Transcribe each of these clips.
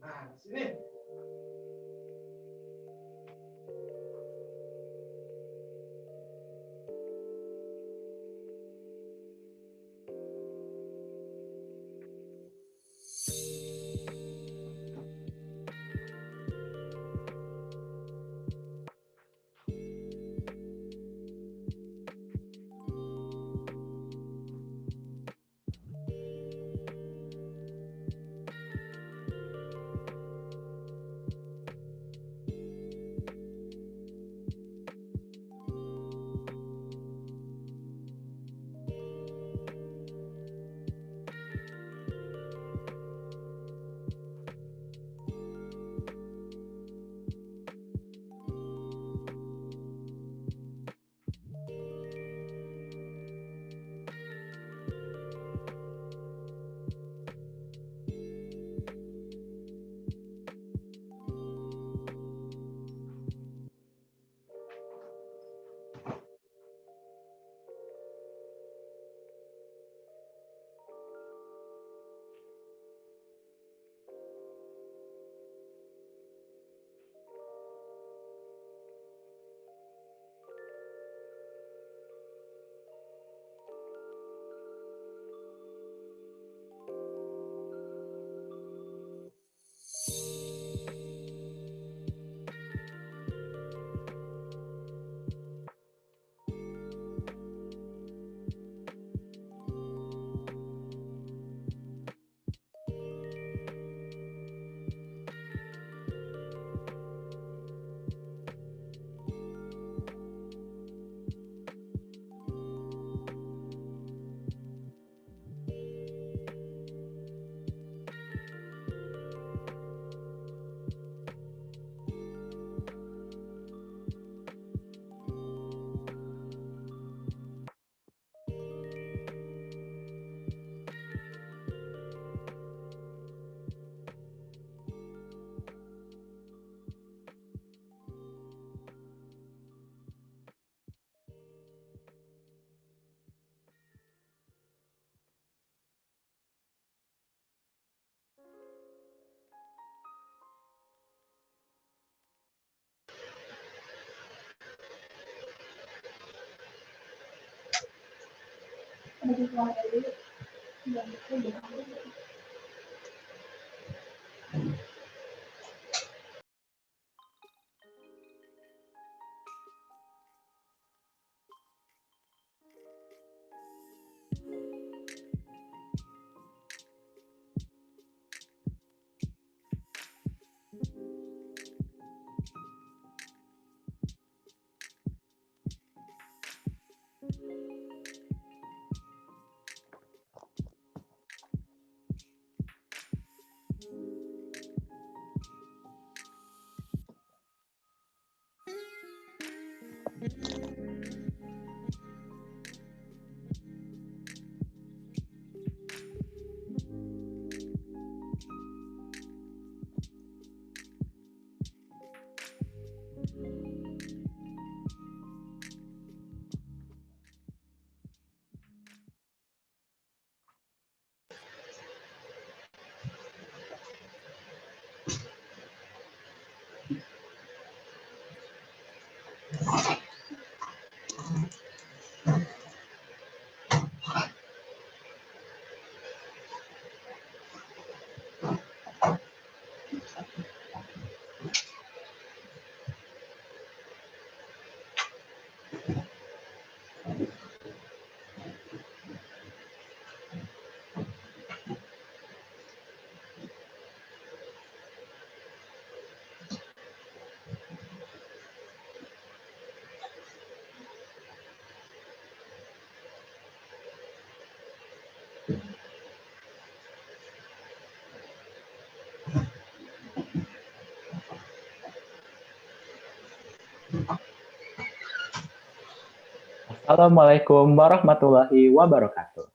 Nah, sini. Assalamualaikum warahmatullahi wabarakatuh.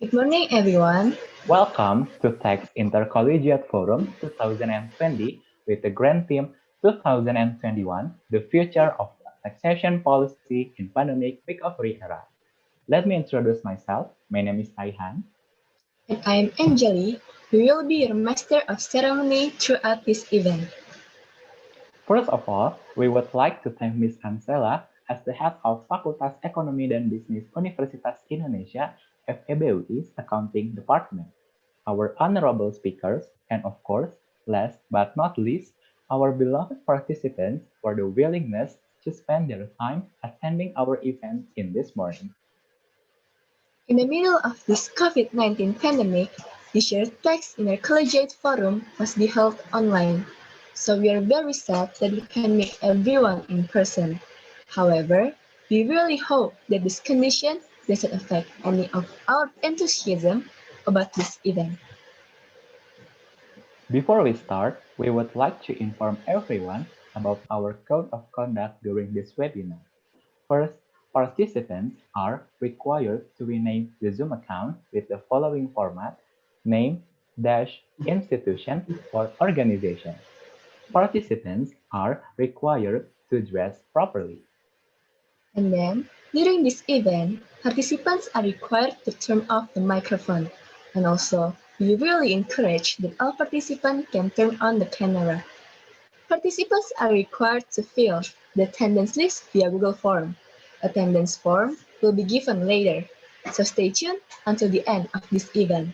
Good morning, everyone. Welcome to Tax Intercollegiate Forum 2020 with the grand theme 2021, the future of taxation policy in pandemic recovery era. Let me introduce myself. My name is Aihan. And I am Anjali, who will be your master of ceremony throughout this event. First of all, we would like to thank Ms. Ansela as the head of Fakultas Ekonomi dan Bisnis Universitas Indonesia FEBUI's Accounting Department, our honorable speakers, and of course, last but not least, our beloved participants for the willingness to spend their time attending our event in this morning. In the middle of this COVID-19 pandemic, this year's Tax Intercollegiate Forum must be held online. So we are very sad that we can meet everyone in person. However, we really hope that this condition doesn't affect any of our enthusiasm about this event. Before we start, we would like to inform everyone about our code of conduct during this webinar. First, participants are required to rename the Zoom account with the following format: name dash institution or organization. Participants are required to dress properly. And then, during this event, participants are required to turn off the microphone. And also, we really encourage that all participants can turn on the camera. Participants are required to fill the attendance list via Google Form. Attendance form will be given later, so stay tuned until the end of this event.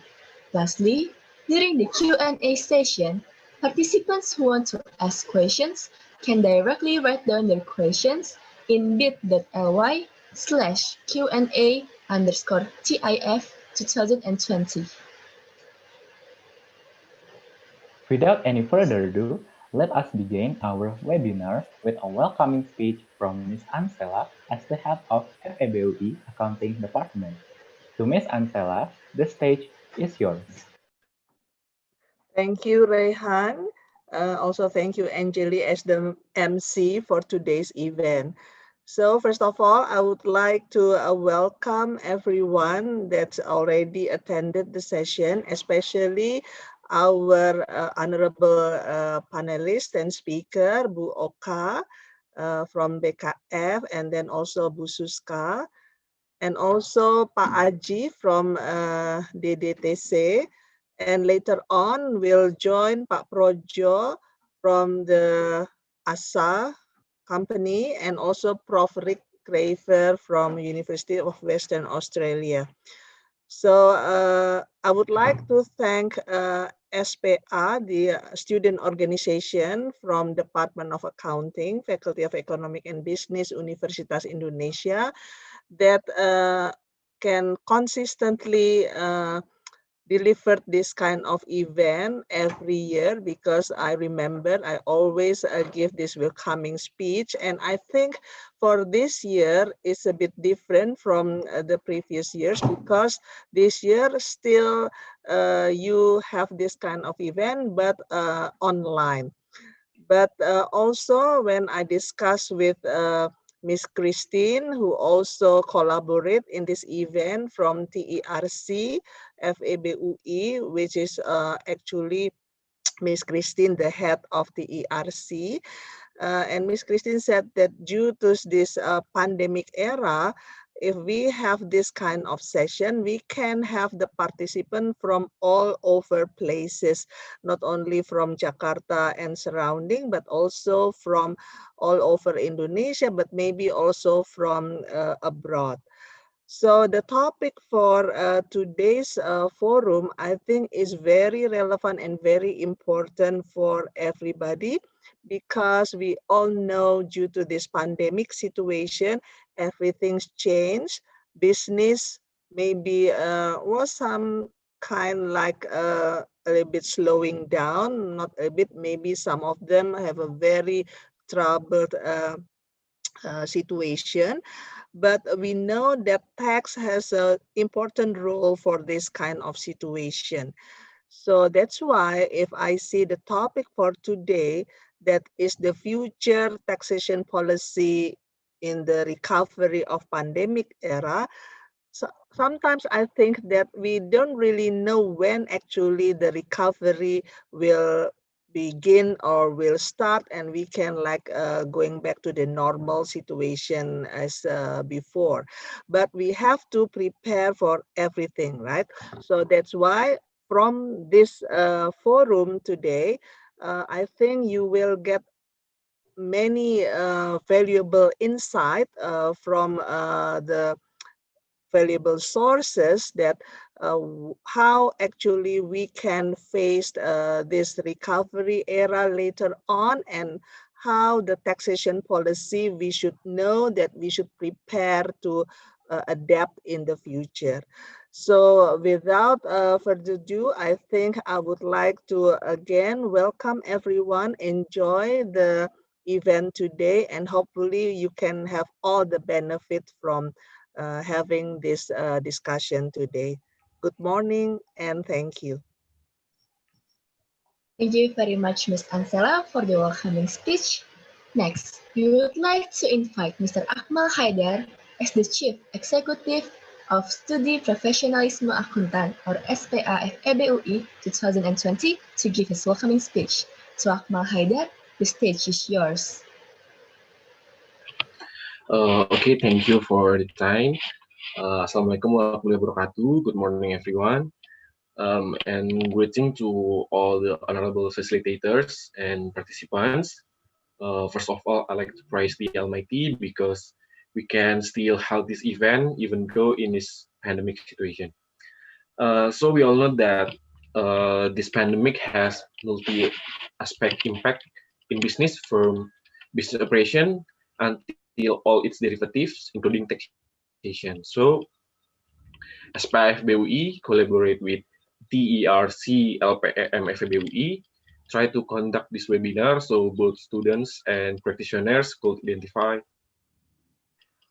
Lastly, during the Q&A session, participants who want to ask questions can directly write down their questions in bit.ly/Q&A_TIF 2020. Without any further ado, let us begin our webinar with a welcoming speech from Ms. Ansela as the head of FEBUI Accounting Department. To Ms. Ansela, the stage is yours. Thank you, Rehan. Also, thank you, Angeli, as the MC for today's event. So, first of all, I would like to welcome everyone that's already attended the session, especially our honorable panelist and speaker, Bu Oka from BKF, and then also Bu Suska, and also Pak Aji from DDTC. And later on, we'll join Pak Projo from the ASA company, and also Prof. Rick Craver from University of Western Australia. So I would like to thank SPA, the student organization from Department of Accounting, Faculty of Economic and Business, Universitas Indonesia, that can consistently delivered this kind of event every year, because I remember I always give this welcoming speech, and I think for this year it's a bit different from the previous years, because this year still you have this kind of event, but online. But also when I discuss with Miss Christine, who also collaborate in this event from TERC, FEBUI, which is actually Miss Christine, the head of TERC. And Miss Christine said that due to this pandemic era, if we have this kind of session, we can have the participant from all over places, not only from Jakarta and surrounding, but also from all over Indonesia, but maybe also from abroad. So the topic for today's forum, I think, is very relevant and very important for everybody, because we all know due to this pandemic situation, everything's changed. Business maybe was some kind like a little bit slowing down, not a bit, maybe some of them have a very troubled situation. But we know that tax has an important role for this kind of situation. So that's why if I see the topic for today, that is the future taxation policy in the recovery of pandemic era, so sometimes I think that we don't really know when actually the recovery will begin or will start, and we can like going back to the normal situation as before. But we have to prepare for everything, right? So that's why from this forum today, I think you will get many valuable insight from the valuable sources that how actually we can face this recovery era later on, and how the taxation policy we should know that we should prepare to adapt in the future. So without further ado, I think I would like to again welcome everyone, enjoy the event today, and hopefully you can have all the benefit from having this discussion today. Good morning and thank you. Thank you very much, Ms. Ansela, for the welcoming speech. Next, we would like to invite Mr. Akmal Haidar as the Chief Executive of Studi Profesionalisme Akuntan, or SPA FEBUI 2020, to give his welcoming speech. So Akmal Haidar, the stage is yours. Okay, thank you for the time. Assalamualaikum warahmatullahi wabarakatuh. Good morning, everyone. And greeting to all the honorable facilitators and participants. First of all, I'd like to praise the Almighty because we can still hold this event even though in this pandemic situation. So we all know that this pandemic has multi-aspect impact in business, from business operation until all its derivatives, including taxation. So SPF BUI collaborate with TERC LPM FEBUI try to conduct this webinar so both students and practitioners could identify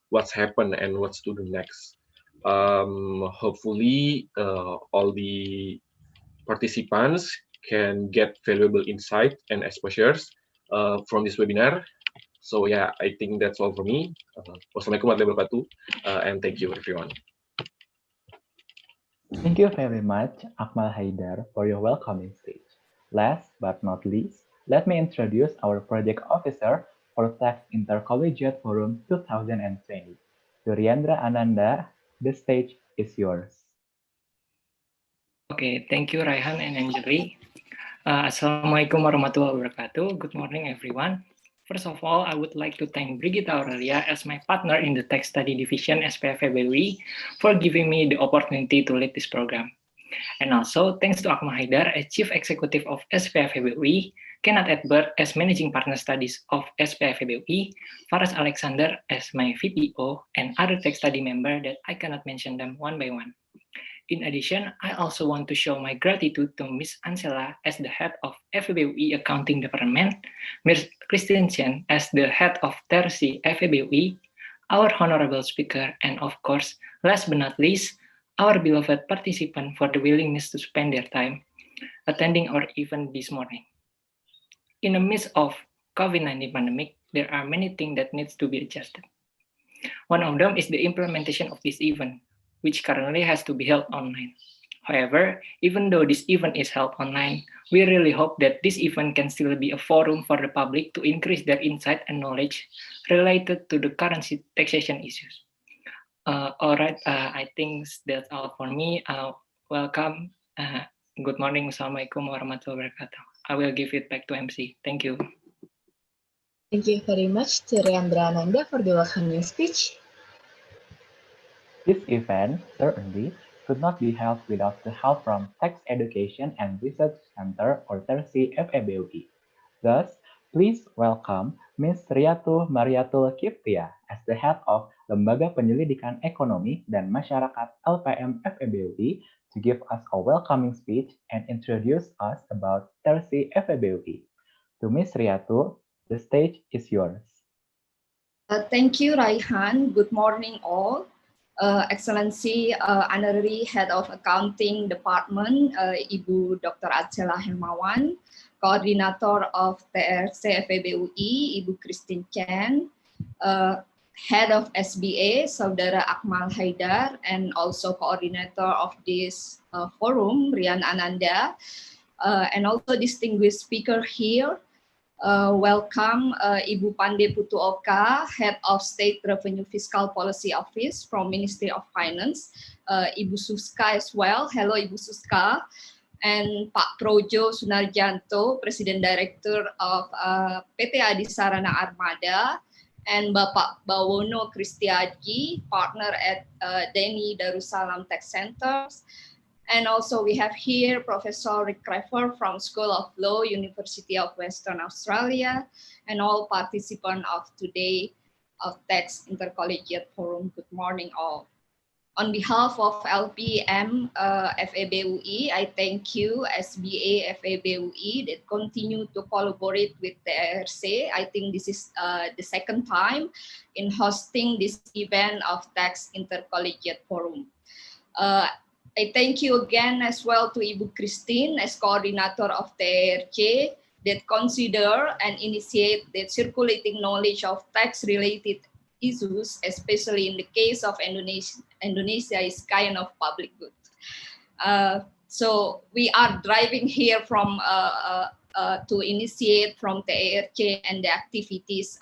what's happened and what's to do next. Hopefully, all the participants can get valuable insight and exposures from this webinar. So yeah, I think that's all for me. Wassalamualaikum warahmatullahi wabarakatuh, and thank you everyone. Thank you very much, Akmal Haidar, for your welcoming speech. Last but not least, let me introduce our project officer for Tax Intercollegiate Forum 2020. Duriandra Ananda, the stage is yours. Okay, thank you Raihan and Anjali. Assalamualaikum warahmatullahi wabarakatuh. Good morning everyone. First of all, I would like to thank Brigitte Aurelia as my partner in the Tax Study Division SPFEBUI for giving me the opportunity to lead this program. And also, thanks to Akmal Haidar as Chief Executive of SPFEBUI, Kenneth Edbert as Managing Partner Studies of SPFEBUI, Faraz Alexander as my VPO, and other Tax Study members that I cannot mention them one by one. In addition, I also want to show my gratitude to Ms. Ansela as the head of FEBUI Accounting Department, Ms. Christine Chen as the head of TERC FEBUI, our honorable speaker, and of course, last but not least, our beloved participant for the willingness to spend their time attending our event this morning. In the midst of COVID-19 pandemic, there are many things that needs to be adjusted. One of them is the implementation of this event, which currently has to be held online. However, even though this event is held online, we really hope that this event can still be a forum for the public to increase their insight and knowledge related to the currency taxation issues. All right, I think that's all for me. Welcome. Good morning. Assalamualaikum warahmatullahi wabarakatuh. I will give it back to MC. Thank you. Thank you very much to Duriandra Ananda for the welcoming speech. This event certainly could not be held without the help from Tax Education and Research Center or TERC FEBUI. Thus, please welcome Ms. Riatu Mariatul Kiftia as the head of Lembaga Penyelidikan Ekonomi dan Masyarakat LPM FEBUI to give us a welcoming speech and introduce us about TERC FEBUI. To Ms. Riatu, the stage is yours. Thank you, Raihan. Good morning, all. Excellency Honorary Head of Accounting Department, Ibu Dr. Atsela Hermawan, Coordinator of TRC FEBUI, Ibu Christine Chen, Head of SBA, Saudara Akmal Haidar, and also coordinator of this forum, Rian Ananda, and also distinguished speaker here. Welcome Ibu Pande Putuoka, Head of State Revenue Fiscal Policy Office from Ministry of Finance, Ibu Suska as well. Hello Ibu Suska. And Pak Projo Sunarjanto, President Director of PT Adi Sarana Armada, and Bapak Bawono Kristiaji, partner at Deni Darussalam Tech Centers. And also we have here Professor Rick Craver from School of Law, University of Western Australia, and all participants of today of Tax Intercollegiate Forum. Good morning all. On behalf of LPM FEBUI, I thank you SBA FEBUI that continue to collaborate with the TRC. I think this is the second time in hosting this event of Tax Intercollegiate Forum. I thank you again as well to Ibu Christine as coordinator of TRC that consider and initiate the circulating knowledge of tax-related issues, especially in the case of Indonesia is kind of public good. So we are driving here from to initiate from TRC and the activities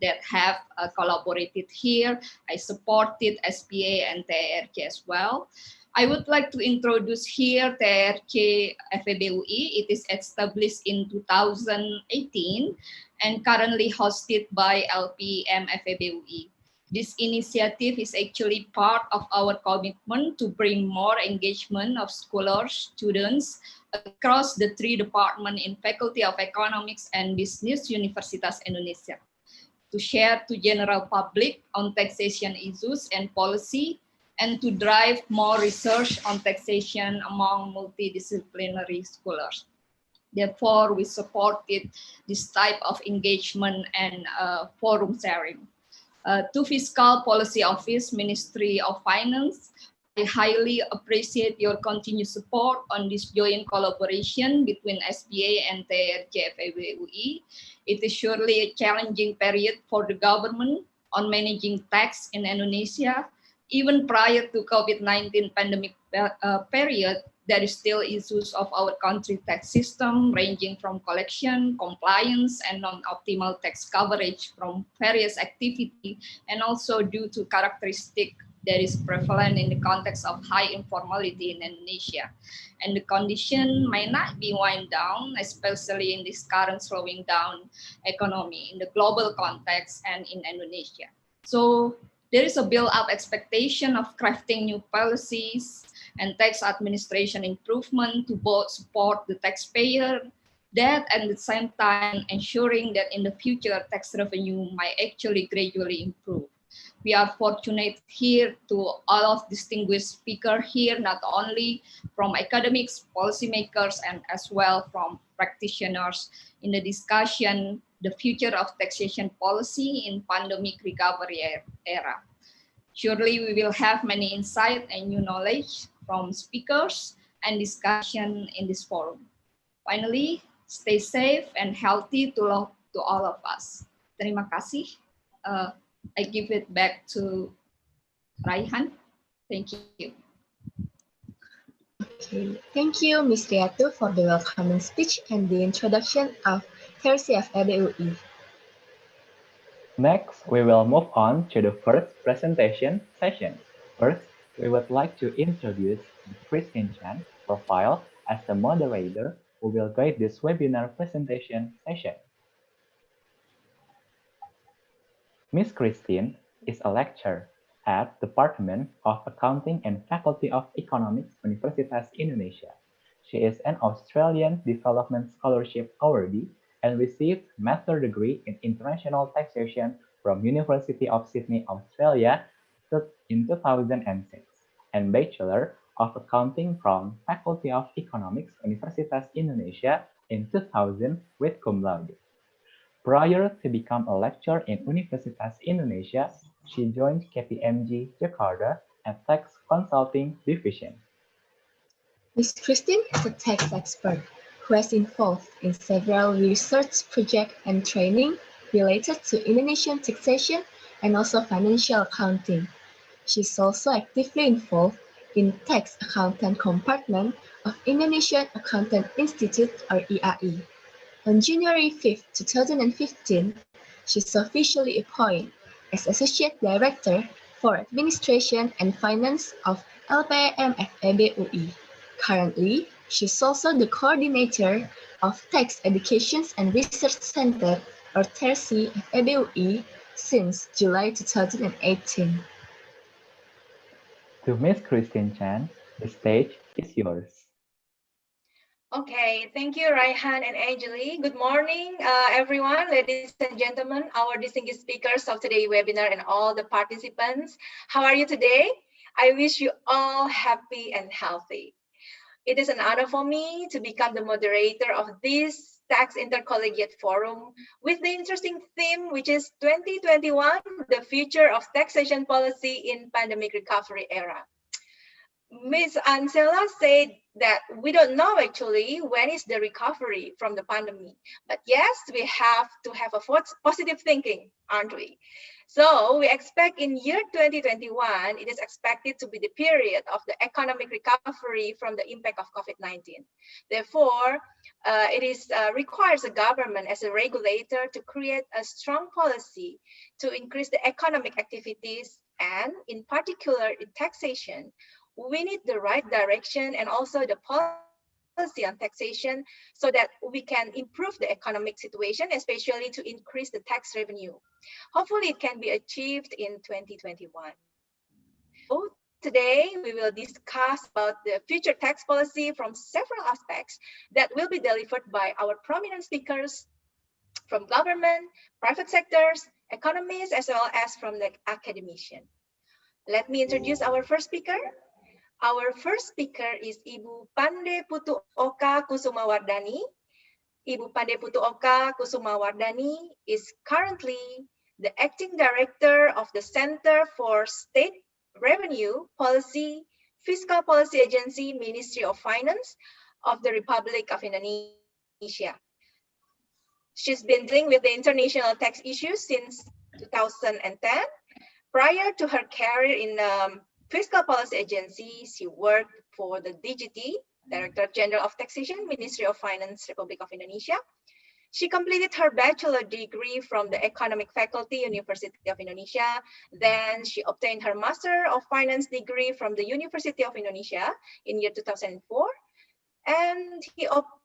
that have collaborated here. I supported SPA and TRC as well. I would like to introduce here TRC FEBUI. It is established in 2018 and currently hosted by LPM FEBUI. This initiative is actually part of our commitment to bring more engagement of scholars, students across the 3 departments in Faculty of Economics and Business Universitas Indonesia to share to general public on taxation issues and policy, and to drive more research on taxation among multidisciplinary scholars. Therefore, we supported this type of engagement and forum sharing. To Fiscal Policy Office, Ministry of Finance, I highly appreciate your continued support on this joint collaboration between SBA and TRC FEBUI. It is surely a challenging period for the government on managing tax in Indonesia. Even prior to COVID-19 pandemic period, there is still issues of our country tax system ranging from collection, compliance, and non-optimal tax coverage from various activity, and also due to characteristic that is prevalent in the context of high informality in Indonesia. And the condition may not be wind down, especially in this current slowing down economy in the global context and in Indonesia. So there is a built-up expectation of crafting new policies and tax administration improvement to both support the taxpayer, that at the same time ensuring that in the future tax revenue might actually gradually improve. We are fortunate here to all of distinguished speakers here, not only from academics, policymakers, and as well from practitioners in the discussion, the future of taxation policy in pandemic recovery era. Surely we will have many insight and new knowledge from speakers and discussion in this forum. Finally, stay safe and healthy to all of us. Terima kasih. I give it back to Raihan. Thank you. Okay, thank you, Ms. Riatu, for the welcoming speech and the introduction of TRC FEBUI. Next, we will move on to the first presentation session. First, we would like to introduce Christine Chan profile as the moderator who will guide this webinar presentation session. Ms. Christine is a lecturer at Department of Accounting and Faculty of Economics, Universitas Indonesia. She is an Australian Development Scholarship awardee and received master's degree in International Taxation from University of Sydney, Australia in 2006, and Bachelor of Accounting from Faculty of Economics, Universitas Indonesia in 2000 with cum laude. Prior to become a lecturer in Universitas Indonesia, she joined KPMG Jakarta at Tax Consulting Division. Ms. Christine is a tax expert who has involved in several research projects and training related to Indonesian taxation and also financial accounting. She's also actively involved in tax accountant compartment of Indonesian Accountant Institute or IAI. On January 5, 2015, she's officially appointed as Associate Director for Administration and Finance of LPM Currently, she's also the coordinator of Tax Education and Research Center or TERSI FEB since July 2018. To Miss Christine Chan, the stage is yours. Okay, thank you, Raihan and Angeli. Good morning, everyone, ladies and gentlemen, our distinguished speakers of today's webinar and all the participants. How are you today? I wish you all happy and healthy. It is an honor for me to become the moderator of this Tax Intercollegiate Forum with the interesting theme, which is 2021, the future of taxation policy in pandemic recovery era. Ms. Ansela said that we don't know actually when is the recovery from the pandemic. But yes, we have to have a positive thinking, aren't we? So we expect in year 2021, it is expected to be the period of the economic recovery from the impact of COVID-19. Therefore, requires the government as a regulator to create a strong policy to increase the economic activities and in particular in taxation. We need the right direction and also the policy on taxation so that we can improve the economic situation, especially to increase the tax revenue. Hopefully it can be achieved in 2021. So today we will discuss about the future tax policy from several aspects that will be delivered by our prominent speakers from government, private sectors, economists, as well as from the academician. Let me introduce our first speaker. Our first speaker is Ibu Pande Putu Oka Kusumawardani. Ibu Pande Putu Oka Kusumawardani is currently the Acting Director of the Center for State Revenue Policy, Fiscal Policy Agency, Ministry of Finance of the Republic of Indonesia. She's been dealing with the international tax issues since 2010. Prior to her career in Fiscal Policy Agency, she worked for the DGT, Director General of Taxation, Ministry of Finance, Republic of Indonesia. She completed her bachelor degree from the Economic Faculty, University of Indonesia. Then she obtained her Master of Finance degree from the University of Indonesia in year 2004. And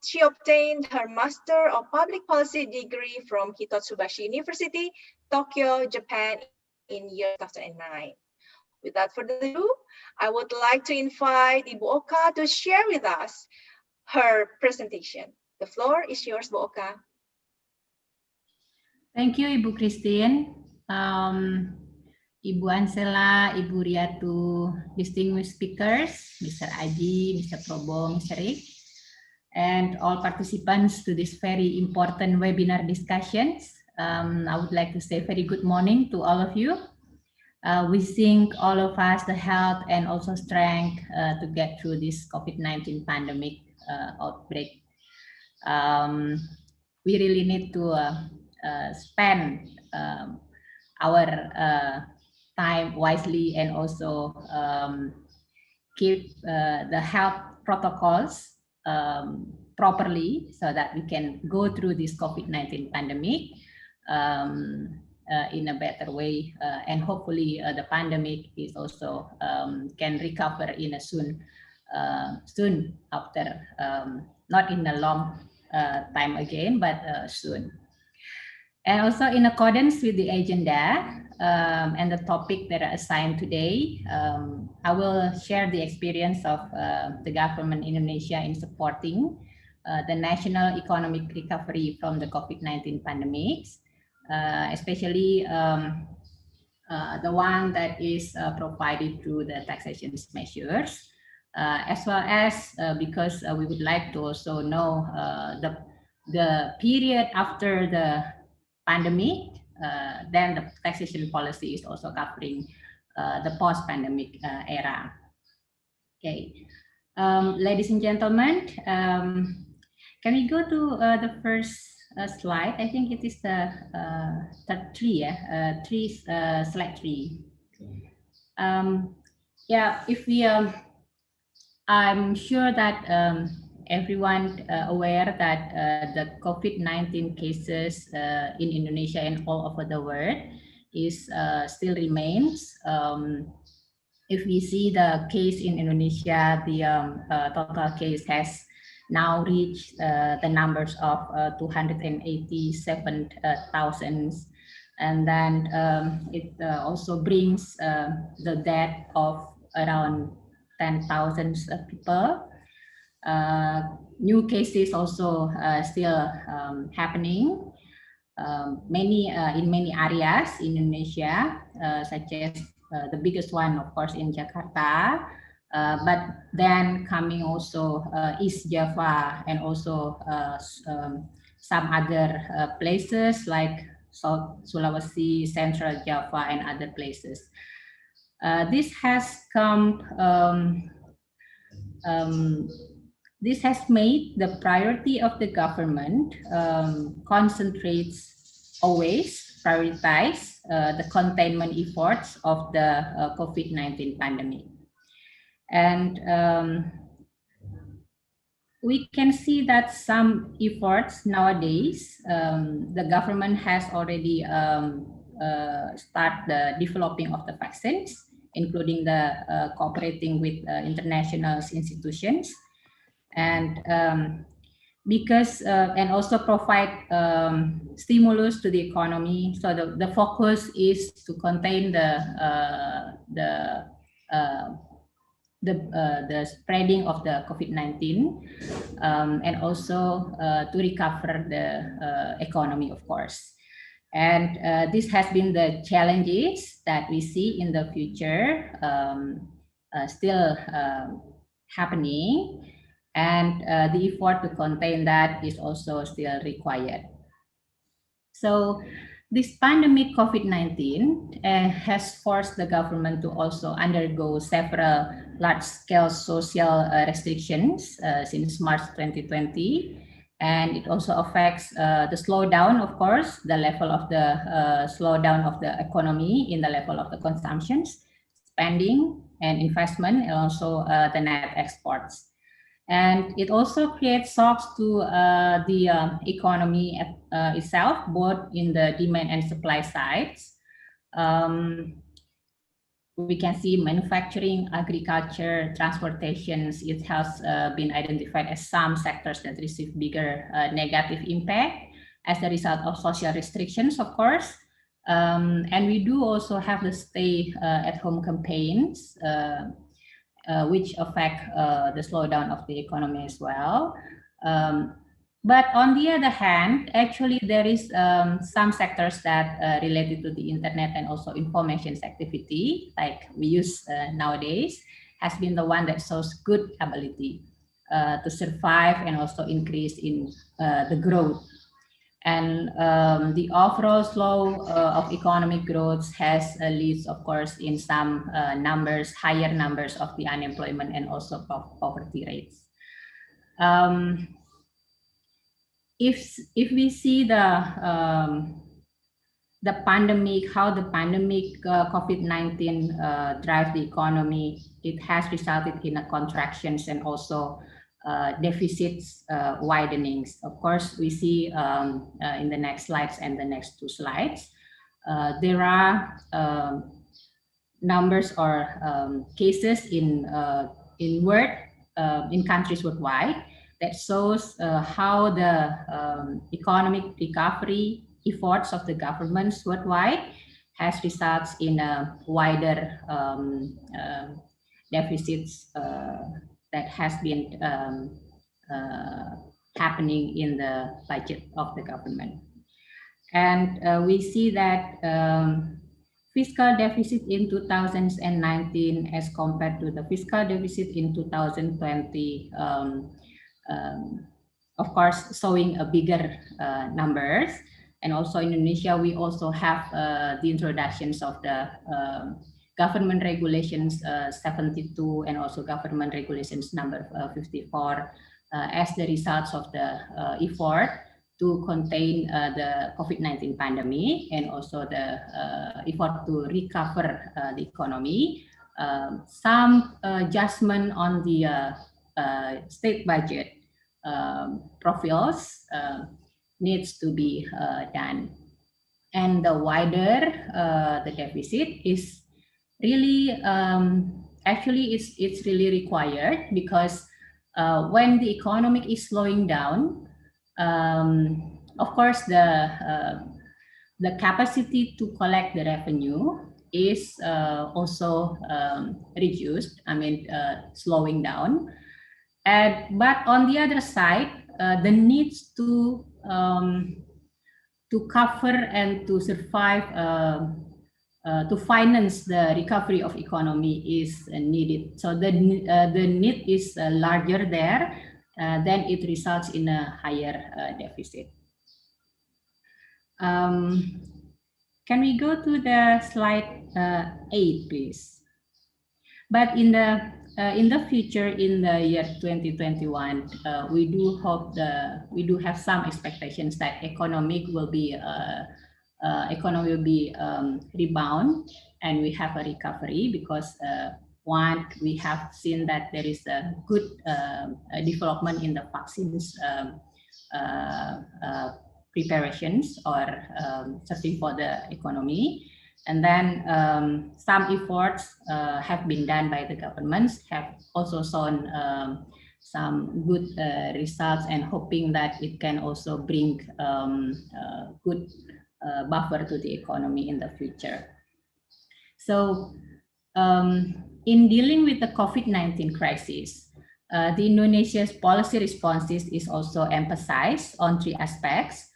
she obtained her Master of Public Policy degree from Hitotsubashi University, Tokyo, Japan in year 2009. Without further ado, I would like to invite Ibu Oka to share with us her presentation. The floor is yours, Bu Oka. Thank you, Ibu Christine. Ibu Ansela, Ibu Riatu, distinguished speakers, Mr. Aji, Mr. Probo, Mr. Rick, and all participants to this very important webinar discussions. I would like to say very good morning to all of you. Wishing all of us the health and also strength to get through this COVID-19 pandemic outbreak. We really need to spend our time wisely and also keep the health protocols properly so that we can go through this COVID-19 pandemic in a better way, and hopefully the pandemic is also can recover in a soon after, not in a long time again, but soon. And also in accordance with the agenda and the topic that are assigned today, I will share the experience of the government in Indonesia in supporting the national economic recovery from the COVID-19 pandemics, especially the one that is provided through the taxation measures, as well as because we would like to also know the period after the pandemic, then the taxation policy is also covering the post-pandemic era. Okay, ladies and gentlemen, can we go to the first slide. I think it is the third three, slide 3. Yeah, if we, I'm sure that everyone aware that the COVID-19 cases in Indonesia and all over the world is still remains. If we see the case in Indonesia, the total case has now reached the numbers of 287,000. And then it also brings the death of around 10,000 people. New cases also still happening. Many in many areas in Indonesia, such as the biggest one, of course, in Jakarta, but then coming also East Java and also some other places like South Sulawesi, Central Java, and other places. This has come. This has made the priority of the government concentrates always prioritize the containment efforts of the COVID-19 pandemic. And we can see that some efforts nowadays, the government has already started the developing of the vaccines, including the cooperating with international institutions. And because and also provide stimulus to the economy. So the focus is to contain the spreading of the COVID-19 and also to recover the economy, of course. And this has been the challenges that we see in the future still happening. And the effort to contain that is also still required. So this pandemic COVID-19 has forced the government to also undergo several large-scale social restrictions since March 2020. And it also affects the slowdown, of course, the level of the slowdown of the economy in the level of the consumptions, spending and investment, and also the net exports. And it also creates shocks to the economy itself, both in the demand and supply sides. We can see manufacturing, agriculture, transportations. It has been identified as some sectors that receive bigger negative impact as a result of social restrictions, of course. And we do also have the stay-at-home campaigns, which affect the slowdown of the economy as well. But on the other hand, actually there is some sectors that related to the internet and also information activity, like we use nowadays, has been the one that shows good ability to survive and also increase in the growth. And the overall slow of economic growth has leads, of course, in some numbers, higher numbers of the unemployment and also poverty rates. If we see the pandemic, how the pandemic COVID-19 drives the economy, it has resulted in a contractions and also deficits widenings. Of course, we see in the next slides and the next two slides, there are numbers or cases in countries worldwide that shows how the economic recovery efforts of the governments worldwide has resulted in a wider deficits that has been happening in the budget of the government. And we see that fiscal deficit in 2019 as compared to the fiscal deficit in 2020, of course, showing a bigger numbers. And also in Indonesia, we also have the introductions of the government regulations 72 and also government regulations number 54 as the results of the effort to contain the COVID-19 pandemic and also the effort to recover the economy. Some adjustment on the state budget profiles needs to be done. And the wider the deficit is really actually it's really required, because when the economic is slowing down, of course the capacity to collect the revenue is also reduced. I mean, slowing down. But on the other side, the needs to cover and to survive, to finance the recovery of economy is needed. So the need is larger there, then it results in a higher deficit. Can we go to the slide 8, please? But in the future, in the year 2021, we do hope we do have some expectations that economy will be rebound, and we have a recovery, because one, we have seen that there is a good development in the vaccines preparations or searching for the economy. And then some efforts have been done by the governments, have also shown some good results, and hoping that it can also bring good buffer to the economy in the future. So in dealing with the COVID-19 crisis, the Indonesia's policy responses is also emphasized on 3 aspects.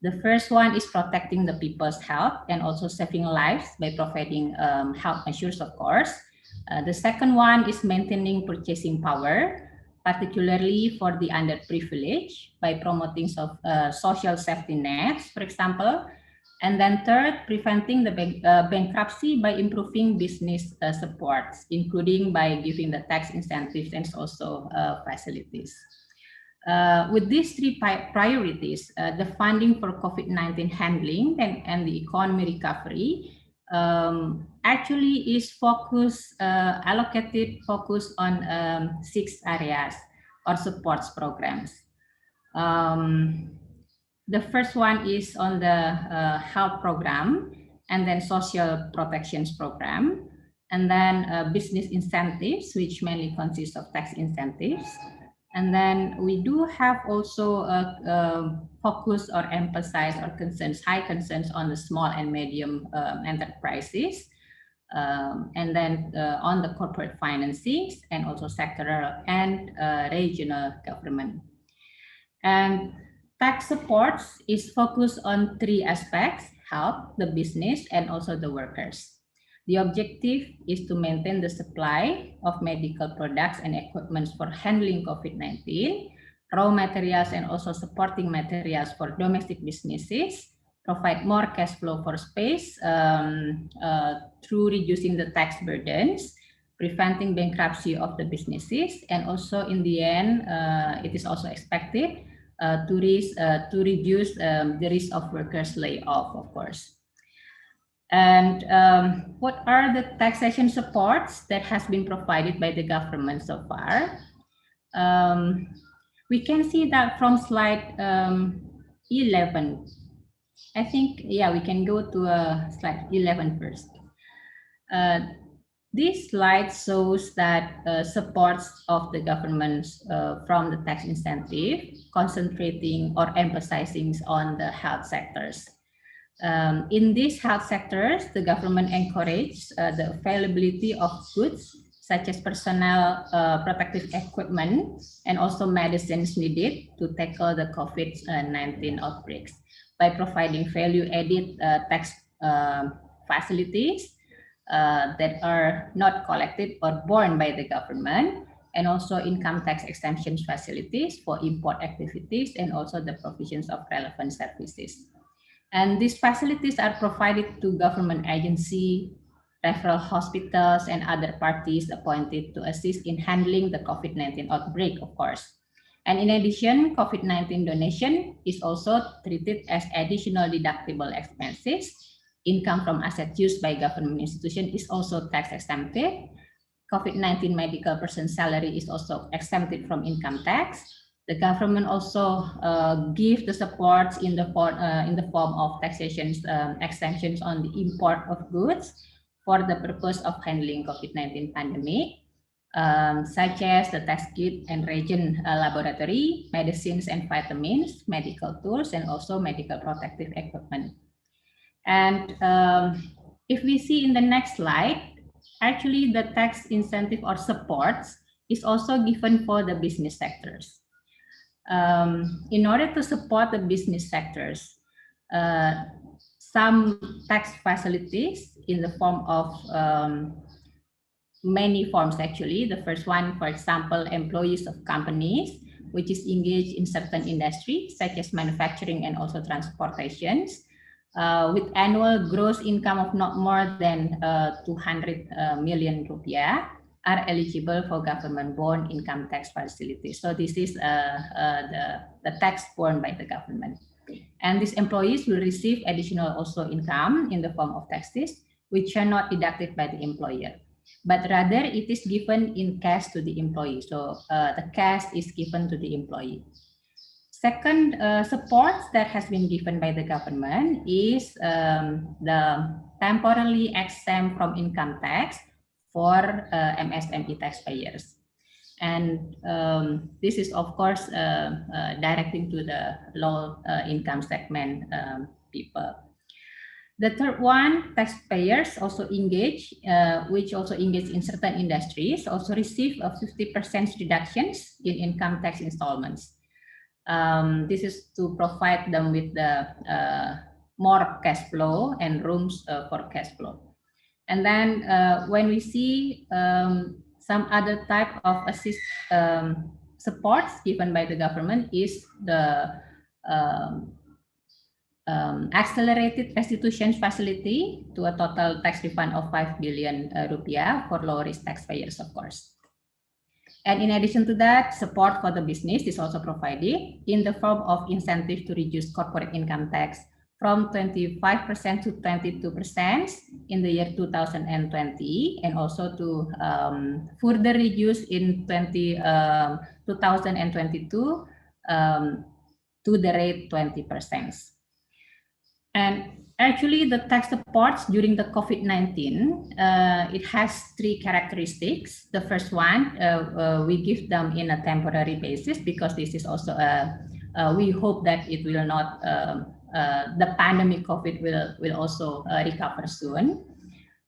The first one is protecting the people's health and also saving lives by providing health measures, of course. The second one is maintaining purchasing power, particularly for the underprivileged, by promoting social safety nets, for example. And then third, preventing the bankruptcy by improving business supports, including by giving the tax incentives and also facilities. With these 3 priorities, the funding for COVID-19 handling and the economy recovery actually is allocated on 6 areas or supports programs. The first one is on the health program, and then social protections program, and then business incentives, which mainly consist of tax incentives. And then we do have also focus or emphasize or high concerns on the small and medium enterprises, and then on the corporate financing, and also sectoral and regional government. And tax supports is focused on 3 aspects: health, the business, and also the workers. The objective is to maintain the supply of medical products and equipment for handling COVID-19, raw materials and also supporting materials for domestic businesses, provide more cash flow for space through reducing the tax burdens, preventing bankruptcy of the businesses, and also in the end, it is also expected to reduce the risk of workers' layoff, of course. And what are the taxation supports that has been provided by the government so far? We can see that from slide 11. I think, yeah, we can go to slide 11 first. This slide shows that supports of the government from the tax incentive, concentrating or emphasizing on the health sectors. In these health sectors, the government encourages the availability of goods such as personal protective equipment and also medicines needed to tackle the COVID-19 outbreaks by providing value-added tax facilities that are not collected or borne by the government, and also income tax exemption facilities for import activities, and also the provisions of relevant services. And these facilities are provided to government agency, referral hospitals, and other parties appointed to assist in handling the COVID-19 outbreak, of course. And in addition, COVID-19 donation is also treated as additional deductible expenses. Income from assets used by government institution is also tax exempted. COVID-19 medical person salary is also exempted from income tax. The government also give the supports in the form of taxation exemptions on the import of goods for the purpose of handling COVID-19 pandemic, such as the test kit and reagent laboratory, medicines and vitamins, medical tools, and also medical protective equipment. And if we see in the next slide, actually the tax incentive or supports is also given for the business sectors. In order to support the business sectors, some tax facilities in the form of many forms actually. The first one, for example, employees of companies which is engaged in certain industries such as manufacturing and also transportations, with annual gross income of not more than 200 million rupiah are eligible for government bond income tax facilities. So this is the tax borne by the government. And these employees will receive additional also income in the form of taxes, which are not deducted by the employer, but rather it is given in cash to the employee. So the cash is given to the employee. Second support that has been given by the government is the temporarily exempt from income tax for MSME taxpayers. And this is, of course, directing to the low income segment people. The third one, taxpayers also engage, which also engage in certain industries, also receive a 50% reductions in income tax installments. This is to provide them with the more cash flow and rooms for cash flow. And then when we see some other type of supports given by the government is the accelerated restitution facility to a total tax refund of 5 billion rupiah for low risk taxpayers, of course. And in addition to that, support for the business is also provided in the form of incentive to reduce corporate income tax from 25% to 22% in the year 2020, and also to further reduce in 2022 to the rate 20%. And actually the tax supports during the COVID-19, it has three characteristics. The first one, we give them in a temporary basis because this is also, we hope that it will not, the pandemic COVID will also recover soon.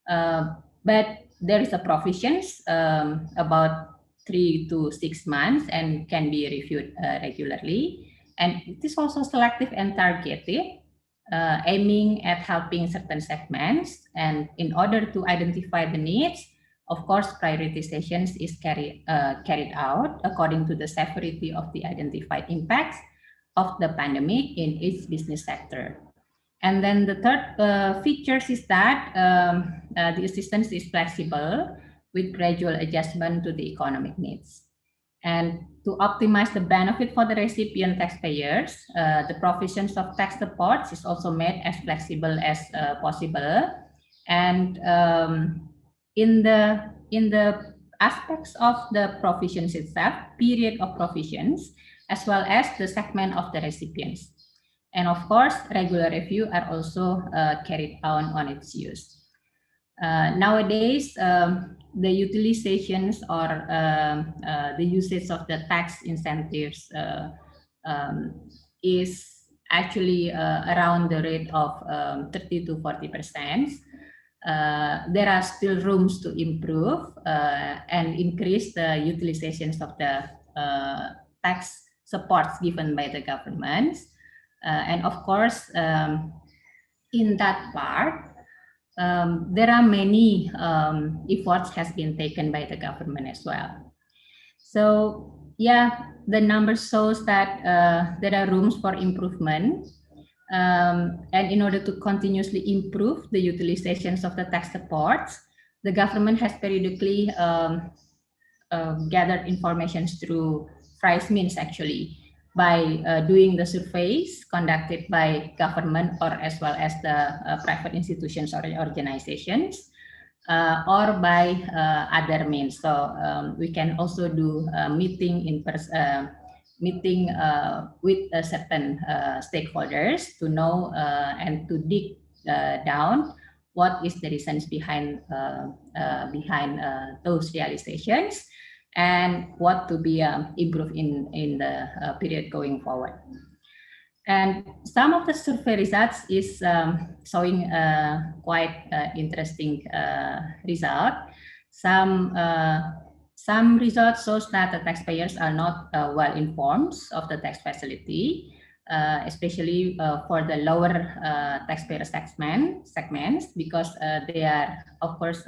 But there is a provisions about 3 to 6 months and can be reviewed regularly. And it is also selective and targeted, aiming at helping certain segments. And in order to identify the needs, of course, prioritizations is carried out according to the severity of the identified impacts of the pandemic in each business sector. And then the third features is that the assistance is flexible with gradual adjustment to the economic needs. And to optimize the benefit for the recipient taxpayers, the provisions of tax supports is also made as flexible as possible. And in the aspects of the provisions itself, period of provisions, as well as the segment of the recipients. And of course, regular review are also carried on its use. Nowadays, the utilizations or the usage of the tax incentives is actually around the rate of 30 to 40%. There are still rooms to improve and increase the utilizations of the tax supports given by the government. And of course, in that part, there are many efforts has been taken by the government as well. So yeah, the numbers shows that there are rooms for improvement. And in order to continuously improve the utilizations of the tax supports, the government has periodically gathered information through price means actually by doing the surveys conducted by government or as well as the private institutions or organizations, or by other means. So we can also do meeting in person. Meeting with certain stakeholders to know and to dig down what is the reasons behind those realizations and what to be improved in the period going forward. And some of the survey results is showing quite interesting result. Some results shows that the taxpayers are not well informed of the tax facility, especially for the lower taxpayer segments, because they are, of course,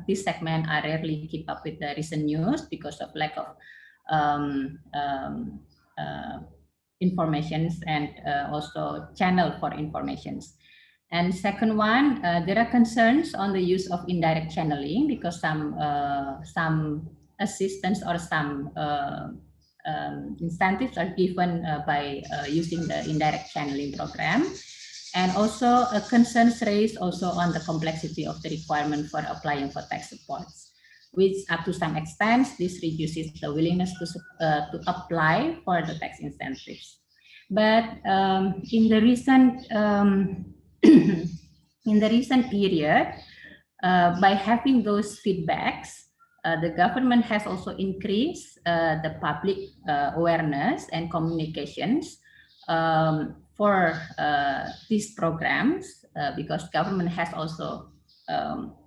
this segment are rarely keep up with the recent news because of lack of informations and also channel for informations. And second one, there are concerns on the use of indirect channeling because some assistance or some incentives are given by using the indirect channeling program. And also concerns raised also on the complexity of the requirement for applying for tax supports, which up to some extent, this reduces the willingness to apply for the tax incentives. But in the recent in the recent period, by having those feedbacks, the government has also increased the public awareness and communications for these programs, because government has also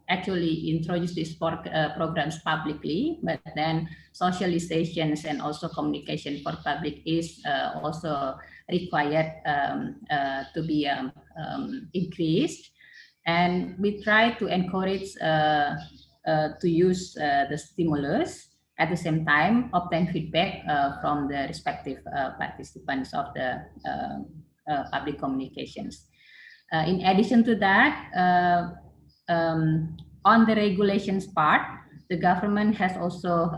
actually introduced these programs publicly, but then socializations and also communication for public is also required to be increased. And we try to encourage to use the stimulus, at the same time obtain feedback from the respective participants of the public communications. In addition to that, on the regulations part, the government has also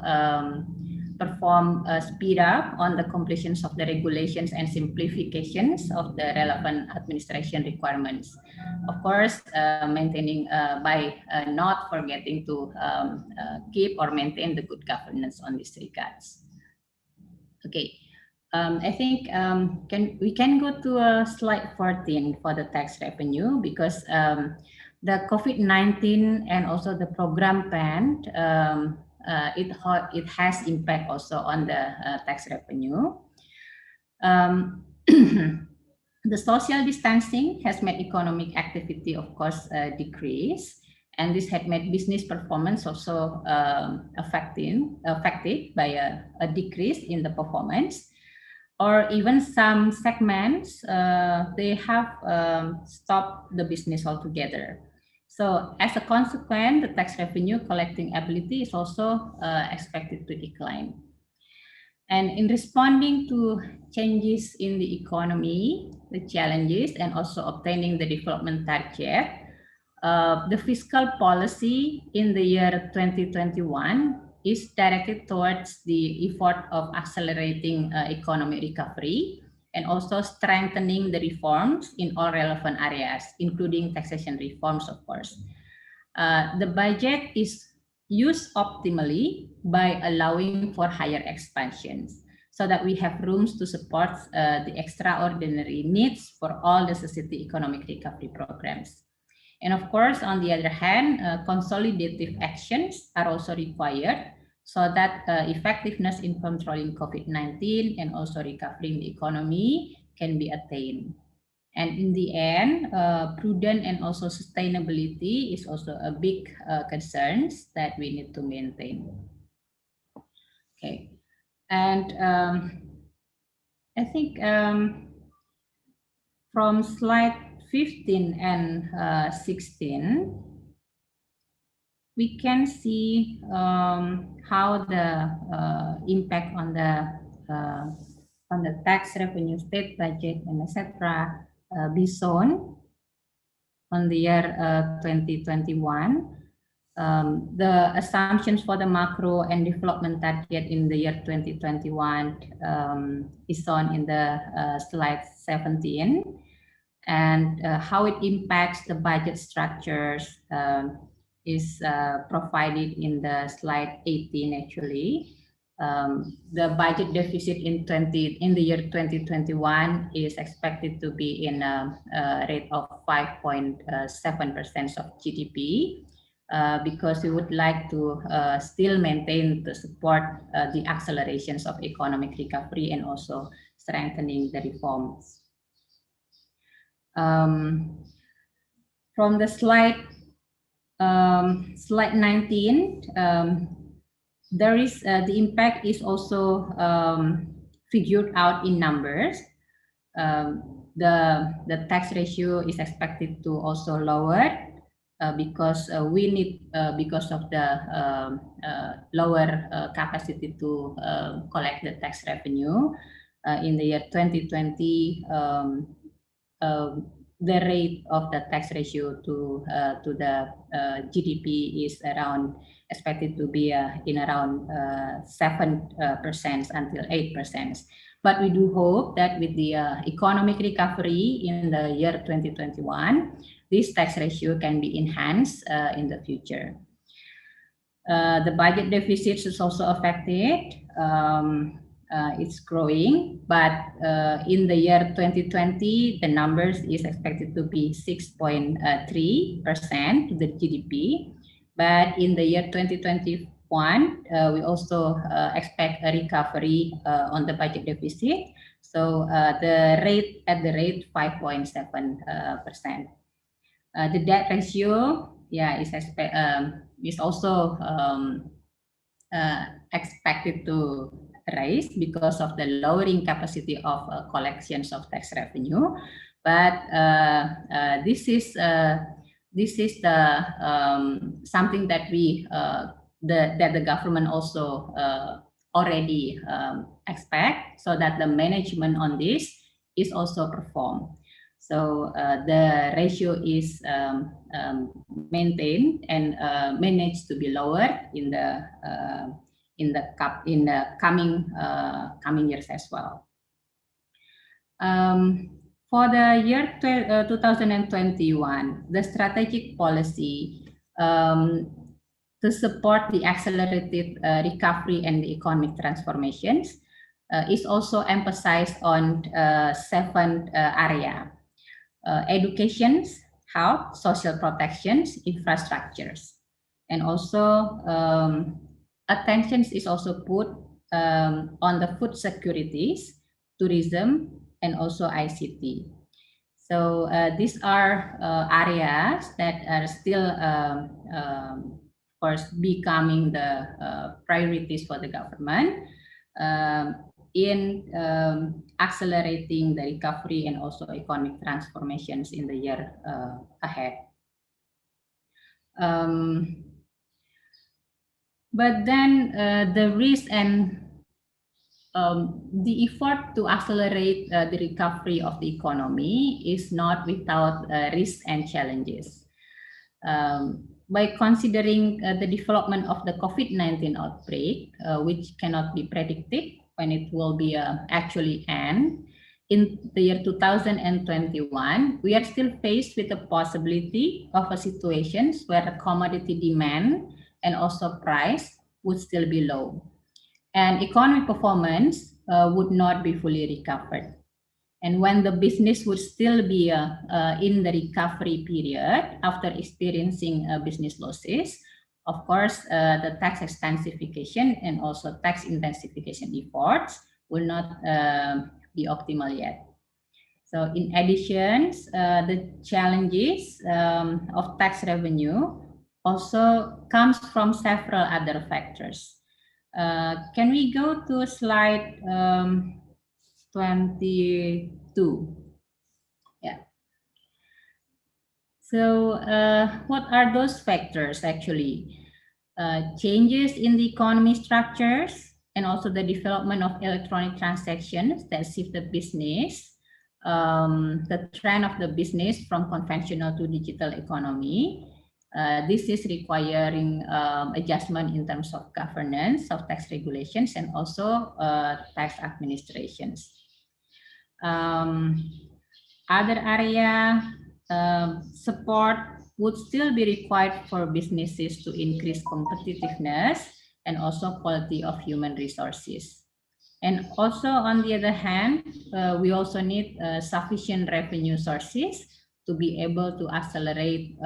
performed a speed up on the completions of the regulations and simplifications of the relevant administration requirements. Of course, maintaining by not forgetting to keep or maintain the good governance on these regards. Okay. I think we can go to slide 14 for the tax revenue, because the COVID-19 and also the program plan, it has impact also on the tax revenue. The social distancing has made economic activity, of course, decrease, and this had made business performance also affected by a decrease in the performance. Or even some segments, they have stopped the business altogether. So as a consequence, the tax revenue collecting ability is also expected to decline. And in responding to changes in the economy, the challenges, and also obtaining the development target, the fiscal policy in the year 2021 is directed towards the effort of accelerating economic recovery and also strengthening the reforms in all relevant areas, including taxation reforms, of course. The budget is used optimally by allowing for higher expansions so that we have rooms to support the extraordinary needs for all the society economic recovery programs. And of course, on the other hand, consolidative actions are also required so that effectiveness in controlling COVID-19 and also recovering the economy can be attained. And in the end, prudent and also sustainability is also a big concern that we need to maintain. Okay, and I think from slide 15 and 16, we can see how the impact on the tax revenue, state budget, and etc. Be shown on the year 2021. The assumptions for the macro and development target in the year 2021 is shown in the slide 17, and how it impacts the budget structures is provided in the slide 18 actually. The budget deficit in the year 2021 is expected to be in a rate of 5.7% of GDP, because we would like to still maintain to support the accelerations of economic recovery and also strengthening the reforms. From the slide 19, there is the impact is also figured out in numbers. The tax ratio is expected to also lower because we need because of the lower capacity to collect the tax revenue. In the year 2020, the rate of the tax ratio to the GDP is expected to be in around 7% until 8%. But we do hope that with the economic recovery in the year 2021, this tax ratio can be enhanced in the future. The budget deficit is also affected. It's growing, but in the year 2020, the numbers is expected to be 6.3% to the GDP. But in the year 2021, we also expect a recovery on the budget deficit. So the rate 5.7%. The debt ratio, is also expected to rise because of the lowering capacity of collections of tax revenue, but this is the something that that the government also already expect, so that the management on this is also performed. So the ratio is maintained and managed to be lower in the coming years as well. For the year 2021, the strategic policy to support the accelerated recovery and the economic transformations is also emphasized on 7 areas: education, health, social protections, infrastructures, and also attention is also put on the food securities, tourism, and also ICT. So these are areas that are still, of course, becoming the priorities for the government in accelerating the recovery and also economic transformations in the year ahead. But then the risk and the effort to accelerate the recovery of the economy is not without risks and challenges. By considering the development of the COVID-19 outbreak, which cannot be predicted when it will be actually end, in the year 2021, we are still faced with the possibility of a situation where the commodity demand and also price would still be low, and economic performance would not be fully recovered. And when the business would still be in the recovery period after experiencing business losses, of course, the tax extensification and also tax intensification efforts will not be optimal yet. So in addition, the challenges of tax revenue also comes from several other factors. Can we go to slide 22? Yeah. So what are those factors actually? Changes in the economy structures and also the development of electronic transactions that shift the business, the trend of the business from conventional to digital economy, This is requiring adjustment in terms of governance of tax regulations and also tax administrations. Other area support would still be required for businesses to increase competitiveness and also quality of human resources. And also on the other hand, we also need sufficient revenue sources to be able to accelerate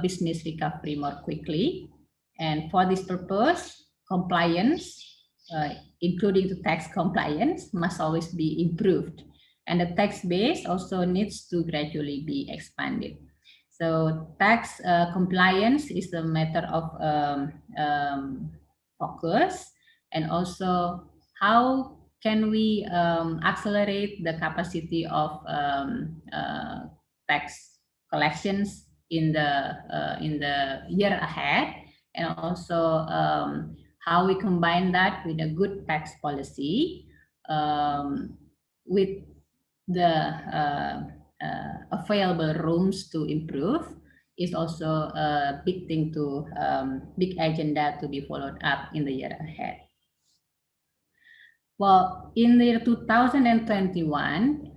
business recovery more quickly. And for this purpose, compliance, including the tax compliance, must always be improved. And the tax base also needs to gradually be expanded. So tax compliance is a matter of focus, and also how can we accelerate the capacity of tax collections in the year ahead, and also how we combine that with a good tax policy with the available rooms to improve is also a big thing to big agenda to be followed up in the year ahead. Well, in the year 2021,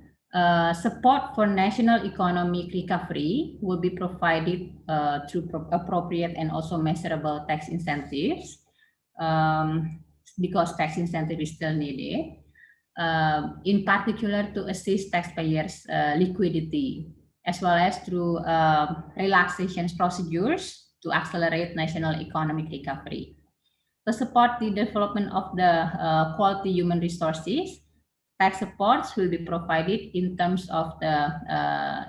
support for national economic recovery will be provided through appropriate and also measurable tax incentives, because tax incentive is still needed, in particular to assist taxpayers' liquidity, as well as through relaxation procedures to accelerate national economic recovery. To support the development of the quality human resources, tax supports will be provided in terms of the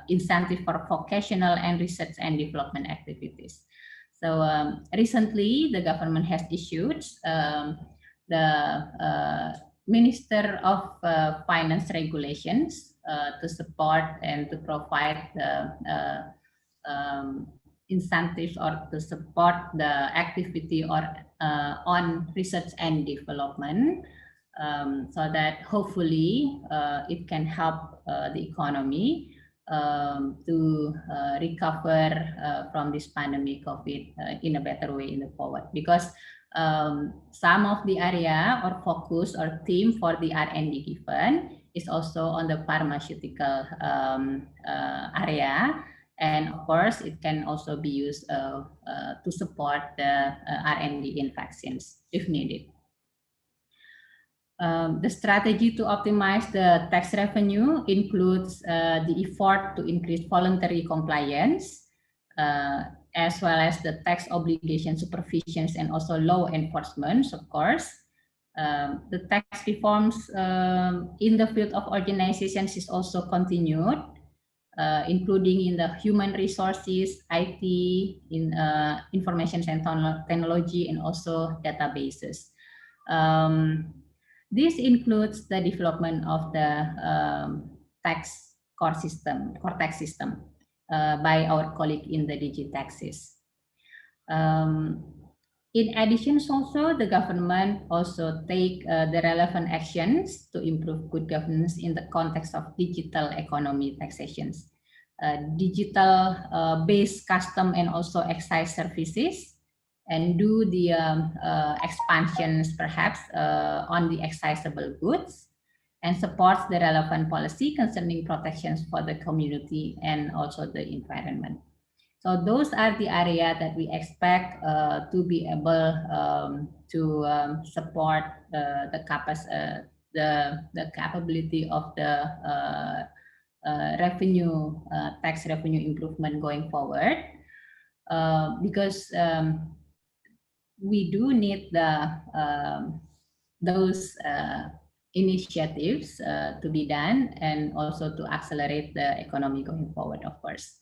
incentive for vocational and research and development activities. So recently, the government has issued the Minister of Finance regulations to support and to provide the incentives or to support the activity or on research and development, so that hopefully it can help the economy to recover from this pandemic COVID in a better way in the forward. Because some of the area or focus or theme for the R&D given is also on the pharmaceutical area. And of course, it can also be used to support the R&D in vaccines if needed. The strategy to optimize the tax revenue includes the effort to increase voluntary compliance, as well as the tax obligation supervisions and also law enforcement, of course. The tax reforms in the field of organizations is also continued, including in the human resources, IT, in information and technology, and also databases. This includes the development of the tax core tax system by our colleague in the DigiTaxes. In addition, also the government also take the relevant actions to improve good governance in the context of digital economy taxations, digital based custom and also excise services, and do the expansions perhaps on the accessible goods, and supports the relevant policy concerning protections for the community and also the environment. So those are the area that we expect to be able to support the capability of the revenue tax revenue improvement going forward, because we do need those initiatives to be done, and also to accelerate the economy going forward, of course.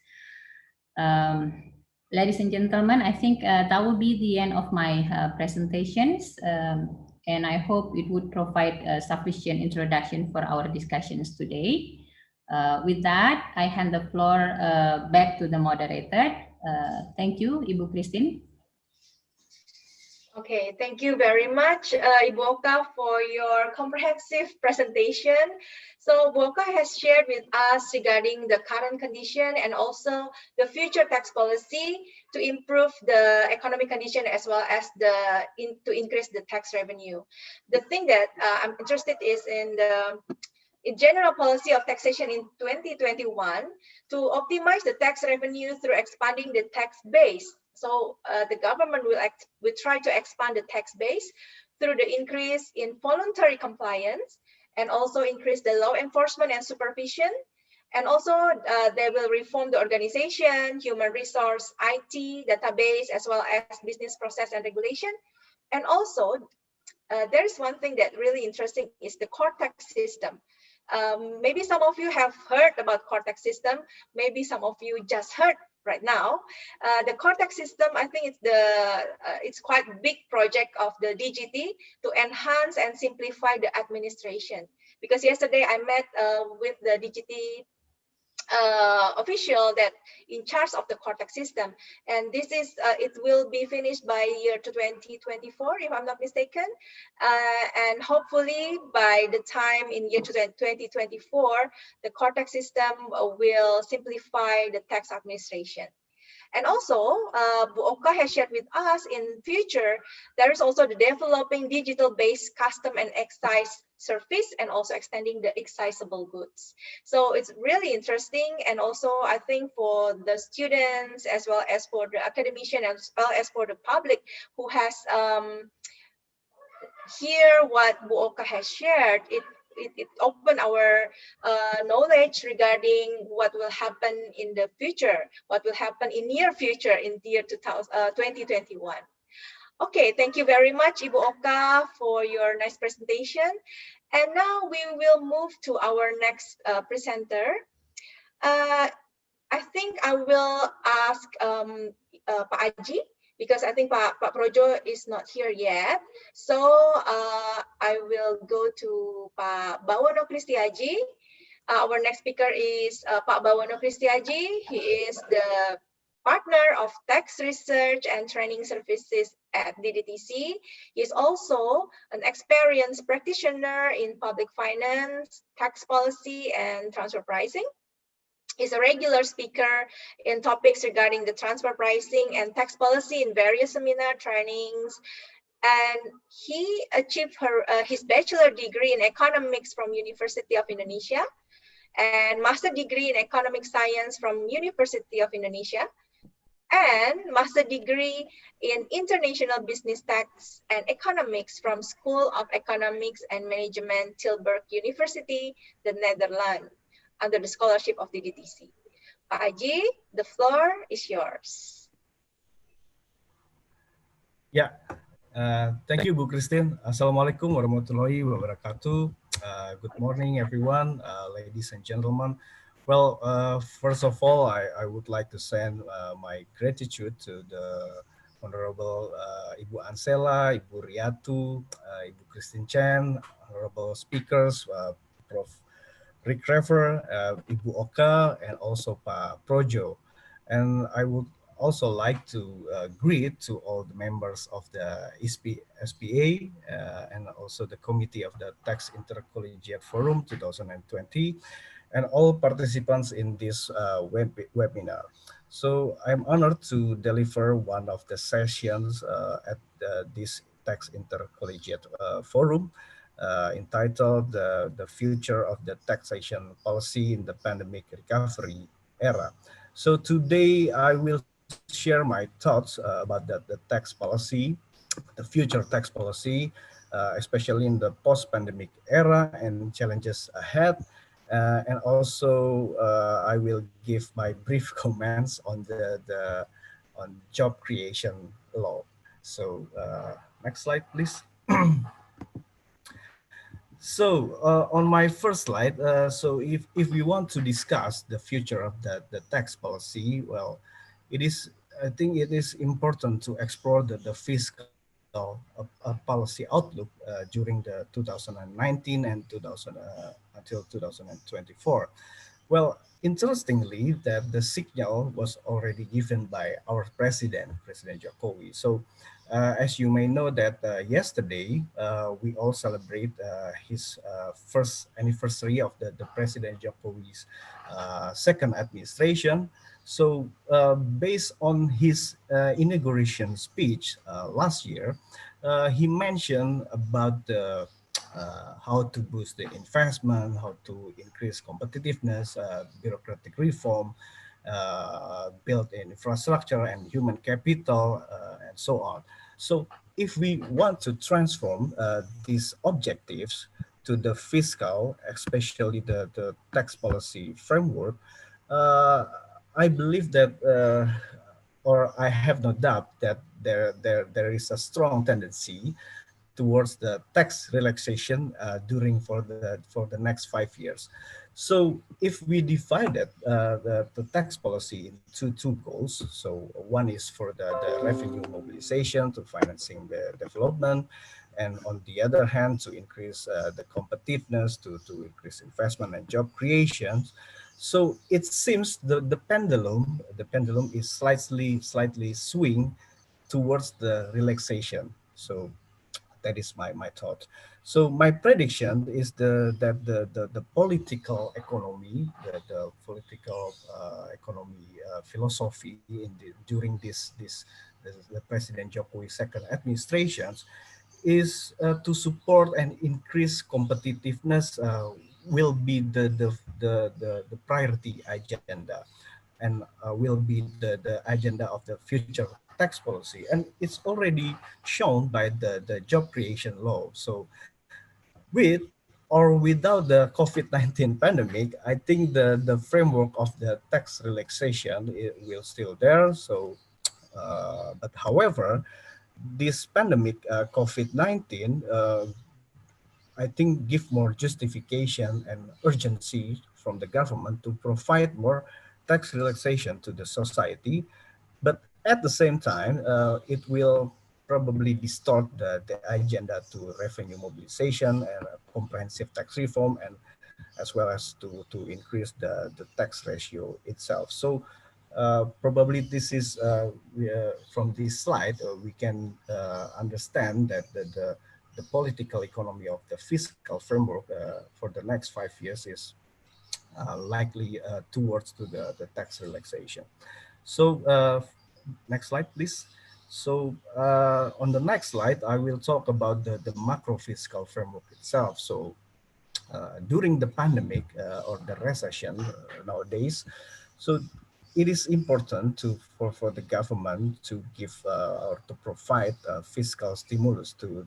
Ladies and gentlemen, I think that will be the end of my presentations, and I hope it would provide a sufficient introduction for our discussions today. With that, I hand the floor back to the moderator. Thank you, Ibu Christine. Okay, thank you very much, Ibu Oka, for your comprehensive presentation. So, Ibu Oka has shared with us regarding the current condition and also the future tax policy to improve the economic condition as well as to increase the tax revenue. The thing that I'm interested is in the general policy of taxation in 2021 to optimize the tax revenue through expanding the tax base. So the government will try to expand the tax base through the increase in voluntary compliance and also increase the law enforcement and supervision. And also they will reform the organization, human resource, IT, database, as well as business process and regulation. And also there is one thing that really interesting is the core tax system. Maybe some of you have heard about core tax system. Maybe some of you just heard right now. The core tax system, I think it's quite big project of the DGT to enhance and simplify the administration. Because yesterday I met with the DGT official that in charge of the Cortex system, and this is it will be finished by year 2024 if I'm not mistaken, and hopefully by the time in year 2024 the Cortex system will simplify the tax administration. And also, Bu Oka has shared with us in future, there is also the developing digital-based custom and excise service and also extending the excisable goods. So it's really interesting. And also, I think for the students, as well as for the academician, as well as for the public who has hear what Bu Oka has shared, it opened our knowledge regarding what will happen in the future, what will happen in near future in the year 2021. Okay, thank you very much, Ibu Oka, for your nice presentation. And now we will move to our next presenter. I think I will ask Pak Aji, because I think Pak Projo is not here yet. So I will go to Pak Bawono Kristiaji. Our next speaker is Pak Bawono Kristiaji. He is the partner of tax research and training services at DDTC. He is also an experienced practitioner in public finance, tax policy, and transfer pricing. He's a regular speaker in topics regarding the transfer pricing and tax policy in various seminar trainings. And he achieved his bachelor degree in economics from University of Indonesia and master degree in economic science from University of Indonesia and master degree in international business tax and economics from School of Economics and Management Tilburg University, the Netherlands, under the scholarship of the DDTC. Pak Aji, the floor is yours. Yeah, thank you, Bu Christine. Assalamualaikum warahmatullahi wabarakatuh. Good morning, everyone, ladies and gentlemen. Well, first of all, I would like to send my gratitude to the Honorable Ibu Ansela, Ibu Riatu, Ibu Christine Chen, honorable speakers, Prof. Rick Rever, Ibu Oka, and also Pak Projo. And I would also like to greet to all the members of the SPA and also the committee of the Tax Intercollegiate Forum 2020 and all participants in this webinar. So I'm honored to deliver one of the sessions at this Tax Intercollegiate Forum entitled The Future of the Taxation Policy in the Pandemic Recovery Era. So today I will share my thoughts about the tax policy, the future tax policy, especially in the post-pandemic era and challenges ahead. And also I will give my brief comments on the on job creation law. So next slide, please. So on my first slide, so if we want to discuss the future of the tax policy, well, I think it is important to explore the fiscal policy outlook during the 2019 and 2000 until 2024. Well, interestingly, that the signal was already given by our president, President Jokowi. So As you may know that yesterday we all celebrate his first anniversary of the President Jokowi's second administration. So based on his inauguration speech last year, he mentioned about the how to boost the investment, how to increase competitiveness, bureaucratic reform, build infrastructure and human capital, and so on. So if we want to transform these objectives to the fiscal, especially the tax policy framework, uh, I believe that, or I have no doubt that there is a strong tendency towards the tax relaxation during for the next 5 years. So if we divided the tax policy into two goals, so one is for the revenue mobilization to financing the development, and on the other hand to increase the competitiveness to increase investment and job creation. So it seems the pendulum is slightly swing towards the relaxation. So that is my thought. So my prediction is the political economy, the political economy philosophy during the President Jokowi's second administrations is to support and increase competitiveness will be the priority agenda, and will be the agenda of the future tax policy, and it's already shown by the job creation law. So with or without the COVID-19 pandemic, I think the framework of the tax relaxation will still there. So but however, this pandemic, COVID-19, I think give more justification and urgency from the government to provide more tax relaxation to the society. But at the same time, it will probably distort the agenda to revenue mobilization and comprehensive tax reform, and as well as to increase the tax ratio itself. So probably this is from this slide we can understand that the political economy of the fiscal framework for the next 5 years is likely towards to the tax relaxation. So next slide, please. So on the next slide, I will talk about the macro fiscal framework itself. So during the pandemic or the recession nowadays, so it is important for the government to give or to provide fiscal stimulus to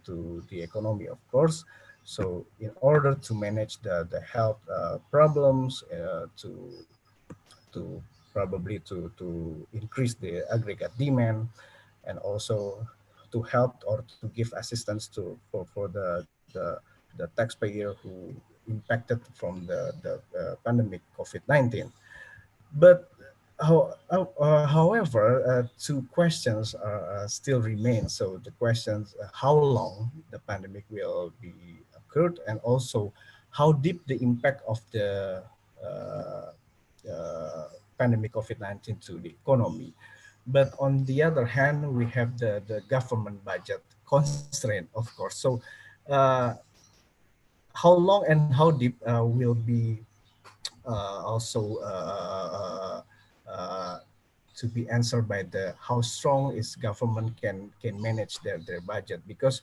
the economy, of course. So in order to manage the health problems, to probably to increase the aggregate demand, and also to help or to give assistance to for the taxpayer who impacted from the pandemic COVID-19. But however, two questions still remain. So the questions: how long the pandemic will be occurred, and also how deep the impact of the uh, pandemic COVID-19 to the economy. But on the other hand, we have the government budget constraint, of course. So uh, how long and how deep will be also to be answered by the how strong is government can manage their budget. Because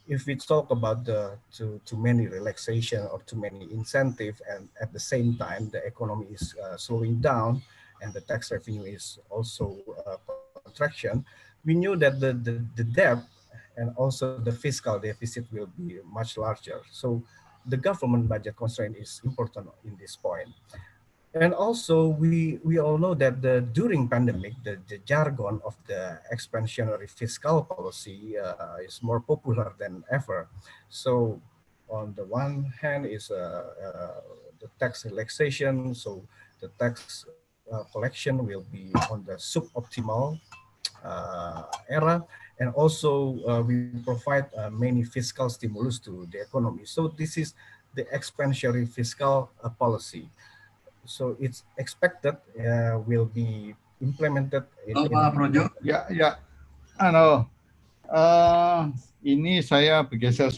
if we talk about the too many relaxation or too many incentive, and at the same time the economy is slowing down and the tax revenue is also contraction, we knew that the debt and also the fiscal deficit will be much larger. So the government budget constraint is important in this point. And also, we all know that during pandemic, the jargon of the expansionary fiscal policy is more popular than ever. So, on the one hand, is the tax relaxation. So, the tax collection will be on the suboptimal era, and also we provide many fiscal stimulus to the economy. So, this is the expansionary fiscal policy. So it's expected will be implemented in Pak Projo, ya, ya, ano, Ini saya bergeser.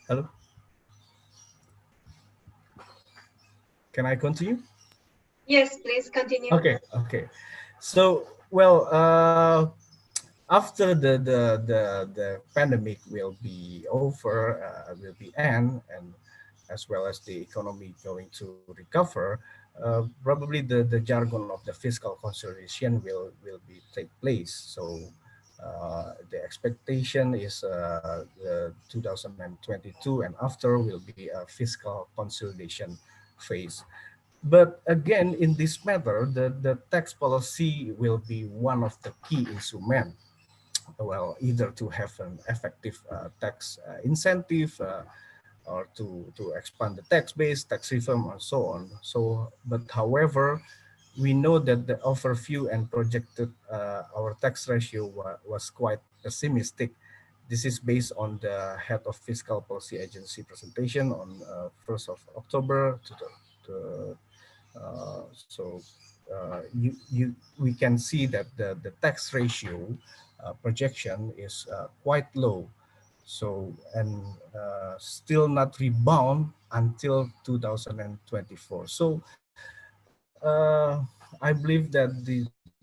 Hello. Can I continue? Yes, please continue. Okay. So, well, after the pandemic will be over, will be end, and as well as the economy going to recover, probably the jargon of the fiscal consolidation will be take place. So the expectation is the 2022 and after will be a fiscal consolidation phase. But again, in this matter, the tax policy will be one of the key instruments. Well, either to have an effective tax incentive or to expand the tax base, tax reform, and so on. So, but however, we know that the overview and projected our tax ratio was quite pessimistic. This is based on the head of fiscal policy agency presentation on 1st of October to so we can see that the tax ratio projection is quite low. So, and still not rebound until 2024. So I believe that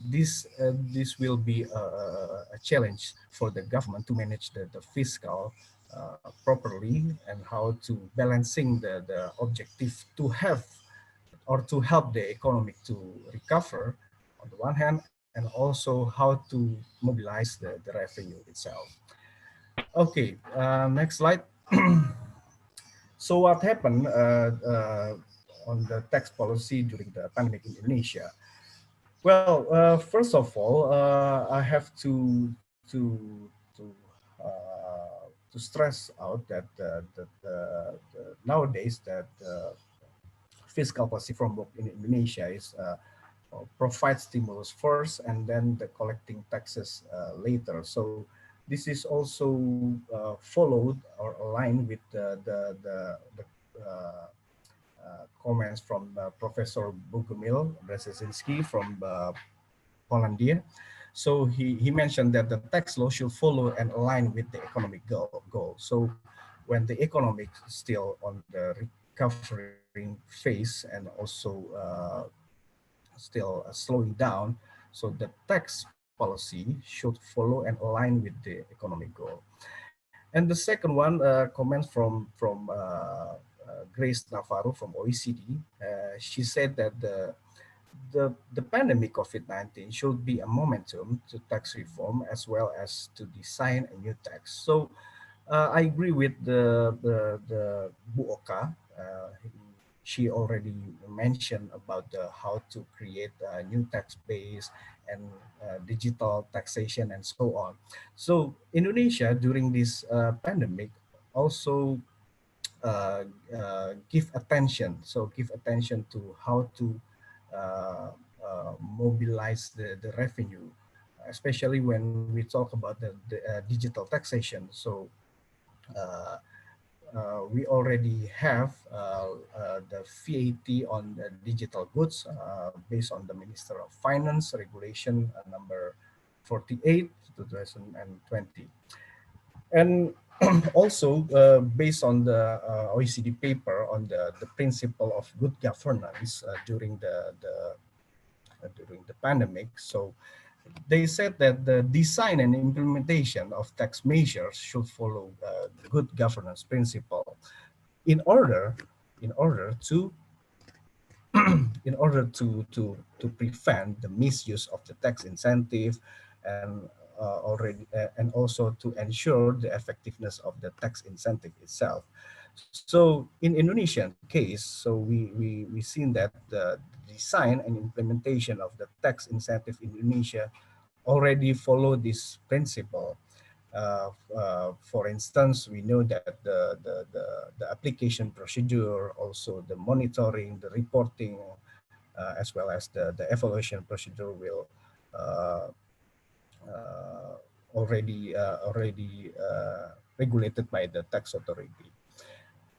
this will be a challenge for the government to manage the fiscal properly and how to balancing the objective to have or to help the economic to recover on the one hand, and also how to mobilize the revenue itself. Okay, next slide. So what happened on the tax policy during the pandemic in Indonesia? Well, first of all, I have to stress out that nowadays that fiscal policy framework in Indonesia is provide stimulus first and then the collecting taxes later. So this is also followed or aligned with the comments from Professor Bogumil Brzezinski from Polandia. So he mentioned that the tax law should follow and align with the economic goal. So when the economic is still on the recovering phase and also still slowing down, so the tax policy should follow and align with the economic goal. And the second one, comments from Grace Navarro from OECD. She said that the pandemic COVID-19 should be a momentum to tax reform as well as to design a new tax. So I agree with the Bu Oka. She already mentioned about how to create a new tax base and digital taxation and so on. So Indonesia during this pandemic also give attention. So give attention to how to mobilize the revenue, especially when we talk about the digital taxation. So uh, we already have the VAT on the digital goods based on the Minister of Finance regulation number 48 2020. And also based on the OECD paper on the principle of good governance during the pandemic. So they said that the design and implementation of tax measures should follow good governance principle in order in order to in order to prevent the misuse of the tax incentive and and also to ensure the effectiveness of the tax incentive itself. So in Indonesian case, so we seen that the design and implementation of the tax incentive in Indonesia already follow this principle. For instance, we know that the application procedure, also the monitoring, the reporting, as well as the evaluation procedure will uh, already regulated by the tax authority.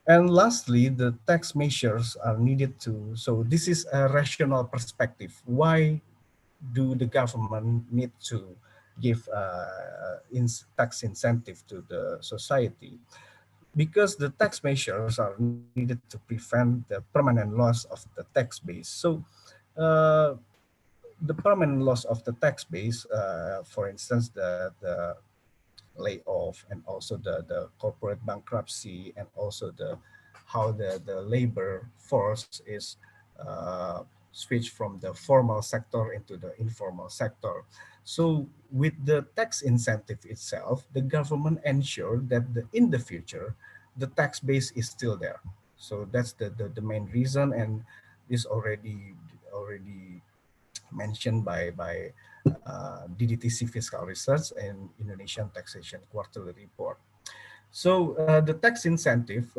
And lastly, the tax measures are needed to, so this is a rational perspective. Why do the government need to give tax incentive to the society, because the tax measures are needed to prevent the permanent loss of the tax base. So uh, the permanent loss of the tax base, for instance, the layoff, and also the corporate bankruptcy, and also the how the labor force is switched from the formal sector into the informal sector. So with the tax incentive itself, the government ensure that in the future, the tax base is still there. So that's the main reason, and this already mentioned by DDTC Fiscal Research and Indonesian Taxation Quarterly Report. So the tax incentive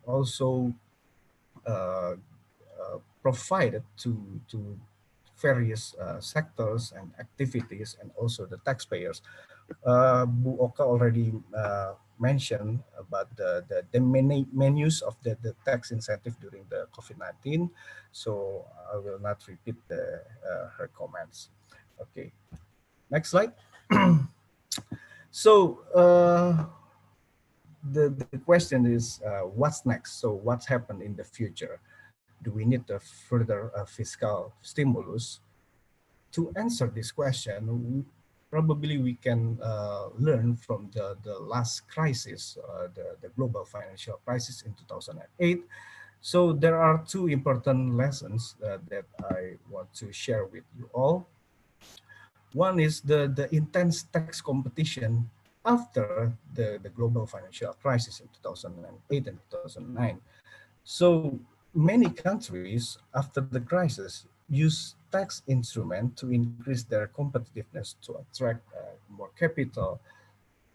also uh, provided to various sectors and activities, and also the taxpayers. Bu Oka already mentioned about the menus of the tax incentive during the COVID-19, so I will not repeat her comments. Okay, next slide. So the question is, what's next? So what's happened in the future? Do we need a further fiscal stimulus? To answer this question, probably we can learn from the last crisis, the global financial crisis in 2008. So there are two important lessons that I want to share with you all. One is the intense tax competition after the global financial crisis in 2008 and 2009. So many countries after the crisis use tax instrument to increase their competitiveness, to attract more capital,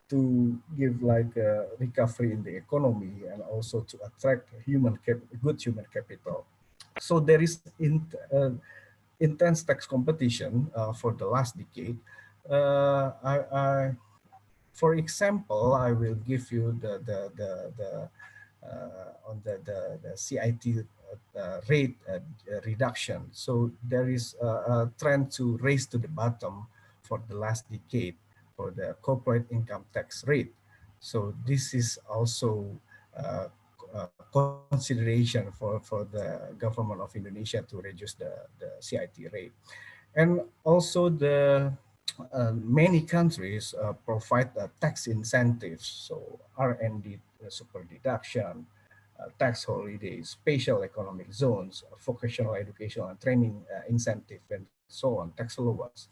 to give like a recovery in the economy, and also to attract good human capital. So there is intense tax competition for the last decade. For example, I will give you on the CIT rate reduction. So there is a trend to raise to the bottom for the last decade for the corporate income tax rate. So this is also uh, consideration for the government of Indonesia to reduce the CIT rate. And also many countries provide tax incentives, so R&D super deduction, tax holidays, special economic zones, vocational education and training incentive, and so on, tax allowance.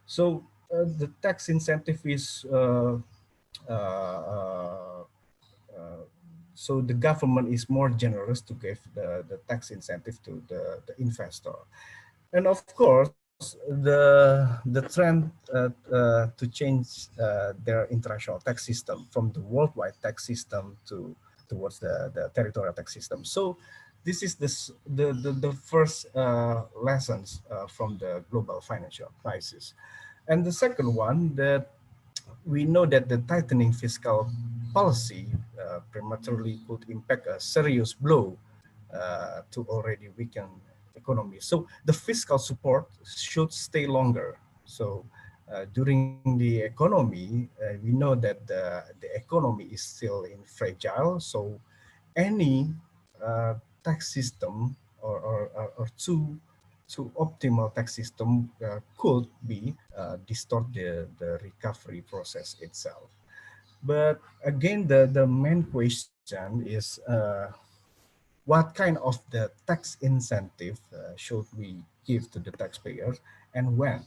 So the tax incentive is uh, uh, so the government is more generous to give the tax incentive to the investor. And of course, the trend to change their international tax system from the worldwide tax system towards the territorial tax system. So this is the first lessons from the global financial crisis. And the second one, that we know that the tightening fiscal policy prematurely could impact a serious blow to already weakened economy. So the fiscal support should stay longer. So during the economy, we know that the economy is still in fragile. So any tax system or two optimal tax system could be distort the recovery process itself. But again, the main question is what kind of the tax incentive should we give to the taxpayers, and when?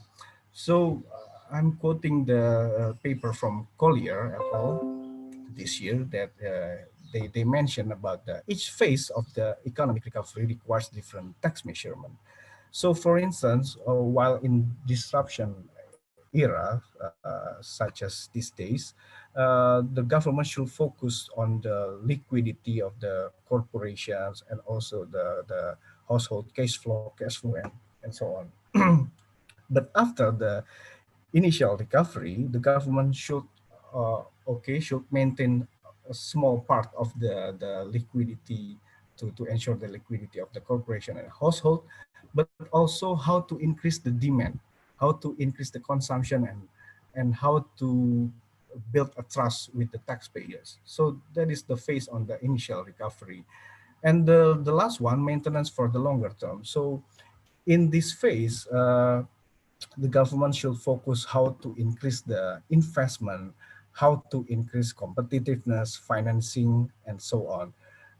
So I'm quoting the paper from Collier et al. This year, that they mentioned about each phase of the economic recovery requires different tax measurement. So for instance, while in disruption era, such as these days, the government should focus on the liquidity of the corporations, and also the household cash flow, and so on. But after the initial recovery, the government should maintain a small part of the liquidity to ensure the liquidity of the corporation and household, but also how to increase the demand, how to increase the consumption, and how to build a trust with the taxpayers. So that is the phase on the initial recovery. And the last one, maintenance for the longer term. So in this phase, the government should focus how to increase the investment, how to increase competitiveness, financing, and so on.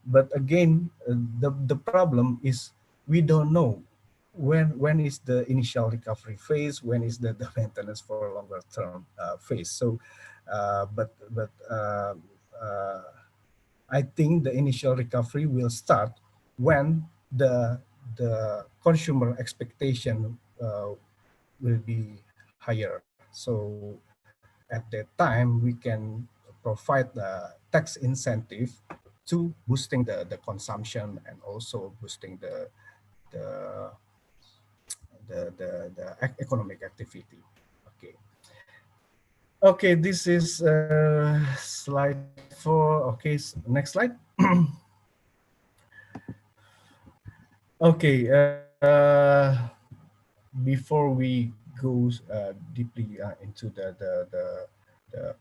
But again, the problem is we don't know when is the initial recovery phase, when is the maintenance for a longer term phase. So, uh, I think the initial recovery will start when the consumer expectation will be higher. So at that time, we can provide the tax incentive to boosting the consumption and also boosting the the economic activity. Okay. Okay, this is slide 4. Okay, next slide. Okay, before we go deeply into the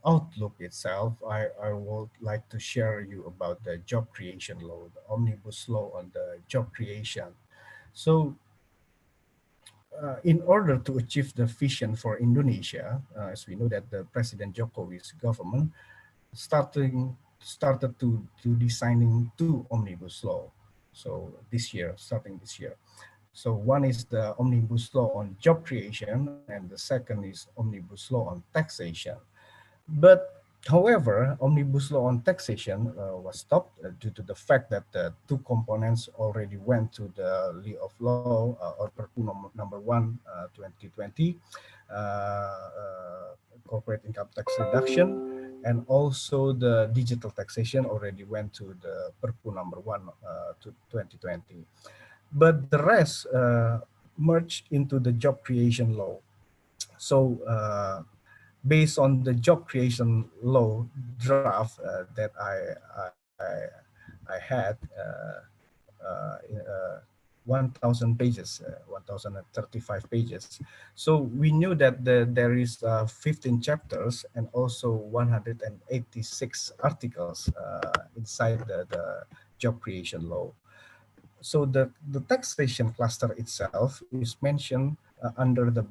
outlook itself, I would like to share you about the job creation law, the omnibus law on the job creation. So in order to achieve the vision for Indonesia, as we know that the President Jokowi's government started to designing two omnibus law. So this year, starting this year. So one is the omnibus law on job creation, and the second is omnibus law on taxation. But however, omnibus law on taxation was stopped due to the fact that the two components already went to the Lee of Law or Perpu number 1 2020 corporate income tax reduction, and also the digital taxation already went to the Perpu number 1 to 2020. But the rest merged into the job creation law. So based on the job creation law draft that I had 1,000 pages, 1,035 pages. So we knew that there is 15 chapters and also 186 articles inside the job creation law. So the taxation cluster itself is mentioned under the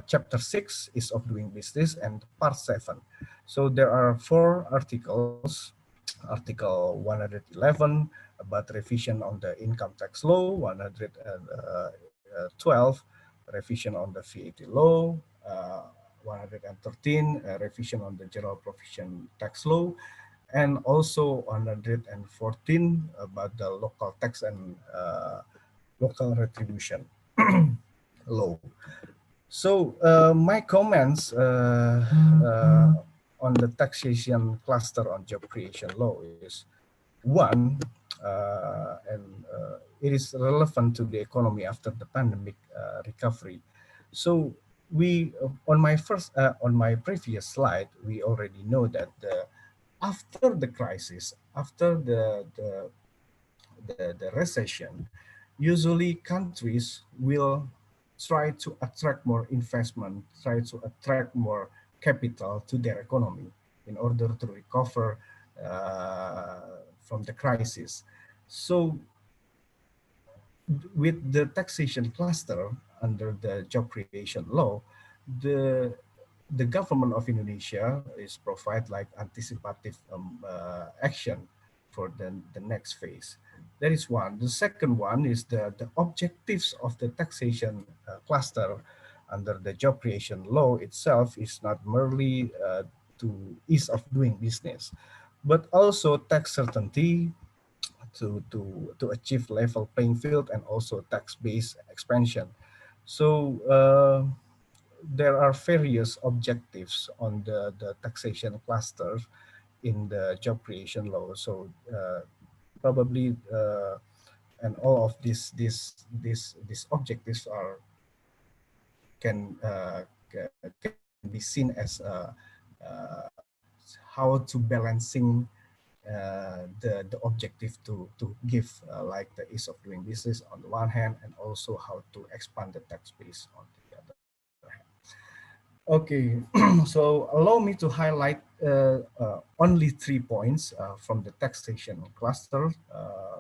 chapter 6 is of doing business and part 7. So there are 4 articles. Article 111 about revision on the income tax law, 112 revision on the VAT law, 113 revision on the general provision tax law, and also 114 about the local tax and local retribution law. So my comments on the taxation cluster on job creation law is one, it is relevant to the economy after the pandemic recovery. So we on my previous slide, we already know that after the crisis, after the recession, usually countries will try to attract more investment, try to attract more capital to their economy in order to recover from the crisis. So with the taxation cluster under the job creation law, the the government of Indonesia is provide like anticipative action for the next phase. That is one. The second one is the objectives of the taxation cluster under the job creation law itself is not merely to ease of doing business, but also tax certainty, to achieve level playing field and also tax-based expansion. So there are various objectives on the taxation cluster in the job creation law. So probably and all of these objectives are can be seen as how to balancing the objective to give like the ease of doing business on the one hand and also how to expand the tax base on the other hand. Okay, so allow me to highlight only 3 points from the taxation cluster.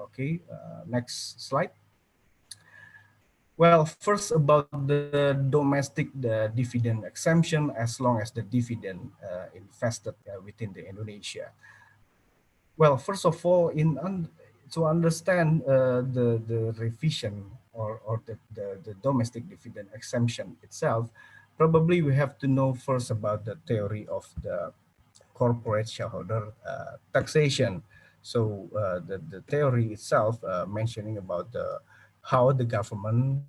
Okay, next slide. Well, first about the domestic dividend exemption, as long as the dividend invested within the Indonesia. Well, first of all, to understand the revision or the domestic dividend exemption itself, probably we have to know first about the theory of the corporate shareholder taxation. So the theory itself mentioning about how the government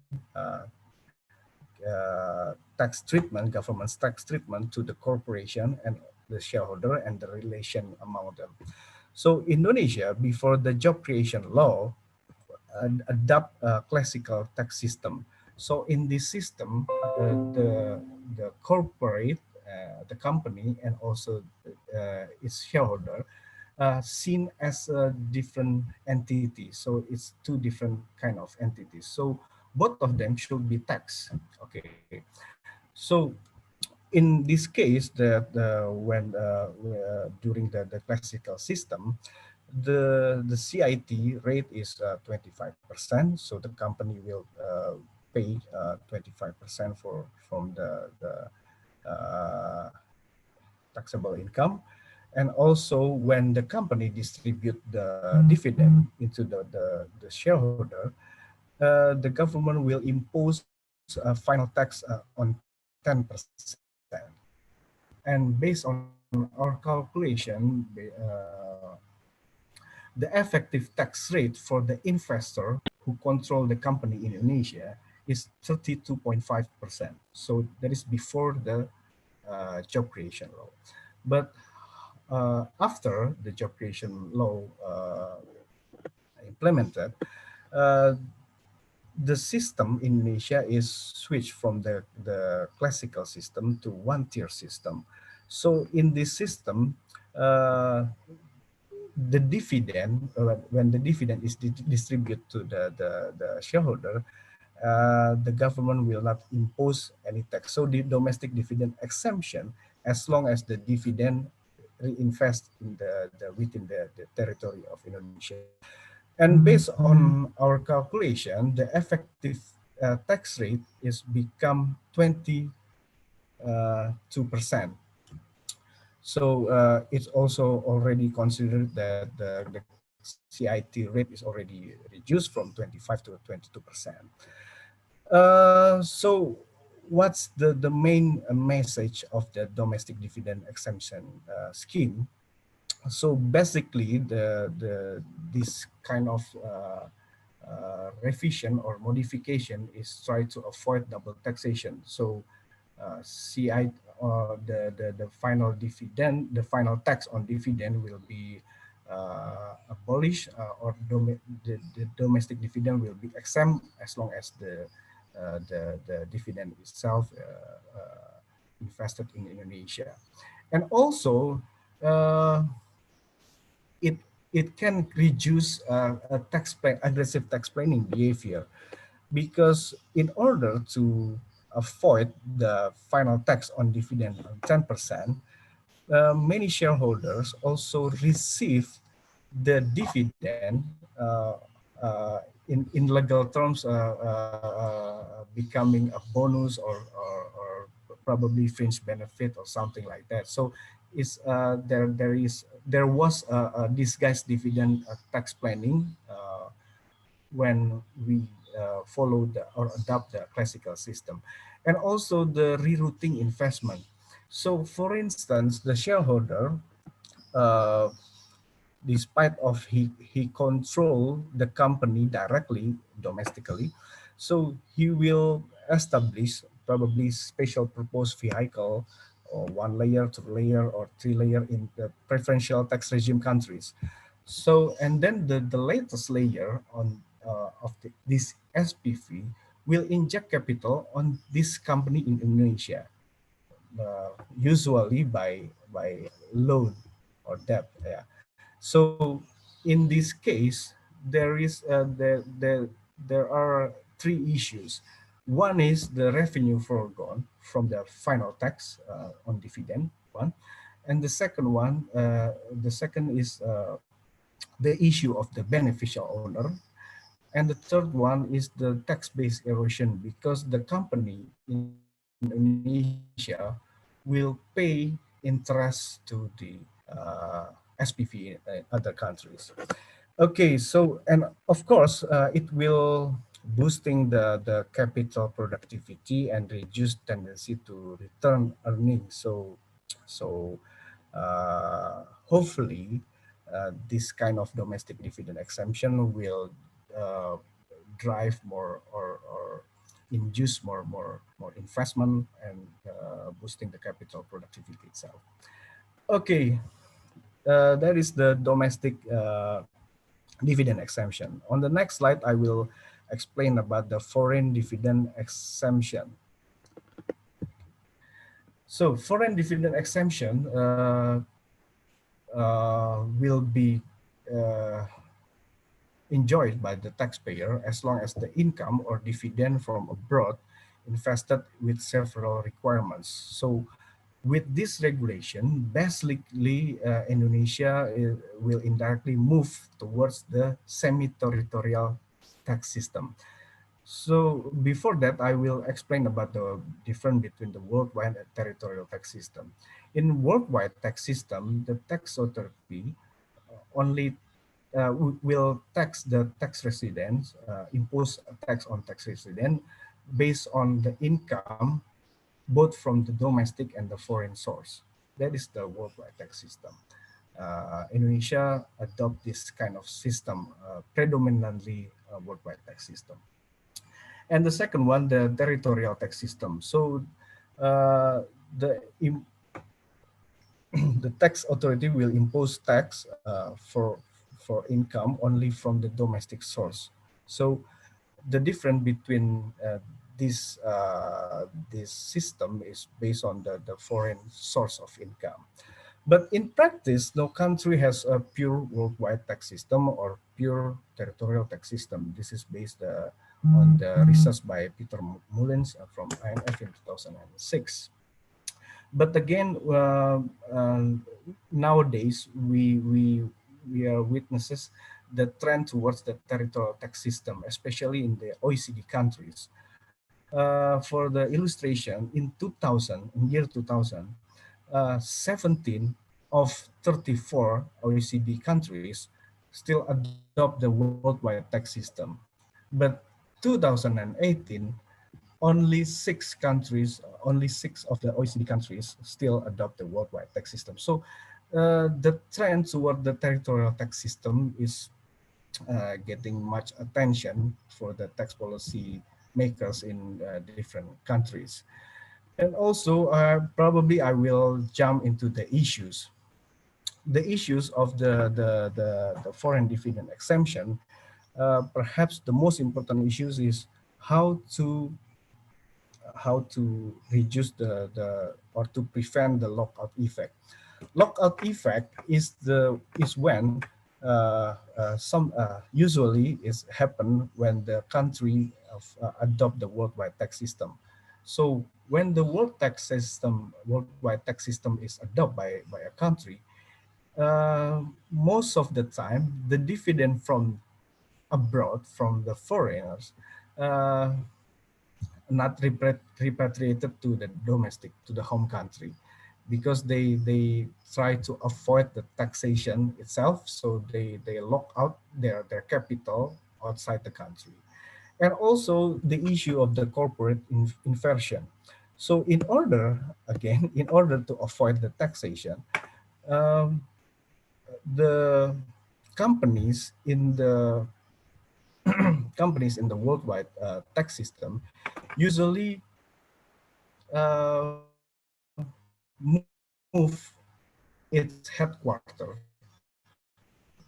government's tax treatment to the corporation and the shareholder and the relation among them. So Indonesia, before the job creation law, adopt a classical tax system. So in this system, the corporate, the company, and also its shareholder seen as a different entity. So it's two different kind of entities. So both of them should be taxed. Okay. So in this case, that when during the classical system, the CIT rate is 25%. So the company will pay 25% from the taxable income. And also when the company distribute the dividend into the shareholder, the government will impose a final tax on 10%. And based on our calculation, the effective tax rate for the investor who control the company in Indonesia is 32.5%. So that is before the job creation law. But after the job creation law implemented, uh, the system in Indonesia is switched from the classical system to one-tier system. So in this system, uh, the dividend, when the dividend is distributed to the shareholder, the government will not impose any tax. So the domestic dividend exemption, as long as the dividend reinvest in within the territory of Indonesia. And based on our calculation, the effective tax rate is become 22%. So it's also already considered that the CIT rate is already reduced from 25 to 22%. So what's the main message of the domestic dividend exemption scheme? So basically, this kind of revision or modification is try to avoid double taxation. So CI the final dividend, the final tax on dividend will be abolished, or the domestic dividend will be exempt as long as the dividend itself invested in Indonesia. And also uh, it it can reduce aggressive tax planning behavior, because in order to avoid the final tax on dividend on 10%, many shareholders also receive the dividend in legal terms becoming a bonus or probably fringe benefit or something like that. So is there was a disguised dividend tax planning when we follow or adopt the classical system. And also the rerouting investment. So for instance, the shareholder, uh, despite of he control the company directly domestically, so he will establish probably special purpose vehicle, or one layer, two layer, or three layer in the preferential tax regime countries. So and then the latest layer on of this SPV will inject capital on this company in Indonesia, usually by loan or debt. Yeah. So in this case, there are three issues. One is the revenue foregone from the final tax on dividend one, and the second is the issue of the beneficial owner, and the third one is the tax-based erosion, because the company in Indonesia will pay interest to the SPV in other countries. Okay, so and of course it will boosting the capital productivity and reduce tendency to return earnings. Hopefully this kind of domestic dividend exemption will uh, drive more or induce more investment and boosting the capital productivity itself. Okay, that is the domestic dividend exemption. On the next slide, I will explain about the foreign dividend exemption. So foreign dividend exemption will be uh, enjoyed by the taxpayer as long as the income or dividend from abroad invested with several requirements. So with this regulation, basically Indonesia will indirectly move towards the semi-territorial tax system. So before that, I will explain about the difference between the worldwide and territorial tax system. In worldwide tax system, the tax authority only will tax the tax residents, impose a tax on tax resident based on the income both from the domestic and the foreign source. That is the worldwide tax system. Indonesia adopt this kind of system, predominantly worldwide tax system. And the second one, the territorial tax system. So the the tax authority will impose tax for income only from the domestic source. So the difference between this system is based on the foreign source of income. But in practice, no country has a pure worldwide tax system or pure territorial tax system. This is based on the research by Peter Mullins from IMF in 2006. But again, nowadays we are witnesses the trend towards the territorial tax system, especially in the OECD countries. For the illustration, in year 2000, 17 of 34 OECD countries still adopt the worldwide tax system. But 2018, only six of the OECD countries still adopt the worldwide tax system. So the trend toward the territorial tax system is getting much attention for the tax policy makers in different countries. And also, probably I will jump into the issues. The issues of the foreign dividend exemption. Perhaps the most important issues is how to reduce the or to prevent the lockout effect. Lockout effect is when some usually is happen when the country adopt the worldwide tax system. So when the worldwide tax system is adopted by a country, most of the time the dividend from abroad from the foreigners uh, not repatriated to the domestic, to the home country, because they try to avoid the taxation itself, so they lock out their capital outside the country. And also the issue of the corporate inversion. So in order, again, in order to avoid the taxation, um, the companies in the companies in the worldwide tax system usually move its headquarters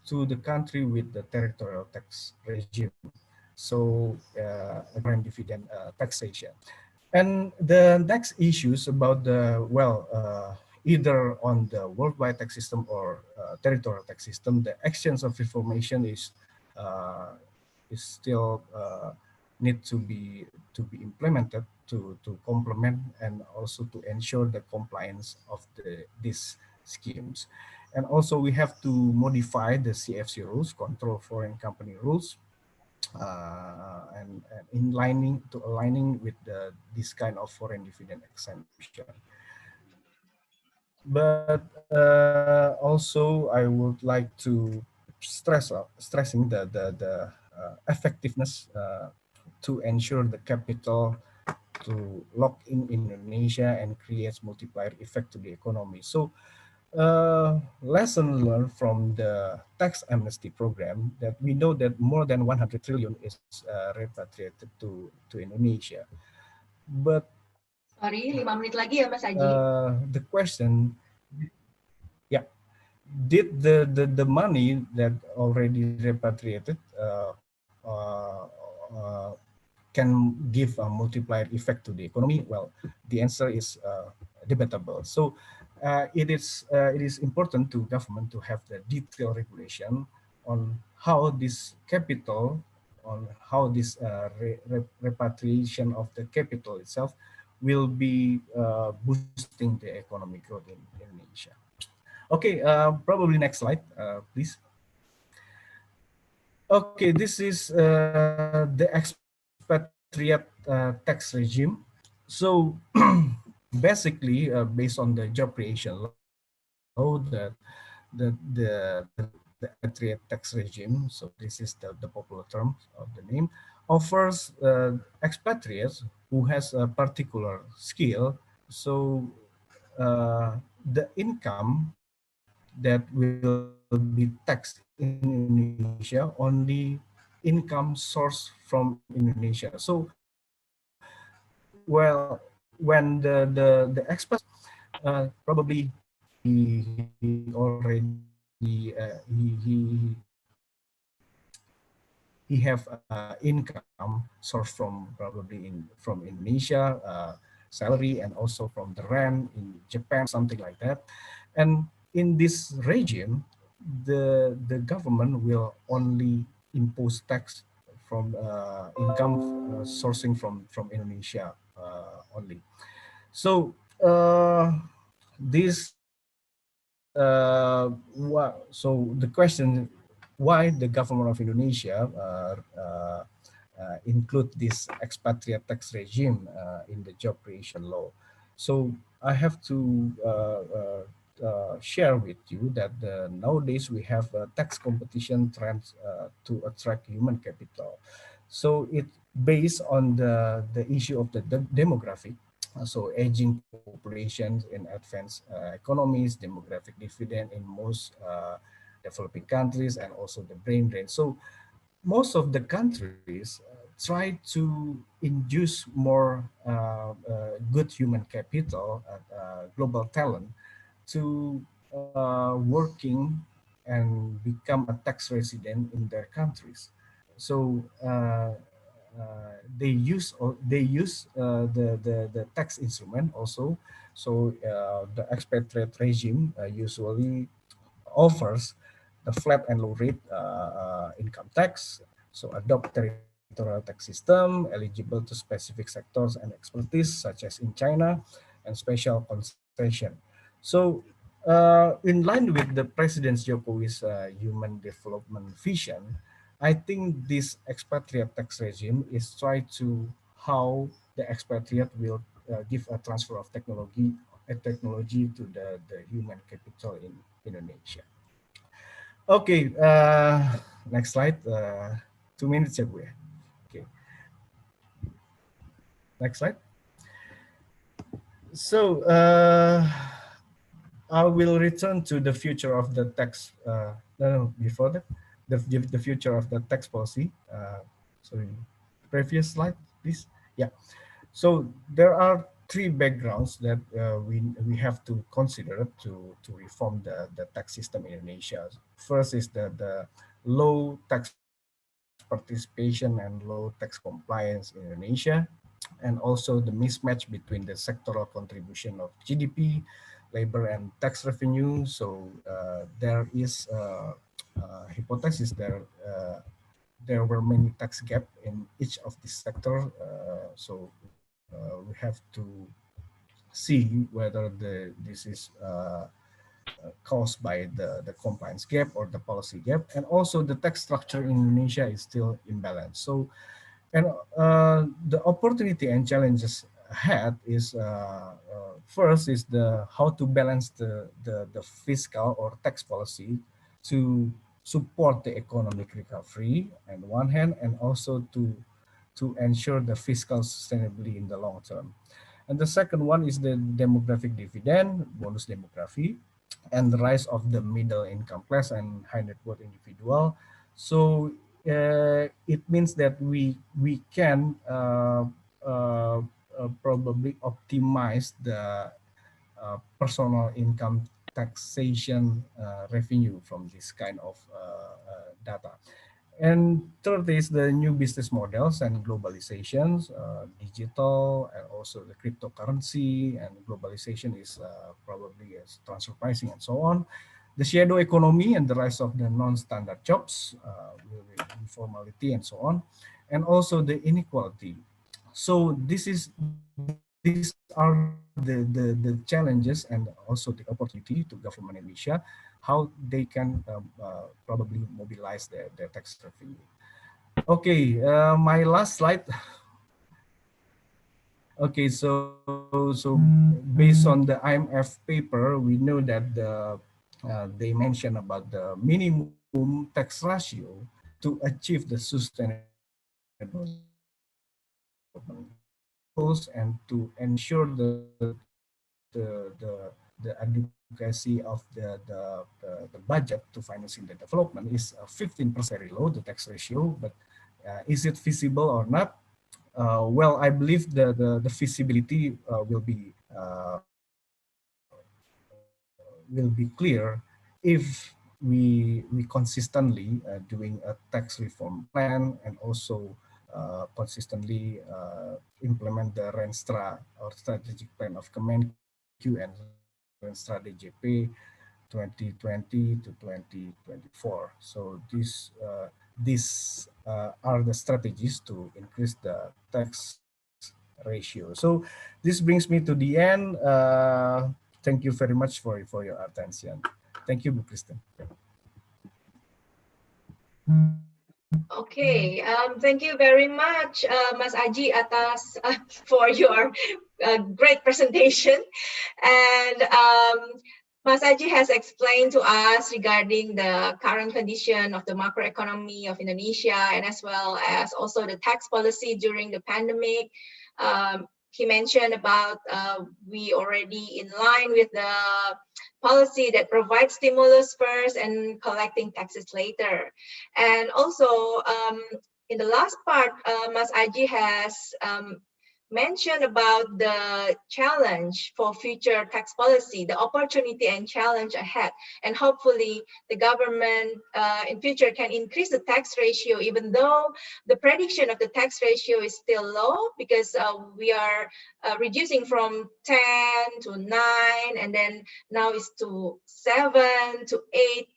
to the country with the territorial tax regime. So again, foreign dividend taxation. And the next issues about the, well, either on the worldwide tax system or territorial tax system, the exchange of information is still need to be implemented to complement and also to ensure the compliance of these schemes. And also we have to modify the CFC rules, control foreign company rules, and aligning with this kind of foreign dividend exemption. But also I would like to stressing the effectiveness to ensure the capital to lock in Indonesia and creates multiplier effect to the economy. So lesson learned from the tax amnesty program, that we know that more than 100 trillion is repatriated to Indonesia. But Sorry, 5 menit lagi ya Mas Aji. the question, yeah, did the money that already repatriated can give a multiplier effect to the economy? Well, the answer is debatable. So it is important to government to have the detailed regulation on how this capital, on how this repatriation of the capital itself will be boosting the economic growth in Indonesia. Okay, probably next slide, please. Okay, this is the expatriate tax regime. So basically, based on the job creation law, the expatriate tax regime, so this is the popular term of the name, offers expatriates who has a particular skill. So the income that will be taxed in Indonesia only income source from Indonesia. So well, when the expat probably he already he have income source from probably from Indonesia, salary, and also from the rent in Japan, something like that. And in this regime, the government will only impose tax from income sourcing from Indonesia only. So this so the question, why the government of Indonesia include this expatriate tax regime in the job creation law? So I have to share with you that nowadays we have a tax competition trends to attract human capital. So it based on the issue of the demographic, so aging populations in advanced economies, demographic dividend in most developing countries, and also the brain drain. So most of the countries try to induce more good human capital, global talent, to working and become a tax resident in their countries. So they use the tax instrument also. So the expatriate regime usually offers the flat and low rate income tax, so adopt territorial tax system eligible to specific sectors and expertise such as in China, and special concession. So in line with the President Jokowi's human development vision, I think this expatriate tax regime is try to how the expatriate will give a transfer of technology to the human capital in Indonesia. Okay, next slide. 2 minutes ya Bu ya. Okay, next slide. So I will return to the future of the tax. No, before that, the future of the tax policy. Sorry, previous slide, please. Yeah. So there are three backgrounds that we have to consider to reform the tax system in Indonesia. First is the low tax participation and low tax compliance in Indonesia, and also the mismatch between the sectoral contribution of GDP, labor, and tax revenue. So there is hypothesis there there were many tax gap in each of this sector. So we have to see whether this is caused by the compliance gap or the policy gap, and also the tax structure in Indonesia is still imbalanced. So, and the opportunity and challenges ahead is first is the how to balance the fiscal or tax policy to support the economic recovery on one hand, and also to ensure the fiscal sustainability in the long term. And the second one is the demographic dividend, bonus demography, and the rise of the middle income class and high net worth individual. So it means that we can probably optimize the personal income taxation revenue from this kind of data. And third is the new business models and globalizations, digital, and also the cryptocurrency, and globalization is probably transfer pricing and so on. The shadow economy and the rise of the non-standard jobs, informality and so on, and also the inequality. So these are the challenges and also the opportunity to government Indonesia, how they can probably mobilize their tax revenue. Okay, my last slide. Okay, so based on the IMF paper, we know that they mention about the minimum tax ratio to achieve the sustainable development goals and to ensure the advocacy of the budget to financing the development is 15% very low, the tax ratio, but is it feasible or not? Well, I believe the feasibility will be clear if we consistently doing a tax reform plan, and also consistently implement the Renstra or strategic plan of Kemenq and Renstra DJP 2020 to 2024. So these are the strategies to increase the tax ratio. So this brings me to the end. Thank you very much for your attention. Thank you, Bu Kristen. Okay, thank you very much, Mas Aji, atas for your great presentation. And Mas Aji has explained to us regarding the current condition of the macroeconomy of Indonesia, and as well as also the tax policy during the pandemic. He mentioned about we already in line with the policy that provides stimulus first and collecting taxes later. And also in the last part, Mas Aji has mentioned about the challenge for future tax policy, the opportunity and challenge ahead. And hopefully the government in future can increase the tax ratio, even though the prediction of the tax ratio is still low, because we are reducing from 10 to 9, and then now it's to 7 to 8%.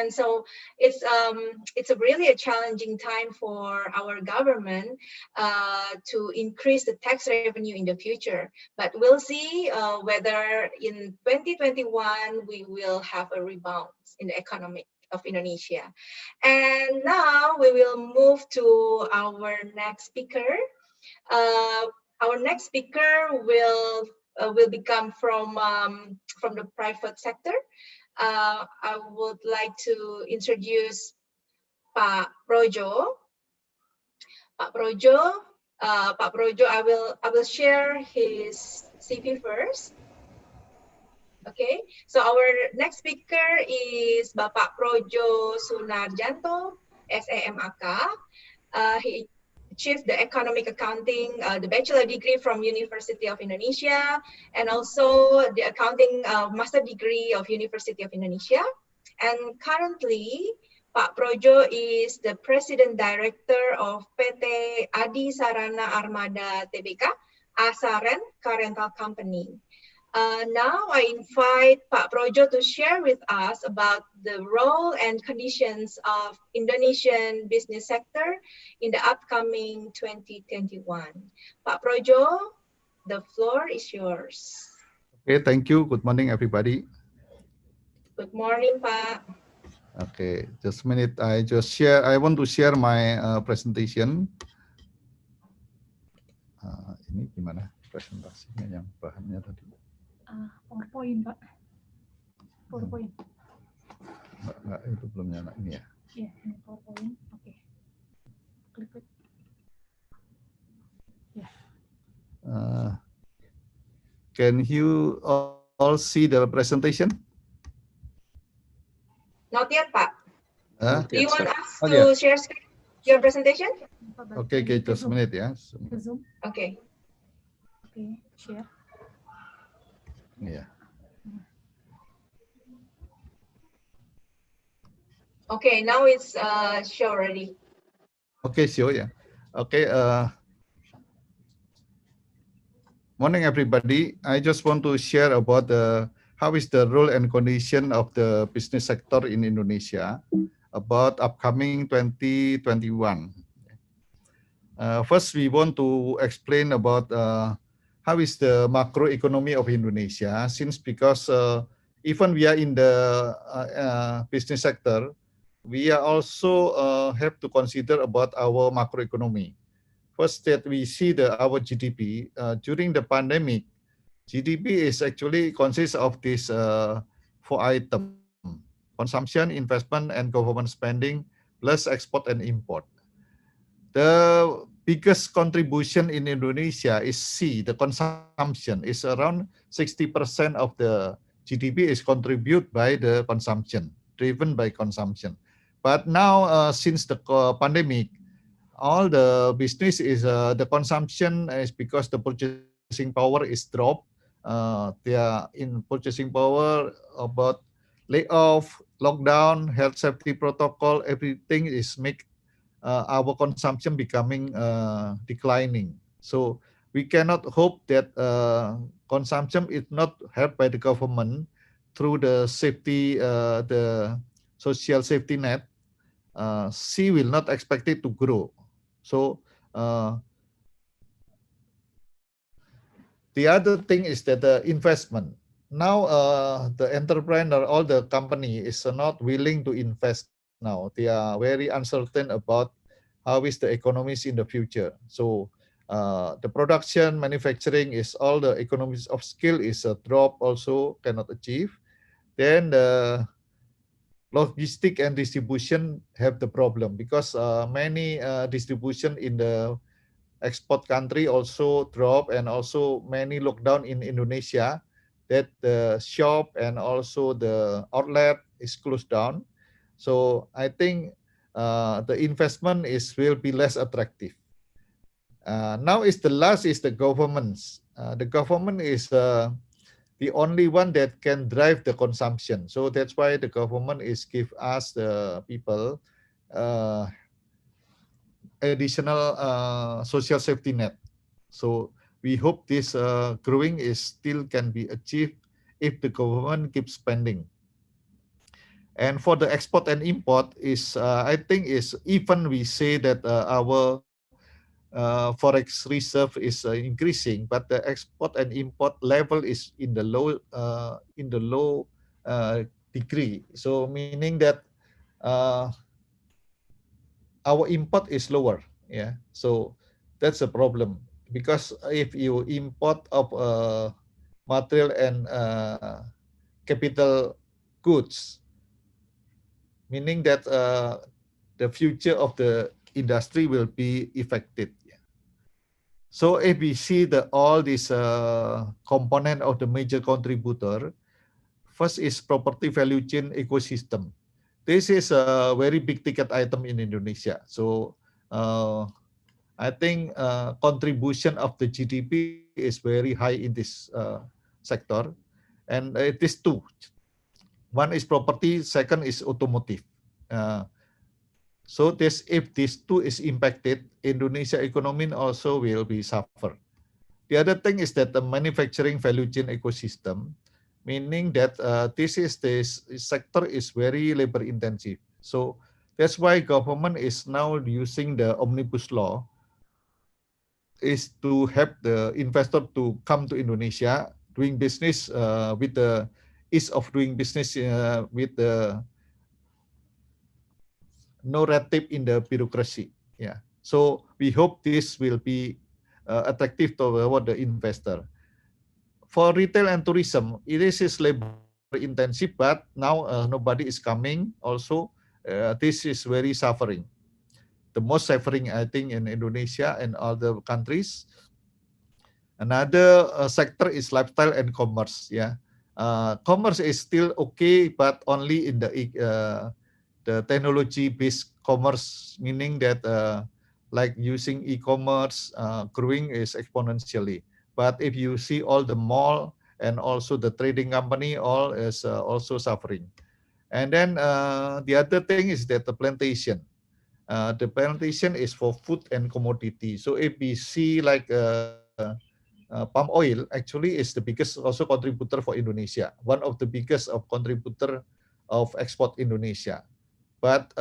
So it's really a challenging time for our government to increase the tax revenue in the future. But we'll see whether in 2021 we will have a rebound in the economy of Indonesia. And now we will move to our next speaker. Our next speaker will become from the private sector. I would like to introduce Pak Projo. Pak Projo, I will share his CV first. Okay, so our next speaker is Bapak Projo Sunarjanto, SEMAK. He achieved the economic accounting, the bachelor degree from University of Indonesia, and also the accounting master degree of University of Indonesia. And currently, Pak Projo is the President Director of PT Adi Sarana Armada Tbk, Asaren Car Rental Company. Now I invite Pak Projo to share with us about the role and conditions of Indonesian business sector in the upcoming 2021. Pak Projo, the floor is yours. Okay, thank you. Good morning, everybody. Good morning, Pak. Okay, just a minute. I want to share my presentation. Ini gimana presentasinya yang bahannya tadi? PowerPoint, Pak. PowerPoint. Enggak, itu belum nyala ini ya. Iya, ini PowerPoint. Oke. Klik. Ya. Can you all see the presentation? Not yet, Pak. Do you want us to yeah. share screen, your presentation? Okay, just a minute ya. Zoom. Okay. Okay, share. Yeah. Okay, now it's show already. Okay, sure, yeah. Okay, morning everybody. I just want to share about how is the role and condition of the business sector in Indonesia about upcoming 2021. First, we want to explain about how is the macroeconomy of Indonesia, since because even we are in the business sector, we are also have to consider about our macroeconomy. First, that we see our GDP during the pandemic. GDP is actually consists of these four items: consumption, investment, and government spending, plus export and import. The biggest contribution in Indonesia is C, the consumption is around 60% of the GDP is contributed by the consumption, driven by consumption. But now, since the pandemic, all the business is the consumption is because the purchasing power is dropped. They are in purchasing power about layoff, lockdown, health safety protocol, everything is make our consumption becoming declining. So we cannot hope that consumption is not helped by the government through the safety, the social safety net. C will not expect it to grow. So the other thing is that the investment. Now the entrepreneur, all the company is not willing to invest now. They are very uncertain about how is the economies in the future. So the production, manufacturing is all the economies of scale is a drop also cannot achieve. Then the logistic and distribution have the problem because many distribution in the export country also drop, and also many lockdown in Indonesia that the shop and also the outlet is closed down. So I think the investment will be less attractive. Now is the last is the governments. The government is the only one that can drive the consumption. So that's why the government is give us the people additional social safety net. So we hope this growing is still can be achieved if the government keeps spending. And for the export and import is, I think is even we say that our forex reserve is increasing, but the export and import level is in the low degree. So meaning that our import is lower. Yeah, so that's a problem, because if you import of material and capital goods, meaning that the future of the industry will be affected. So if we see all these component of the major contributor, first is property value chain ecosystem. This is a very big ticket item in Indonesia. So I think contribution of the GDP is very high in this sector, and it is two. One is property, second is automotive. So if these two is impacted, Indonesia economy also will be suffer. The other thing is that the manufacturing value chain ecosystem, meaning that this sector is very labor intensive. So that's why government is now using the omnibus law is to help the investor to come to Indonesia doing business with the ease of doing business with the no red tape in the bureaucracy. Yeah. So we hope this will be attractive toward the investor. For retail and tourism, it is labor intensive, but now nobody is coming. Also, this is very suffering. The most suffering, I think, in Indonesia and other countries. Another sector is lifestyle and commerce. Yeah, commerce is still okay, but only in the technology-based commerce, meaning that like using e-commerce, growing is exponentially. But if you see all the mall and also the trading company, all is also suffering. And then the other thing is that the plantation. The plantation is for food and commodity. So if we see like palm oil actually is the biggest also contributor for Indonesia, one of the biggest of contributor of export Indonesia. But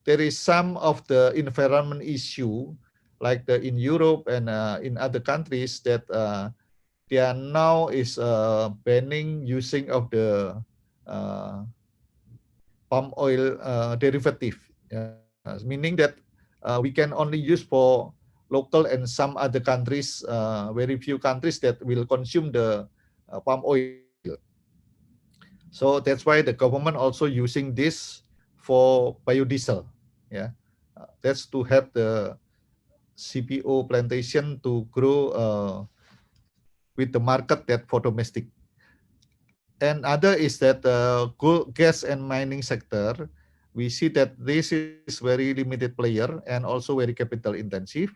there is some of the environment issue, like in Europe and in other countries that they are now is banning using of the palm oil derivative, meaning that we can only use for local and some other countries, very few countries that will consume the palm oil. So that's why the government also using this for biodiesel. Yeah, that's to help the CPO plantation to grow with the market that for domestic. And other is that gas and mining sector, we see that this is very limited player and also very capital intensive.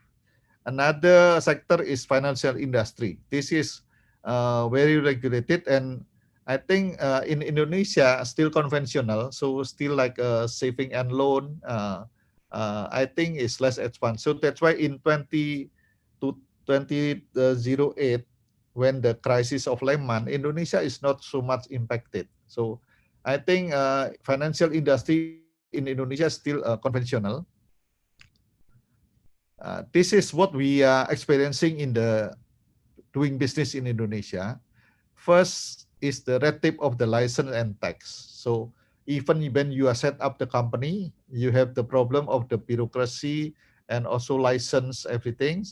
Another sector is financial industry. This is very regulated, and I think in Indonesia still conventional, so still like saving and loan. I think is less advanced. So that's why in 2008, when the crisis of Lehman, Indonesia is not so much impacted. So I think financial industry in Indonesia is still conventional. This is what we are experiencing in the doing business in Indonesia. First is the red tape of the license and tax. So even when you are set up the company, you have the problem of the bureaucracy and also license everything.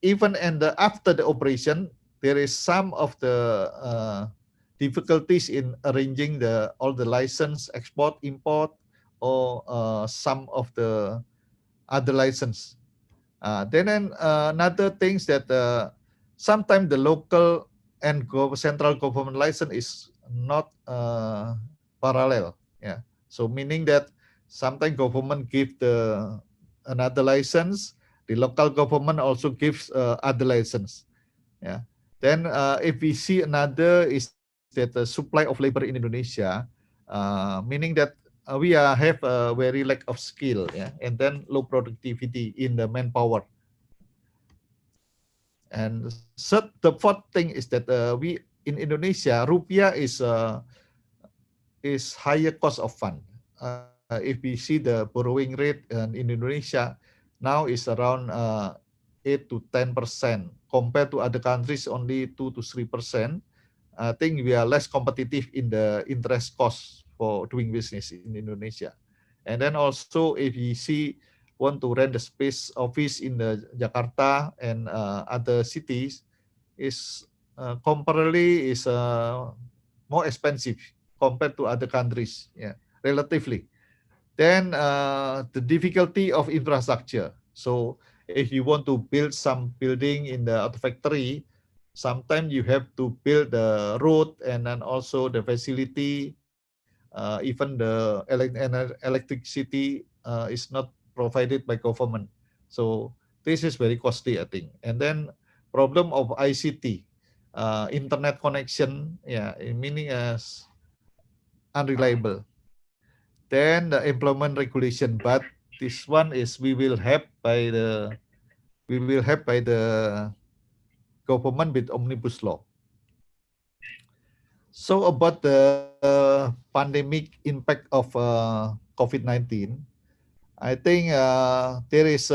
Even after the operation, there is some of the difficulties in arranging all the license, export, import, or some of the other license. Then another things that sometimes the local and central government license is not parallel. Yeah. So meaning that sometimes government give the another license, the local government also gives other license. Yeah. Then if we see another is that the supply of labor in Indonesia, meaning that have a very lack of skill, yeah, and then low productivity in the manpower. And the fourth thing is that we in Indonesia, rupiah is higher cost of fund. If we see the borrowing rate in Indonesia now is around 8 to 10% compared to other countries only 2 to 3%. I think we are less competitive in the interest cost for doing business in Indonesia. And then also if you see want to rent the space office in the Jakarta and other cities is comparatively is more expensive compared to other countries, yeah, relatively. Then the difficulty of infrastructure. So if you want to build some building in the factory, sometimes you have to build the road and then also the facility, even the electricity is not provided by government. So this is very costly, I think. And then problem of ICT, internet connection, yeah, meaning as unreliable. Then the employment regulation, but this one is we will help by the government with omnibus law. So about the pandemic impact of COVID-19, I think there is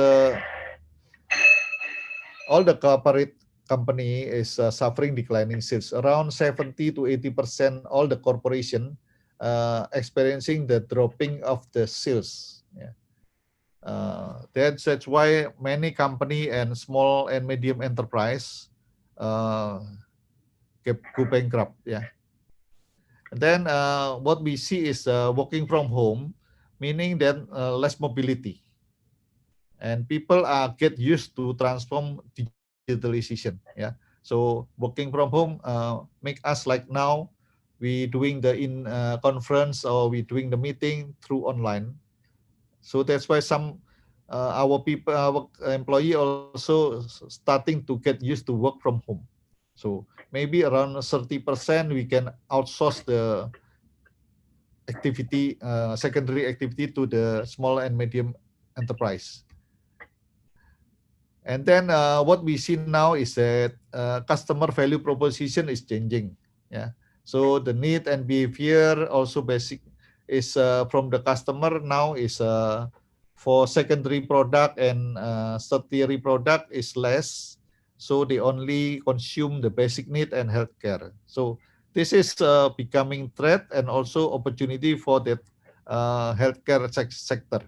all the corporate company is suffering declining sales. Around 70 to 80% all the corporation experiencing the dropping of the sales. Yeah. That's why many company and small and medium enterprise go bankrupt. Yeah. And then what we see is working from home, meaning that less mobility, and people are get used to transform digitalization. Yeah. So working from home make us like now we doing the in conference or we doing the meeting through online. So that's why some our people, our employee also starting to get used to work from home. So maybe around 30% we can outsource the activity, secondary activity to the small and medium enterprise. And then what we see now is that customer value proposition is changing. Yeah. So the need and behavior also basic is from the customer now is for secondary product and tertiary product is less. So they only consume the basic need and healthcare. So this is becoming threat and also opportunity for that healthcare sector.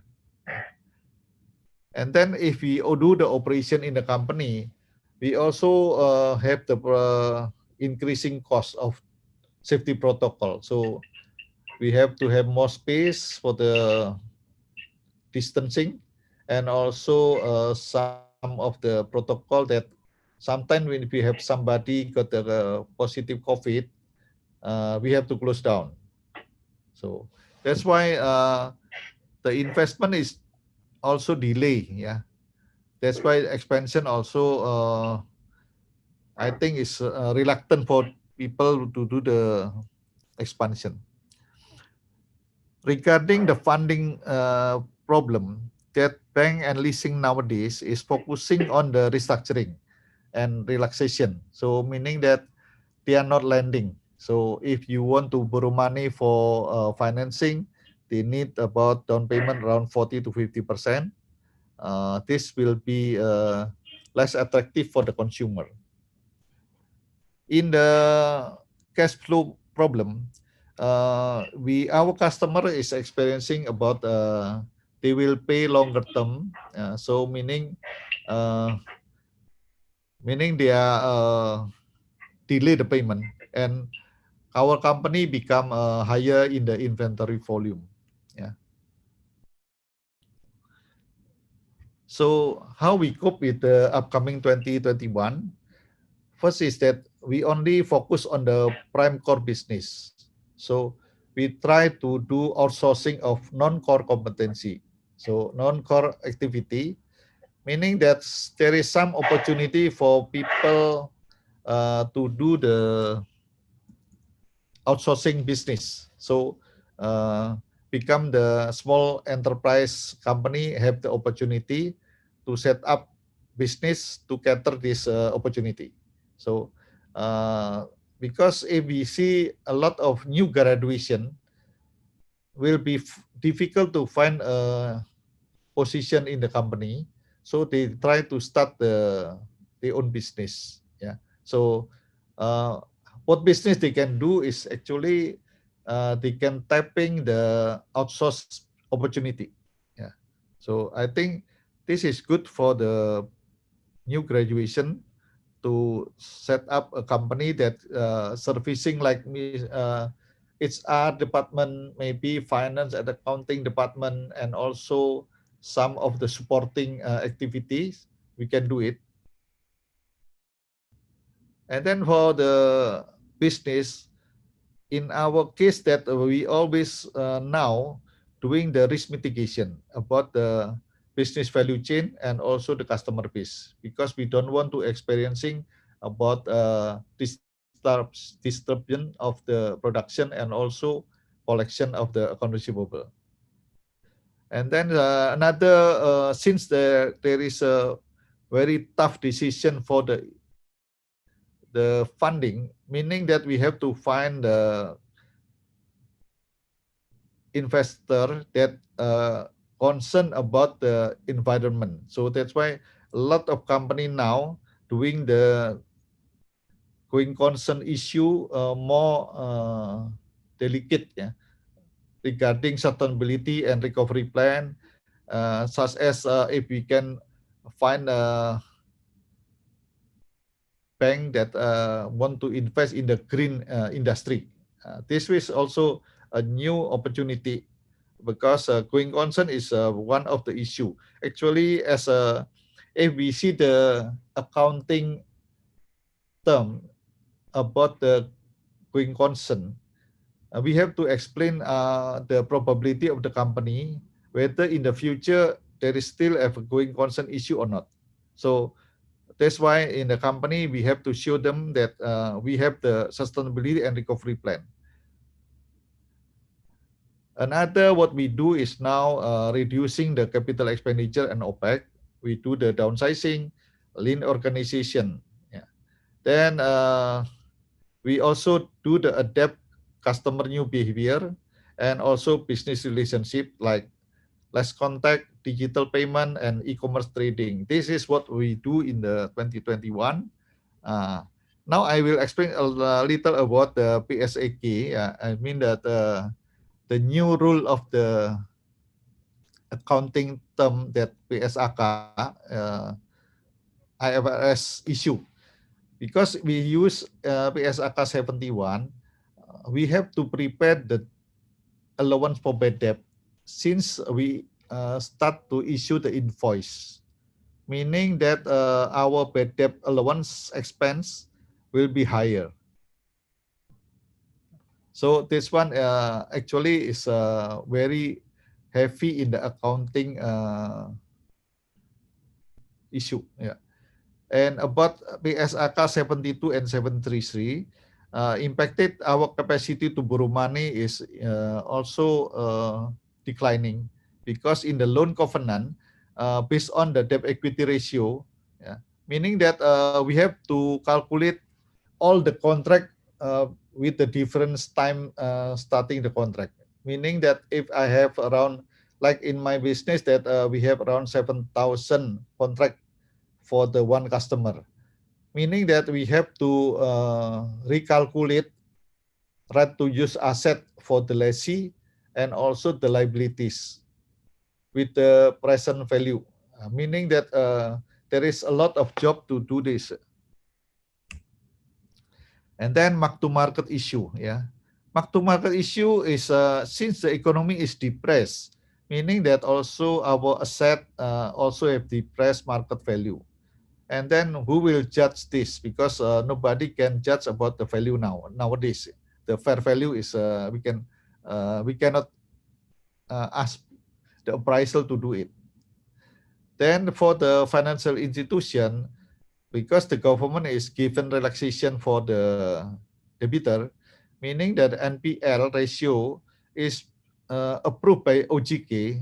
And then if we do the operation in the company, we also have the increasing cost of safety protocol. So we have to have more space for the distancing, and also some of the protocol that sometimes when we have somebody got the positive COVID, we have to close down. So that's why the investment is also delay. Yeah. That's why expansion also, I think, is reluctant for people to do the expansion. Regarding the funding problem, that bank and leasing nowadays is focusing on the restructuring and relaxation. So meaning that they are not lending. So if you want to borrow money for financing, they need about down payment around 40 to 50%. This will be less attractive for the consumer. In the cash flow problem, our customer is experiencing about they will pay longer term. So meaning they are delay the payment, and our company become higher in the inventory volume. Yeah. So how we cope with the upcoming 2021? First is that we only focus on the prime core business. So we try to do outsourcing of non-core competency. So non-core activity, meaning that there is some opportunity for people to do the outsourcing business. So become the small enterprise company have the opportunity to set up business to cater this opportunity. So because if we see a lot of new graduation, will be difficult to find a position in the company, so they try to start their own business. Yeah. So what business they can do is actually they can tapping the outsource opportunity. Yeah. So I think this is good for the new graduation to set up a company that servicing like me, HR department, maybe finance and accounting department, and also some of the supporting activities. We can do it. And then for the business, in our case that we always now doing the risk mitigation about the business value chain and also the customer base, because we don't want to experiencing about disruption of the production and also collection of the account receivable. And then another, since there is a very tough decision for the the funding, meaning that we have to find the investor that concerned about the environment. So that's why a lot of company now doing the going concern issue more delicate, yeah, regarding sustainability and recovery plan, such as if we can find a bank that want to invest in the green industry. This is also a new opportunity because going concern is one of the issue. Actually, as a if we see the accounting term about the going concern, we have to explain the probability of the company whether in the future there is still a going concern issue or not. So that's why in the company we have to show them that we have the sustainability and recovery plan. Another what we do is now reducing the capital expenditure and OPEX. We do the downsizing, lean organization. Yeah. Then we also do the adapt customer new behavior and also business relationship like less contact, digital payment, and e-commerce trading. This is what we do in the 2021. Now I will explain a little about the PSAK. I mean that the new rule of the accounting term that PSAK IFRS issue. Because we use PSAK 71, we have to prepare the allowance for bad debt since we start to issue the invoice, meaning that our bad debt allowance expense will be higher. So this one actually is very heavy in the accounting issue. Yeah. And about PSAK 72 and 733, impacted our capacity to borrow money is also declining because in the loan covenant, based on the debt equity ratio, yeah, meaning that we have to calculate all the contract with the difference time starting the contract. Meaning that if I have around, like in my business that we have around 7,000 contract for the one customer, meaning that we have to recalculate right to use asset for the lessee and also the liabilities with the present value, meaning that there is a lot of job to do this. And then mark to market issue, yeah. Mark to market issue is since the economy is depressed, meaning that also our asset also have depressed market value. And then who will judge this? Because nobody can judge about the value nowadays. The fair value is we cannot ask the appraisal to do it. Then for the financial institution, because the government is given relaxation for the debtor, meaning that NPL ratio is approved by OJK,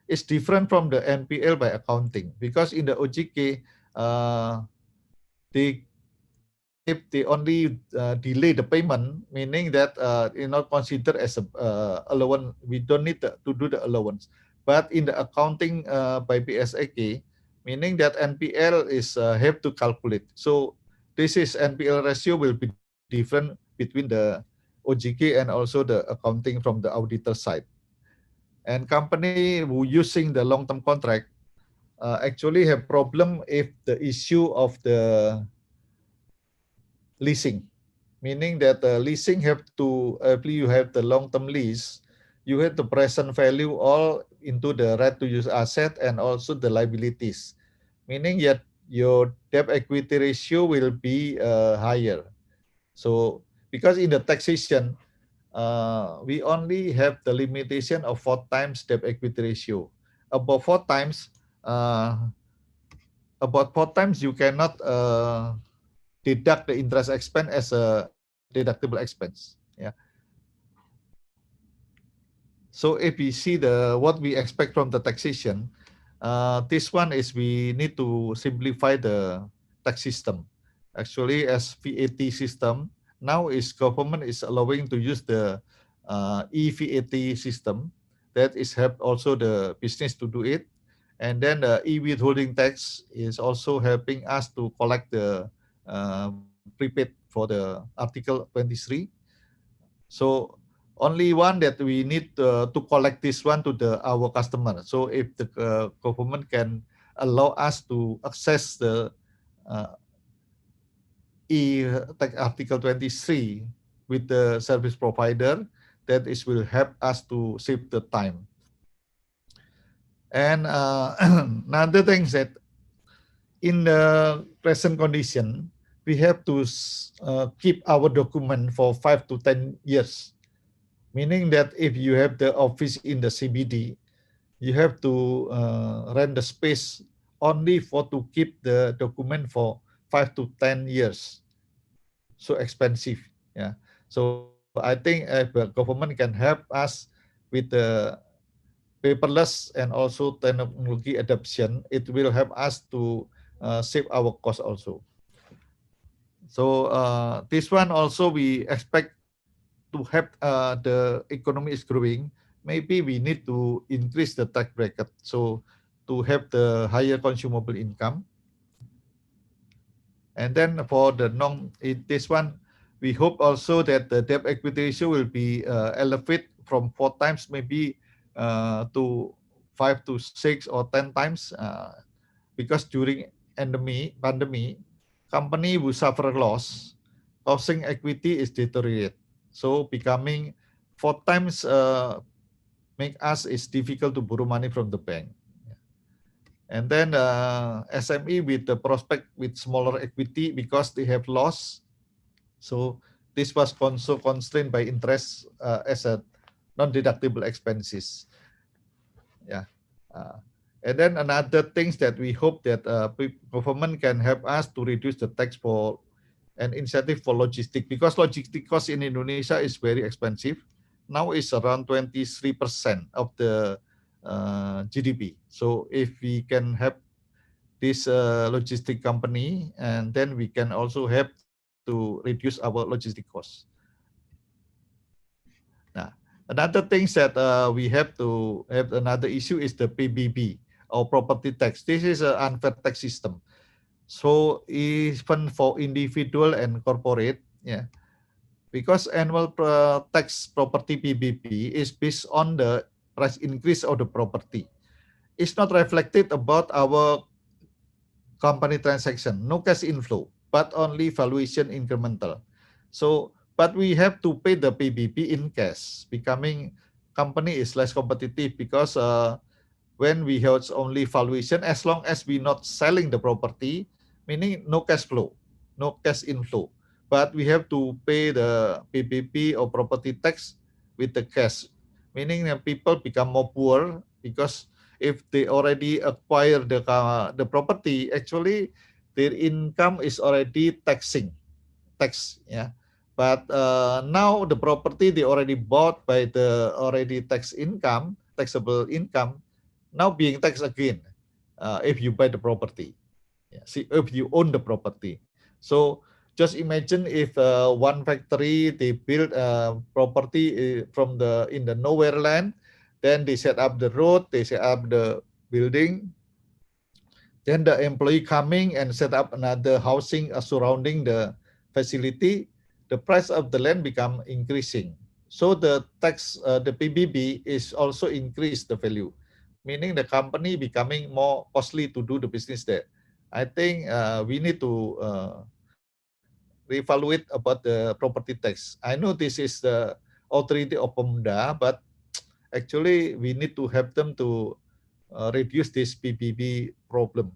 is different from the NPL by accounting. Because in the OJK, if they only delay the payment, meaning that not considered as a allowance, we don't need to do the allowance. But in the accounting by PSAK, meaning that NPL is have to calculate. So this is NPL ratio will be different between the OJK and also the accounting from the auditor side. And company who using the long-term contract actually have problem if the issue of the leasing, meaning that leasing have to, you have the long-term lease, you have the present value all into the right to use asset and also the liabilities, meaning that your debt equity ratio will be higher. So because in the taxation, we only have the limitation of 4 times debt equity ratio. Above 4 times, about 4 times you cannot deduct the interest expense as a deductible expense. Yeah. So if we see what we expect from the taxation, this one is we need to simplify the tax system, actually as VAT system. Now is government is allowing to use the e-VAT system that is help also the business to do it. And then the e-withholding tax is also helping us to collect the prepaid for the Article 23. So only one that we need to collect this one to the our customer. So if the government can allow us to access the uh, Article 23 with the service provider, that is will help us to save the time. And another thing is that in the present condition, we have to keep our document for 5 to 10 years. Meaning that if you have the office in the CBD, you have to rent the space only for to keep the document for 5 to 10 years. So expensive, yeah. So I think if the government can help us with the paperless and also technology adoption, it will help us to save our cost also. So this one also we expect to help the economy is growing. Maybe we need to increase the tax bracket so to have the higher consumable income. And then for the this one, we hope also that the debt equity ratio will be elevated from 4 times maybe to 5 to 6 or 10 times because during pandemic, company will suffer loss, causing equity is deteriorate. So becoming 4 times make us is difficult to borrow money from the bank. And then SME with the prospect with smaller equity because they have loss. So this was also constrained by interest as a non-deductible expenses. Yeah. And then another things that we hope that government can help us to reduce the tax for an incentive for logistic, because logistic cost in Indonesia is very expensive. Now it's around 23% of the GDP. So if we can help this logistic company, and then we can also help to reduce our logistic costs. Now, another thing that we have to have another issue is the PBB or property tax. This is an unfair tax system. So even for individual and corporate, yeah, because annual tax property PBB is based on the price increase of the property. It's not reflected about our company transaction, no cash inflow, but only valuation incremental. So, but we have to pay the PBB in cash, becoming company is less competitive because when we have only valuation, as long as we not selling the property, meaning no cash flow, no cash inflow, but we have to pay the PBB or property tax with the cash, meaning that people become more poor because if they already acquire the property, actually their income is already tax, yeah. But now the property they already bought by the already taxable income, now being taxed again if you buy the property. Yeah. See, if you own the property. So just imagine if one factory they build property from the in the nowhere land, then they set up the road, they set up the building, then the employee coming and set up another housing surrounding the facility, the price of the land become increasing. So the tax, the PBB is also increase the value, meaning the company becoming more costly to do the business there. I think we need to reevaluate about the property tax. I know this is the authority of Pemda, but actually we need to help them to reduce this PBB problem.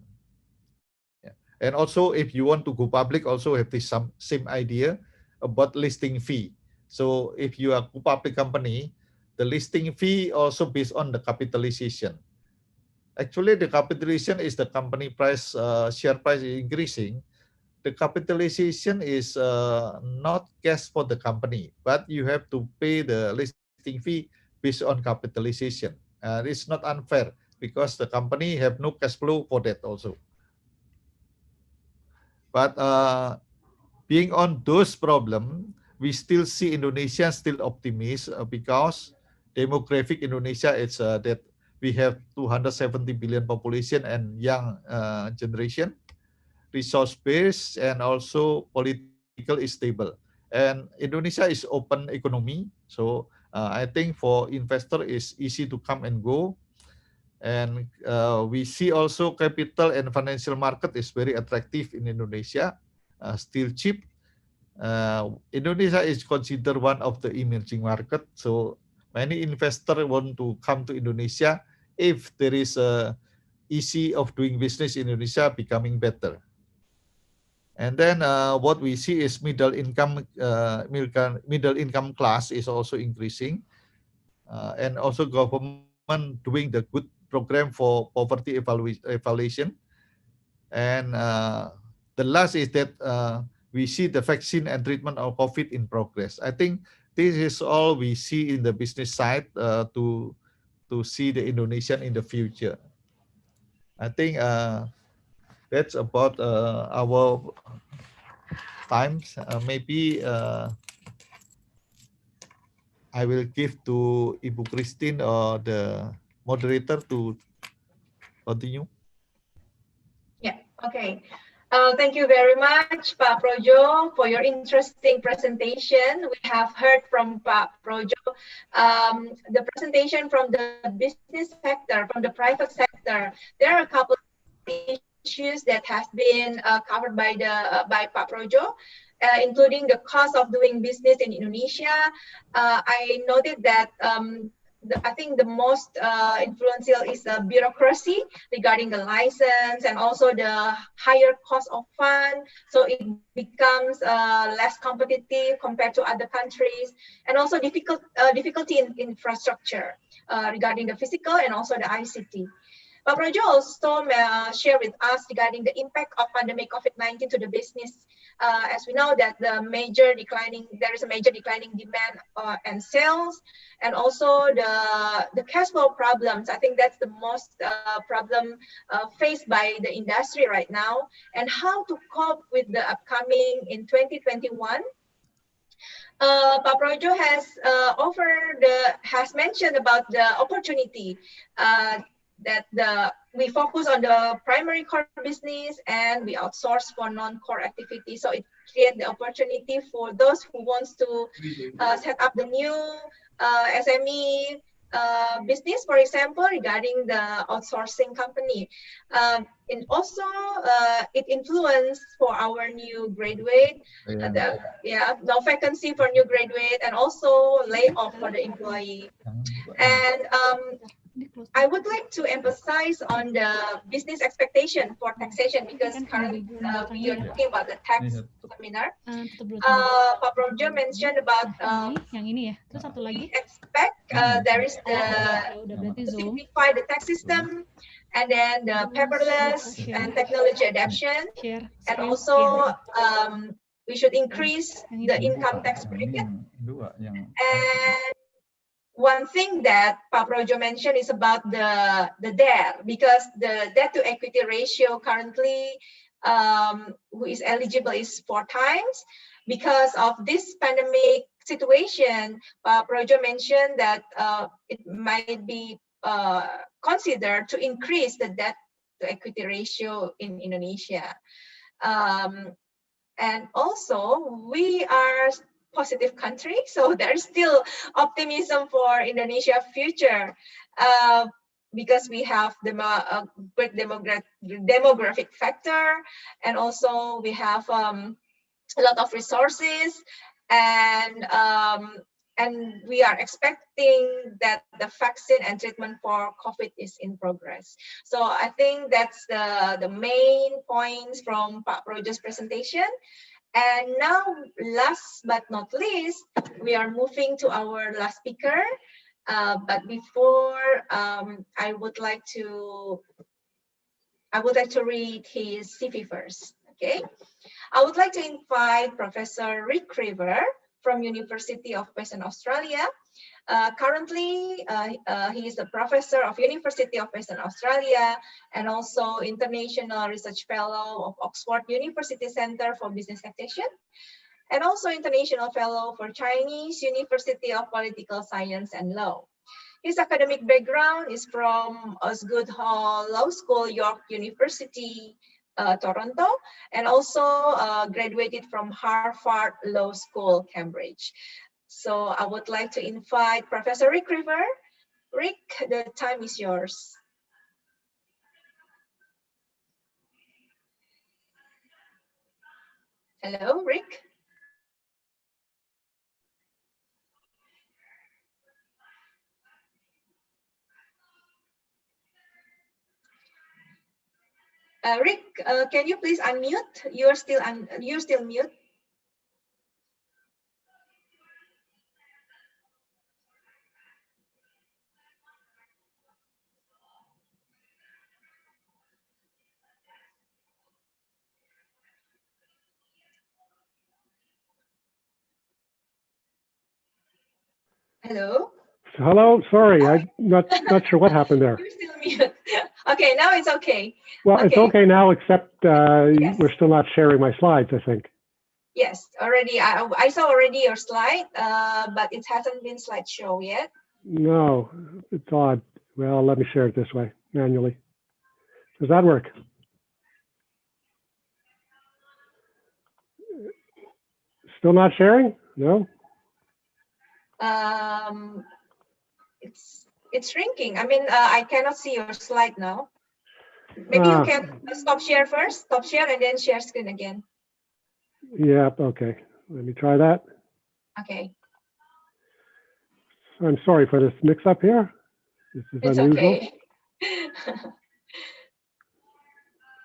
Yeah. And also, if you want to go public, also have this same idea about listing fee. So if you are a public company, the listing fee also based on the capitalization. Actually, the capitalization is the company price, share price is increasing. The capitalization is not cash for the company, but you have to pay the listing fee based on capitalization. It's not unfair because the company have no cash flow for that also. But being on those problems, we still see Indonesia still optimistic because demographic Indonesia is that we have 270 billion population and young generation, resource base, and also political is stable. And Indonesia is open economy, so I think for investor is easy to come and go. And we see also capital and financial market is very attractive in Indonesia, still cheap. Indonesia is considered one of the emerging market, so many investors want to come to Indonesia if there is a easy of doing business in Indonesia becoming better. And then what we see is middle income class is also increasing, and also government doing the good program for poverty evaluation. And the last is that we see the vaccine and treatment of COVID in progress. I think this is all we see in the business side to see the Indonesian in the future. I think that's about our times. Maybe I will give to Ibu Christine or the moderator to continue. Yeah, okay. Thank you very much, Pak Projo, for your interesting presentation. We have heard from Pak Projo the presentation from the business sector, from the private sector. There are a couple of issues that has been covered by Pak Projo, including the cost of doing business in Indonesia. I noted that I think the most influential is the bureaucracy regarding the license and also the higher cost of fund. So it becomes less competitive compared to other countries, and also difficulty in infrastructure regarding the physical and also the ICT. Pak Projo also shared with us regarding the impact of pandemic COVID-19 to the business. As we know that there is a major declining demand and sales, and also the cash flow problems. I think that's the most problem faced by the industry right now, and how to cope with the upcoming in 2021. Pak Projo has mentioned about the opportunity that we focus on the primary core business and we outsource for non-core activities. So it creates the opportunity for those who wants to set up the new SME business, for example, regarding the outsourcing company. And also it influenced for our new graduate, no vacancy for new graduate, and also layoff for the employee. And I would like to emphasize on the business expectation for taxation, because currently we are talking about the tax seminar. Pak Projo mentioned about we expect there is the simplify the tax system, and then the paperless and technology adoption, and also we should increase the income tax bracket. And one thing that Pak Projo mentioned is about the debt, because the debt to equity ratio currently who is eligible is 4 times. Because of this pandemic situation, Pak Projo mentioned that it might be considered to increase the debt to equity ratio in Indonesia. And also we are positive country, so there's still optimism for Indonesia future, because we have the great demographic factor, and also we have a lot of resources, and we are expecting that the vaccine and treatment for COVID is in progress. So I think that's the main points from Pak Projo's presentation. And now, last but not least, we are moving to our last speaker. But before, I would like to read his CV first. Okay, I would like to invite Professor Rick River from University of Western Australia. Currently, he is a professor of University of Western Australia and also International Research Fellow of Oxford University Center for Business Taxation, and also International Fellow for Chinese University of Political Science and Law. His academic background is from Osgoode Hall Law School, York University, Toronto, and also graduated from Harvard Law School, Cambridge. So I would like to invite Professor Rick River. Rick, the time is yours. Hello, Rick. Rick, can you please unmute? You're still mute. Hello. Hello. Sorry, I'm not sure what happened there. You're still mute. Okay, now it's okay. Well, okay. It's okay now, except Yes. we're still not sharing my slides, I think. Yes, already. I saw already your slide, but it hasn't been slideshow yet. No, it's odd. Well, let me share it this way manually. Does that work? Still not sharing? No. It's shrinking. I mean, I cannot see your slide now. Maybe you can stop share first, stop share, and then share screen again. Yeah. Okay. Let me try that. Okay. I'm sorry for this mix-up here. This is It's unusual. okay.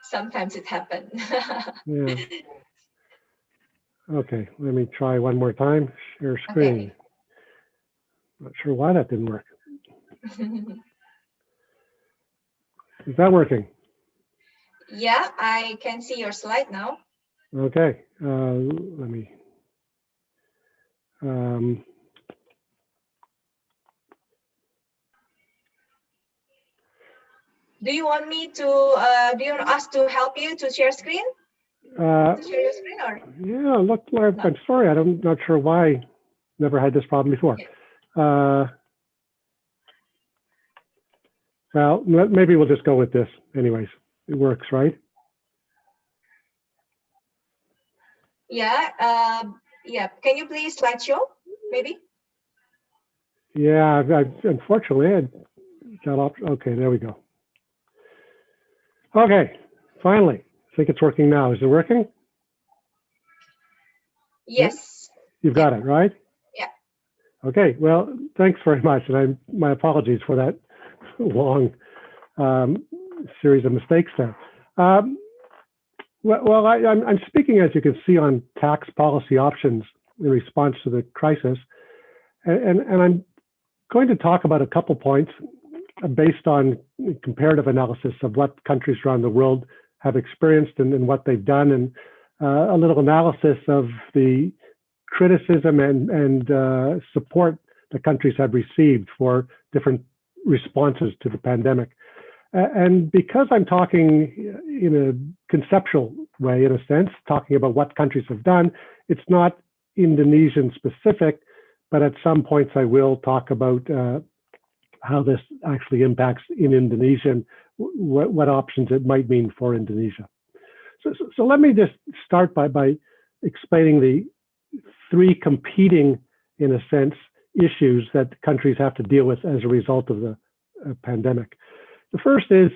Sometimes it happens. Yeah. Okay. Let me try one more time. Share screen. Okay. Not sure why that didn't work. Is that working? Yeah, I can see your slide now. Okay. Let me. Do you want me to? Do you want us to help you to share screen? To share your screen, or? Yeah. Look, I'm sorry. I'm not sure why. Never had this problem before. Yeah. Well, maybe we'll just go with this. Anyways, it works, right? Yeah. Yeah. Can you please slideshow, maybe? Yeah. Unfortunately, I got off. Okay, there we go. Okay, finally. I think it's working now. Is it working? Yes. You've got it, right? Yeah. Okay, well, thanks very much. And my apologies for that long series of mistakes there. Well, I'm speaking, as you can see, on tax policy options in response to the crisis. And I'm going to talk about a couple points based on comparative analysis of what countries around the world have experienced and what they've done, and a little analysis of the criticism and support the countries have received for different responses to the pandemic. And because I'm talking in a conceptual way, in a sense, talking about what countries have done, it's not Indonesian specific, but at some points I will talk about how this actually impacts in Indonesia and what options it might mean for Indonesia. So let me just start by explaining the three competing, in a sense, issues that countries have to deal with as a result of the pandemic. The first is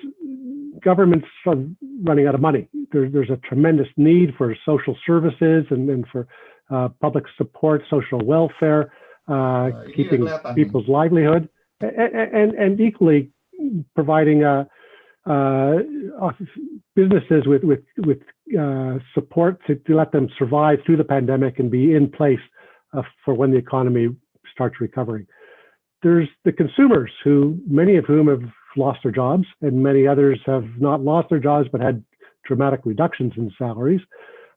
governments are running out of money. There's a tremendous need for social services and for public support, social welfare, keeping people's livelihood, and equally providing businesses with support to let them survive through the pandemic and be in place for when the economy starts recovering. There's the consumers, many of whom have lost their jobs, and many others have not lost their jobs but had dramatic reductions in salaries,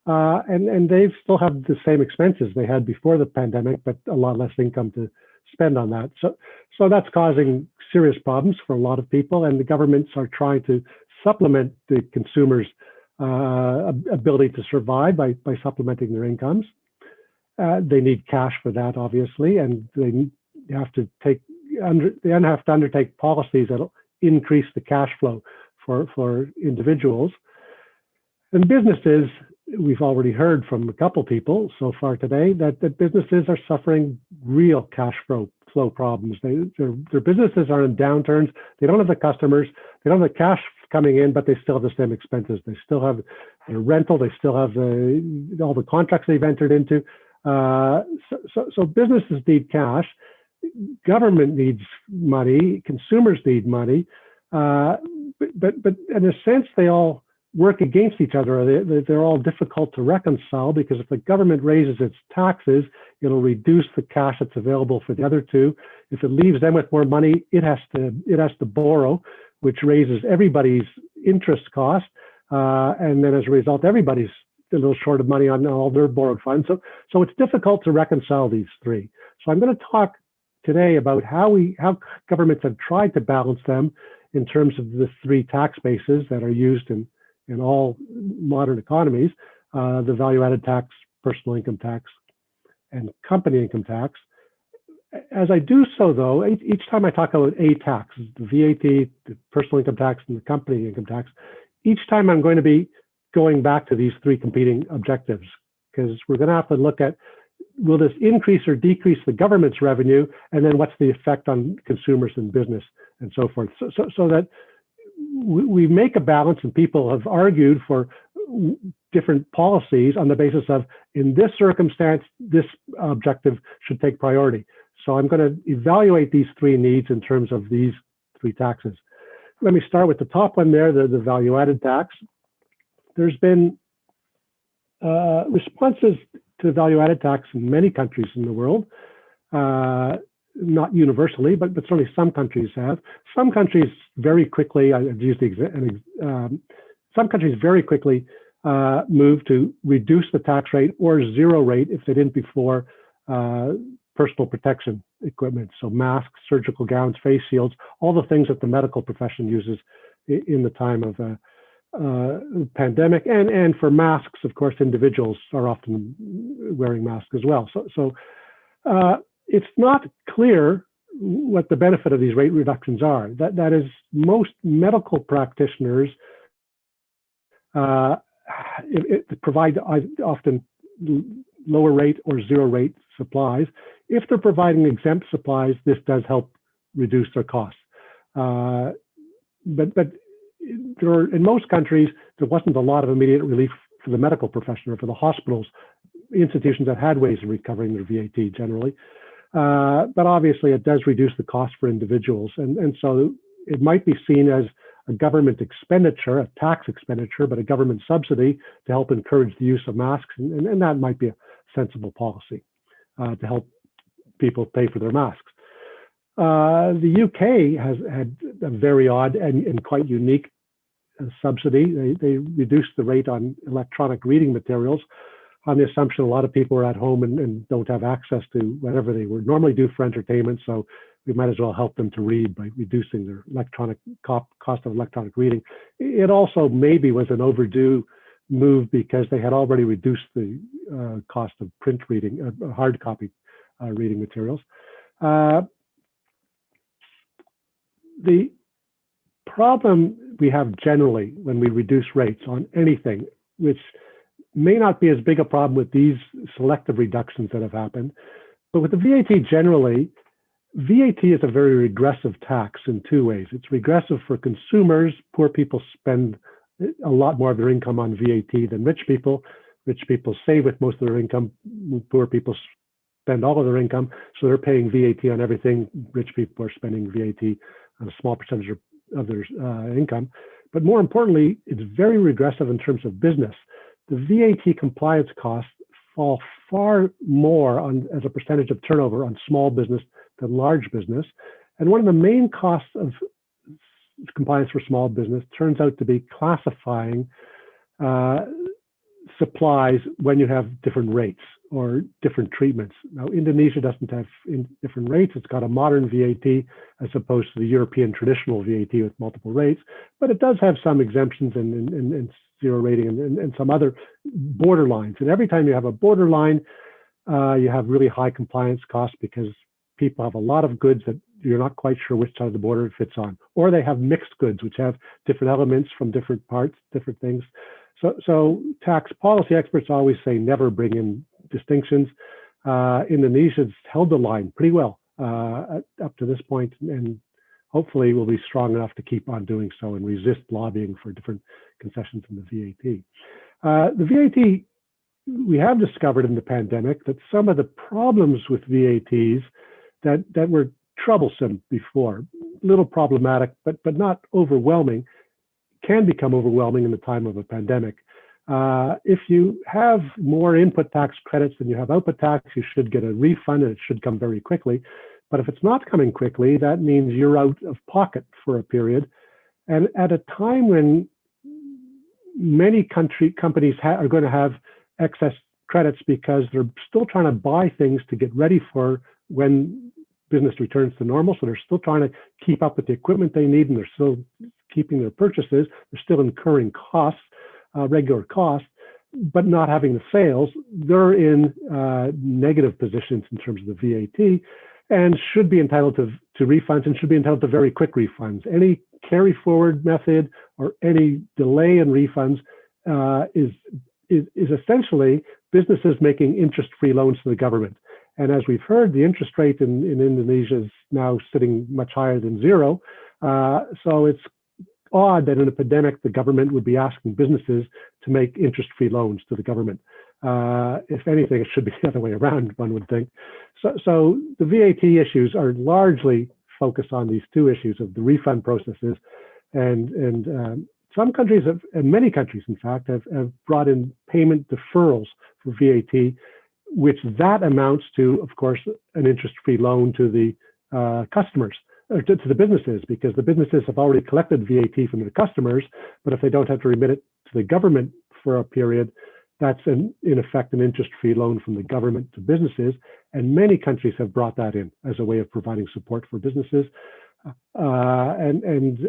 and they still have the same expenses they had before the pandemic, but a lot less income to spend on that. So that's causing serious problems for a lot of people, and the governments are trying to supplement the consumers' ability to survive by supplementing their incomes. They need cash for that, obviously, and they have to undertake policies that'll increase the cash flow for individuals. And businesses, we've already heard from a couple people so far today that businesses are suffering real cash flow problems. Their businesses are in downturns. They don't have the customers. They don't have the cash coming in, but they still have the same expenses. They still have their rental. They still have all the contracts they've entered into. So businesses need cash. Government needs money. Consumers need money. But in a sense, they all work against each other. They're all difficult to reconcile, because if the government raises its taxes, it'll reduce the cash that's available for the other two. If it leaves them with more money, it has to borrow, which raises everybody's interest cost. And then as a result, everybody's a little short of money on all their borrowed funds. So it's difficult to reconcile these three. So I'm going to talk today about how governments have tried to balance them in terms of the three tax bases that are used in all modern economies, the value-added tax, personal income tax, and company income tax. As I do so, though, each time I talk about a tax, the VAT, the personal income tax, and the company income tax, each time I'm going to be going back to these three competing objectives, because we're going to have to look at, will this increase or decrease the government's revenue, and then what's the effect on consumers and business and so forth, so that we make a balance. And people have argued for different policies on the basis of, in this circumstance, this objective should take priority. So I'm going to evaluate these three needs in terms of these three taxes. Let me start with the top one there, the value-added tax. There's been responses to the value-added tax in many countries in the world. Not universally, but certainly some countries have. Some countries very quickly, I've used some countries very quickly moved to reduce the tax rate or zero rate if they didn't before personal protection equipment. So masks, surgical gowns, face shields, all the things that the medical profession uses in the time of pandemic. And for masks, of course, individuals are often wearing masks as well. So it's not clear what the benefit of these rate reductions are. That is, most medical practitioners provide often lower rate or zero rate supplies. If they're providing exempt supplies, this does help reduce their costs. But in most countries, there wasn't a lot of immediate relief for the medical profession or for the hospitals, institutions that had ways of recovering their VAT generally. But obviously, it does reduce the cost for individuals. And so it might be seen as a government expenditure, a tax expenditure, but a government subsidy to help encourage the use of masks. And that might be a sensible policy to help people pay for their masks. The UK has had a very odd and quite unique subsidy. They reduced the rate on electronic reading materials on the assumption a lot of people are at home and don't have access to whatever they would normally do for entertainment. So we might as well help them to read by reducing their electronic cost of electronic reading. It also maybe was an overdue move because they had already reduced the cost of print reading, hard copy reading materials. The problem we have generally when we reduce rates on anything, which may not be as big a problem with these selective reductions that have happened, but with the VAT generally, VAT is a very regressive tax in two ways. It's regressive for consumers. Poor people spend a lot more of their income on VAT than rich people. Rich people save with most of their income. Poor people spend all of their income, so they're paying VAT on everything. Rich people are spending VAT on a small percentage of their income. But more importantly, it's very regressive in terms of business. The VAT compliance costs fall far more as a percentage of turnover on small business than large business. And one of the main costs of compliance for small business turns out to be classifying supplies when you have different rates or different treatments. Now, Indonesia doesn't have different rates. It's got a modern VAT as opposed to the European traditional VAT with multiple rates, but it does have some exemptions and zero rating and some other borderlines. And every time you have a borderline, you have really high compliance costs because people have a lot of goods that you're not quite sure which side of the border it fits on, or they have mixed goods, which have different elements from different parts, different things. So tax policy experts always say never bring in distinctions. Indonesia's held the line pretty well up to this point, and hopefully will be strong enough to keep on doing so and resist lobbying for different concessions in the VAT. The VAT, we have discovered in the pandemic that some of the problems with VATs that were troublesome before, little problematic, but not overwhelming, can become overwhelming in the time of a pandemic. If you have more input tax credits than you have output tax, you should get a refund and it should come very quickly. But if it's not coming quickly, that means you're out of pocket for a period. And at a time when many companies are going to have excess credits because they're still trying to buy things to get ready for when business returns to normal. So they're still trying to keep up with the equipment they need, and they're still keeping their purchases. They're still incurring costs, regular costs, but not having the sales. They're in negative positions in terms of the VAT and should be entitled to refunds and should be entitled to very quick refunds. Any carry forward method or any delay in refunds is essentially businesses making interest-free loans to the government. And as we've heard, the interest rate in Indonesia is now sitting much higher than zero. So it's odd that in a pandemic, the government would be asking businesses to make interest-free loans to the government. If anything, it should be the other way around, one would think. So the VAT issues are largely focused on these two issues of the refund processes. And some countries, and many countries, in fact, have brought in payment deferrals for VAT, which that amounts to, of course, an interest-free loan to the customers, or to the businesses, because the businesses have already collected VAT from the customers, but if they don't have to remit it to the government for a period, that's in effect an interest-free loan from the government to businesses. And many countries have brought that in as a way of providing support for businesses. And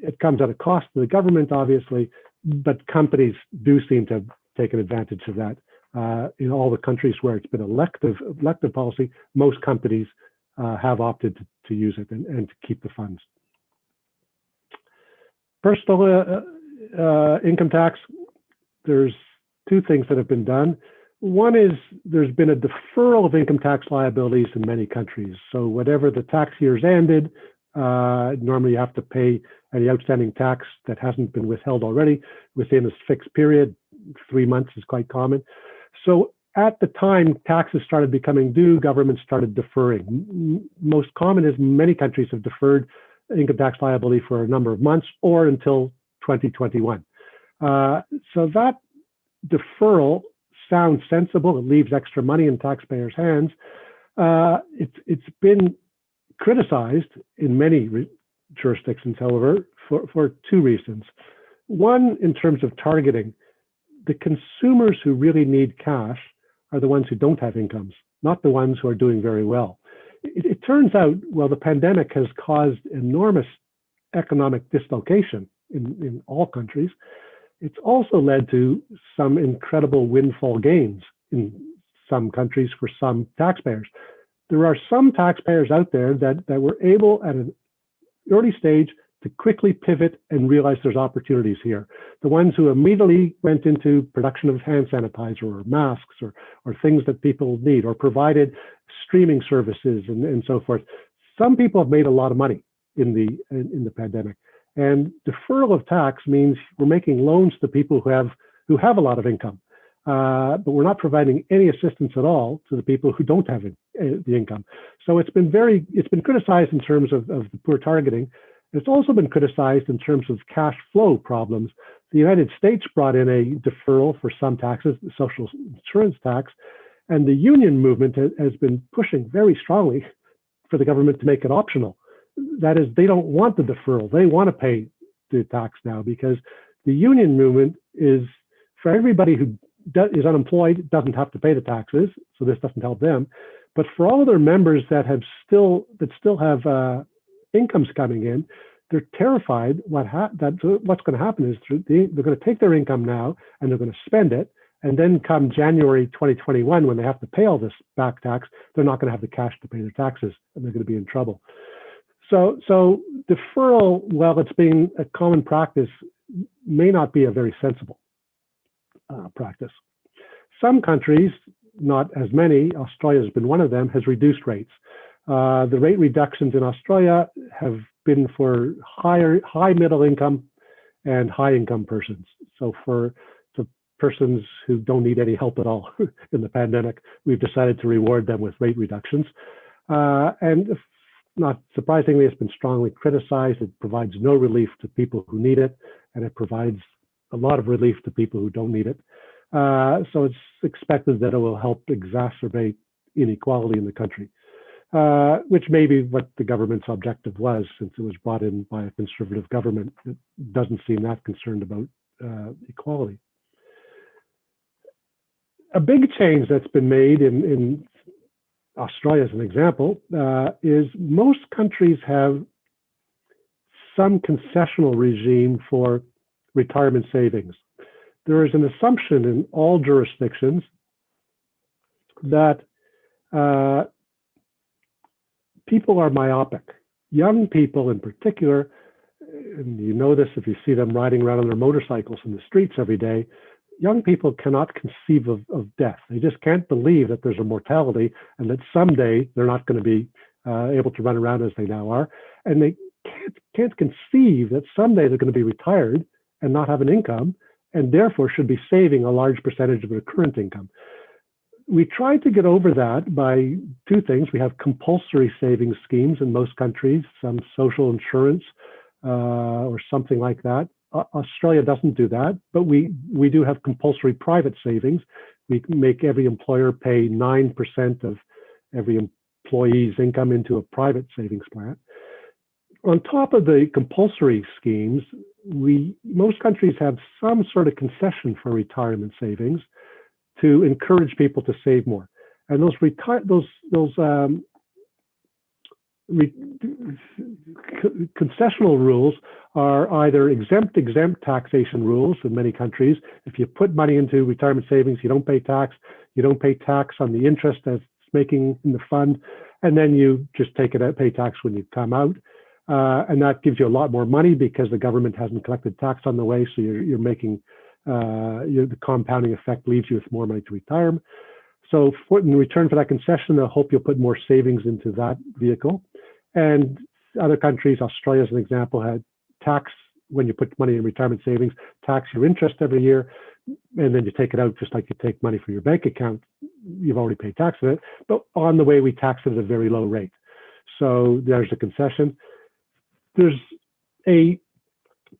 it comes at a cost to the government, obviously, but companies do seem to have taken advantage of that. In all the countries where it's been elective policy, most companies have opted to use it and to keep the funds. Personal income tax, there's two things that have been done. One is there's been a deferral of income tax liabilities in many countries. So whatever the tax year's ended, normally you have to pay any outstanding tax that hasn't been withheld already within a fixed period. 3 months is quite common. So at the time taxes started becoming due, governments started deferring. Most common is many countries have deferred income tax liability for a number of months or until 2021. So that deferral sounds sensible. It leaves extra money in taxpayers' hands. It's been criticized in many jurisdictions, however, for two reasons. One, in terms of targeting, the consumers who really need cash are the ones who don't have incomes, not the ones who are doing very well. It turns out, well, the pandemic has caused enormous economic dislocation in all countries. It's also led to some incredible windfall gains in some countries for some taxpayers. There are some taxpayers out there that were able at an early stage to quickly pivot and realize there's opportunities here. The ones who immediately went into production of hand sanitizer or masks or things that people need, or provided streaming services and so forth. Some people have made a lot of money in the pandemic. And deferral of tax means we're making loans to people who have a lot of income, but we're not providing any assistance at all to the people who don't have the income. So it's been criticized in terms of the poor targeting. It's also been criticized in terms of cash flow problems. The United States brought in a deferral for some taxes, the social insurance tax, and the union movement has been pushing very strongly for the government to make it optional. That is, they don't want the deferral. They want to pay the tax now, because the union movement is for everybody who is unemployed doesn't have to pay the taxes, so this doesn't help them. But for all of their members that still have incomes coming in, they're terrified that what's going to happen is they're going to take their income now and they're going to spend it, and then come January 2021, when they have to pay all this back tax, they're not going to have the cash to pay their taxes, and they're going to be in trouble. So deferral, while it's being a common practice, may not be a very sensible practice. Some countries, not as many, Australia has been one of them, has reduced rates. The rate reductions in Australia have been for high middle income and high income persons. So for the persons who don't need any help at all in the pandemic, we've decided to reward them with rate reductions. And if not surprisingly, it's been strongly criticized. It provides no relief to people who need it, and it provides a lot of relief to people who don't need it. So it's expected that it will help exacerbate inequality in the country, which may be what the government's objective was, since it was brought in by a conservative government that doesn't seem that concerned about equality. A big change that's been made in Australia, as an example, is most countries have some concessional regime for retirement savings. There is an assumption in all jurisdictions that people are myopic. Young people in particular, and you know this if you see them riding around on their motorcycles in the streets every day, young people cannot conceive of death. They just can't believe that there's a mortality and that someday they're not going to be able to run around as they now are. And they can't conceive that someday they're going to be retired and not have an income, and therefore should be saving a large percentage of their current income. We tried to get over that by two things. We have compulsory savings schemes in most countries, some social insurance or something like that. Australia doesn't do that, but we do have compulsory private savings. We make every employer pay 9% of every employee's income into a private savings plan. On top of the compulsory schemes, most countries have some sort of concession for retirement savings to encourage people to save more. And those concessional rules are either exempt taxation rules in many countries. If you put money into retirement savings, you don't pay tax. You don't pay tax on the interest that's making in the fund, and then you just take it out, pay tax when you come out. And that gives you a lot more money because the government hasn't collected tax on the way. So you're making the compounding effect leaves you with more money to retire. So in return for that concession, they'll hope you'll put more savings into that vehicle. And other countries, Australia as an example, had tax when you put money in retirement savings, tax your interest every year, and then you take it out just like you take money from your bank account. You've already paid tax on it, but on the way we tax it at a very low rate. So there's a concession. There's a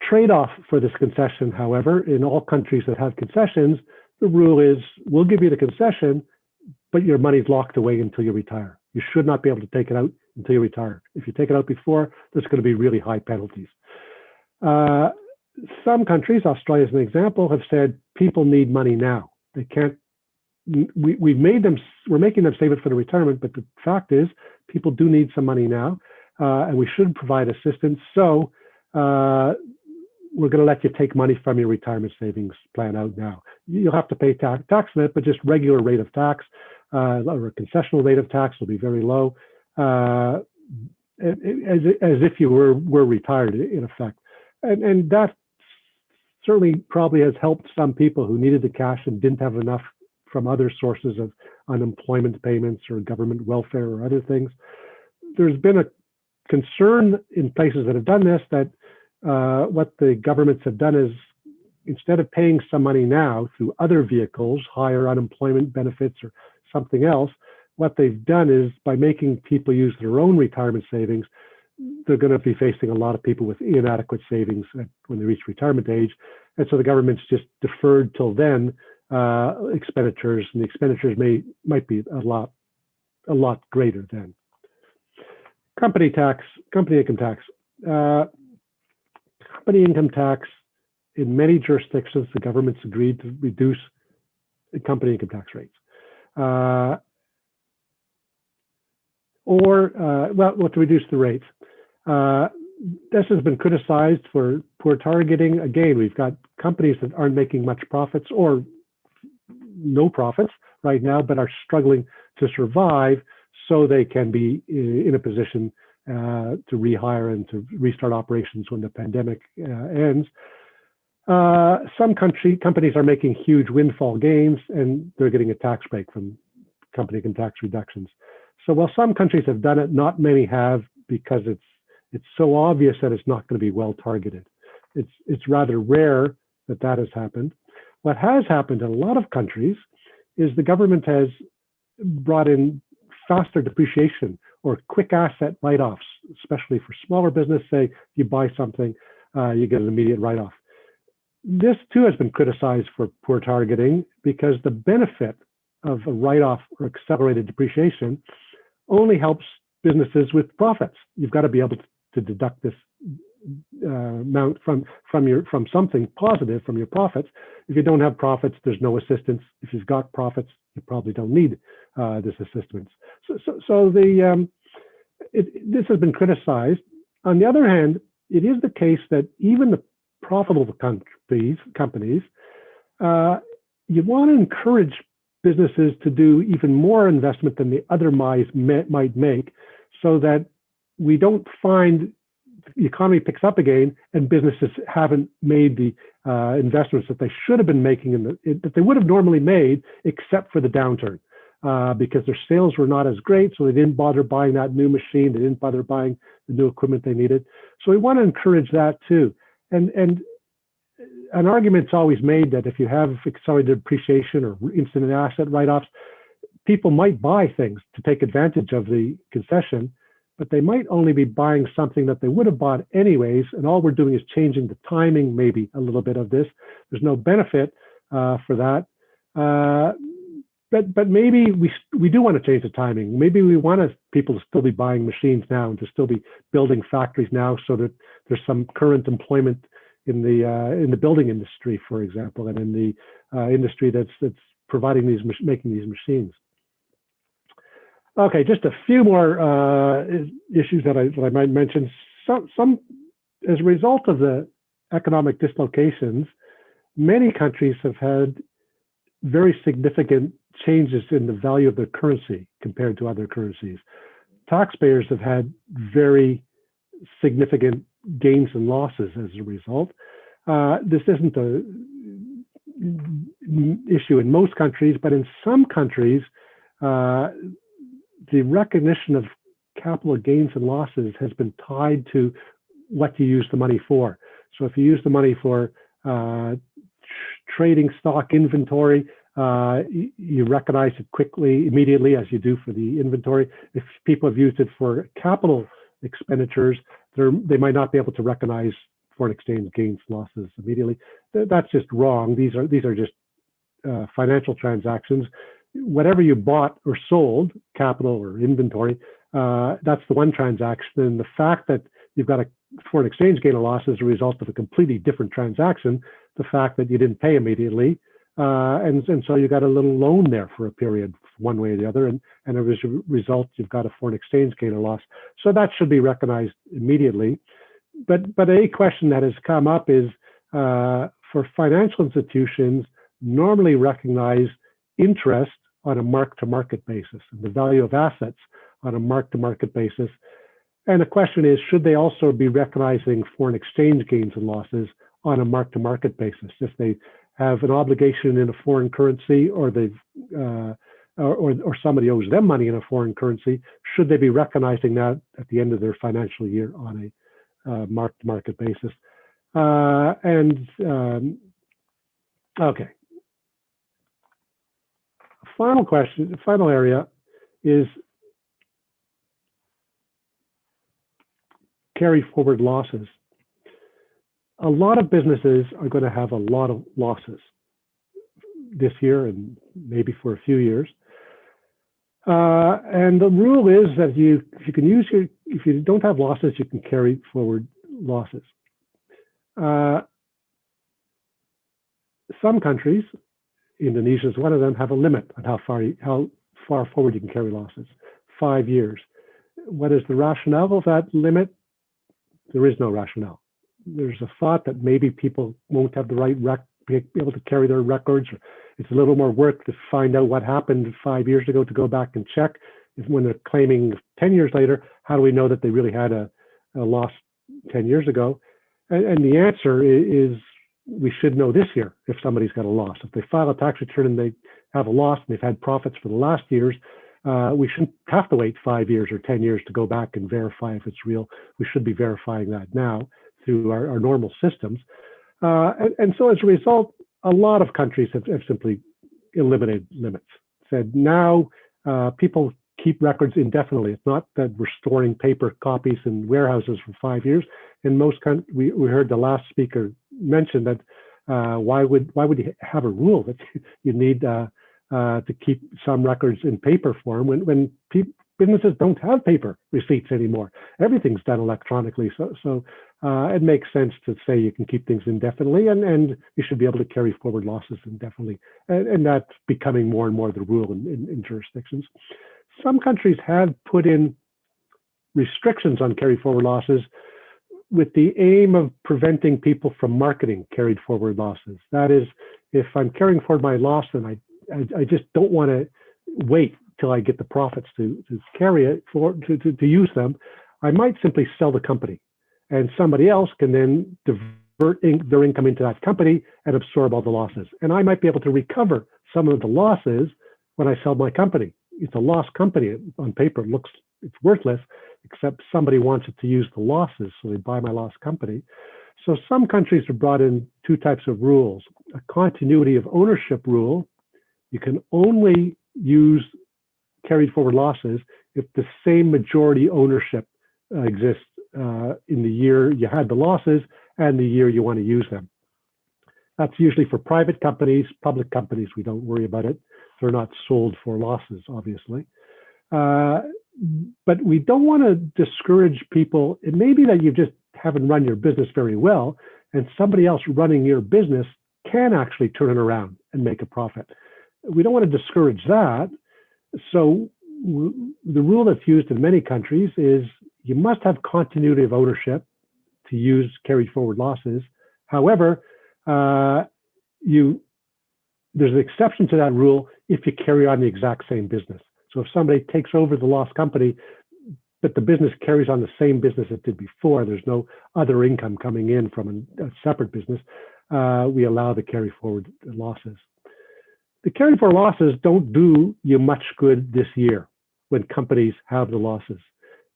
trade-off for this concession, however. In all countries that have concessions, the rule is we'll give you the concession, but your money's locked away until you retire. You should not be able to take it out until you retire. If you take it out before, there's going to be really high penalties. Some countries, Australia as an example, have said people need money now. They can't. We're making them save it for the retirement, but the fact is people do need some money now. And we should provide assistance. So we're going to let you take money from your retirement savings plan out now. You'll have to pay tax on it, but just regular rate of tax or a concessional rate of tax will be very low, as if you were retired in effect. And that certainly probably has helped some people who needed the cash and didn't have enough from other sources of unemployment payments or government welfare or other things. There's been a concern in places that have done this that what the governments have done is, instead of paying some money now through other vehicles, higher unemployment benefits or something else, what they've done is by making people use their own retirement savings, they're going to be facing a lot of people with inadequate savings when they reach retirement age. And so the government's just deferred till then expenditures, and the expenditures might be a lot greater then. Company income tax. Company income tax, in many jurisdictions, the government's agreed to reduce company income tax rates. Well, to reduce the rates. This has been criticized for poor targeting. Again, we've got companies that aren't making much profits or no profits right now, but are struggling to survive so they can be in a position to rehire and to restart operations when the pandemic ends. Some companies are making huge windfall gains and they're getting a tax break from company income tax reductions. So while some countries have done it, not many have, because it's so obvious that it's not going to be well targeted. It's rather rare that that has happened. What has happened in a lot of countries is the government has brought in faster depreciation or quick asset write-offs, especially for smaller business. Say you buy something, you get an immediate write-off. This too has been criticized for poor targeting because the benefit of a write-off or accelerated depreciation only helps businesses with profits. You've got to be able to deduct this amount from something positive, from your profits. If you don't have profits, there's no assistance. If you've got profits, you probably don't need this assistance. So this has been criticized. On the other hand, it is the case that even the profitable companies, you want to encourage businesses to do even more investment than the other might make, so that we don't find the economy picks up again and businesses haven't made the investments that they should have been making that they would have normally made, except for the downturn, because their sales were not as great, so they didn't bother buying that new machine, they didn't bother buying the new equipment they needed. So we want to encourage that too. And an argument's always made that if you have accelerated depreciation or instant asset write-offs, people might buy things to take advantage of the concession, but they might only be buying something that they would have bought anyways, and all we're doing is changing the timing maybe a little bit of this. There's no benefit for that. But maybe we do want to change the timing. Maybe we want people to still be buying machines now and to still be building factories now, so that there's some current employment in the building industry, for example, and in the industry that's providing making these machines. Okay, just a few more issues that I might mention. Some as a result of the economic dislocations, many countries have had very significant changes in the value of their currency compared to other currencies. Taxpayers have had very significant gains and losses as a result. This isn't an issue in most countries, but in some countries, the recognition of capital gains and losses has been tied to what you use the money for. So if you use the money for trading stock inventory, you recognize it quickly, immediately, as you do for the inventory. If people have used it for capital expenditures, they might not be able to recognize foreign exchange gains, losses immediately. That's just wrong. These are just financial transactions. Whatever you bought or sold, capital or inventory, that's the one transaction. And the fact that you've got a foreign exchange gain or loss as a result of a completely different transaction, the fact that you didn't pay immediately, and so you got a little loan there for a period, one way or the other, and as a result, you've got a foreign exchange gain or loss. So that should be recognized immediately. But a question that has come up is for financial institutions normally recognize interest on a mark-to-market basis, and the value of assets on a mark-to-market basis. And the question is, should they also be recognizing foreign exchange gains and losses on a mark-to-market basis? If they have an obligation in a foreign currency, or they've or somebody owes them money in a foreign currency, should they be recognizing that at the end of their financial year on a mark-to-market basis? Okay. Final question, the final area is carry forward losses. A lot of businesses are going to have a lot of losses this year and maybe for a few years. And the rule is that if you don't have losses, you can carry forward losses. Some countries Indonesia is one of them, have a limit on how far forward you can carry losses. 5 years. What is the rationale of that limit? There is no rationale. There's a thought that maybe people won't have the right be able to carry their records. Or it's a little more work to find out what happened 5 years ago to go back and check. When they're claiming 10 years later, how do we know that they really had a loss 10 years ago? And the answer is we should know this year if somebody's got a loss. If they file a tax return and they have a loss and they've had profits for the last years, we shouldn't have to wait 5 years or 10 years to go back and verify if it's real. We should be verifying that now through our normal systems. And so as a result, a lot of countries have simply eliminated limits. Said now people keep records indefinitely. It's not that we're storing paper copies in warehouses for 5 years. In most countries, we heard the last speaker mention that why would you have a rule that you need to keep some records in paper form when businesses don't have paper receipts anymore. Everything's done electronically. So it makes sense to say you can keep things indefinitely, and you should be able to carry forward losses indefinitely. And that's becoming more and more the rule in jurisdictions. Some countries have put in restrictions on carry forward losses with the aim of preventing people from marketing carried forward losses. That is, if I'm carrying forward my loss and I just don't want to wait till I get the profits to carry it to use them, I might simply sell the company, and somebody else can then divert their income into that company and absorb all the losses. And I might be able to recover some of the losses when I sell my company. It's a lost company on paper. It's worthless, except somebody wants it to use the losses, so they buy my lost company. So some countries have brought in two types of rules: a continuity of ownership rule. You can only use carried forward losses if the same majority ownership exists in the year you had the losses and the year you want to use them. That's usually for private companies. Public companies, we don't worry about it. They're not sold for losses, obviously. But we don't want to discourage people. It may be that you just haven't run your business very well, and somebody else running your business can actually turn it around and make a profit. We don't want to discourage that. So the rule that's used in many countries is you must have continuity of ownership to use carried forward losses. However, there's an exception to that rule if you carry on the exact same business. So if somebody takes over the lost company, but the business carries on the same business it did before, there's no other income coming in from a separate business, we allow the carry forward losses. The carry forward losses don't do you much good this year when companies have the losses.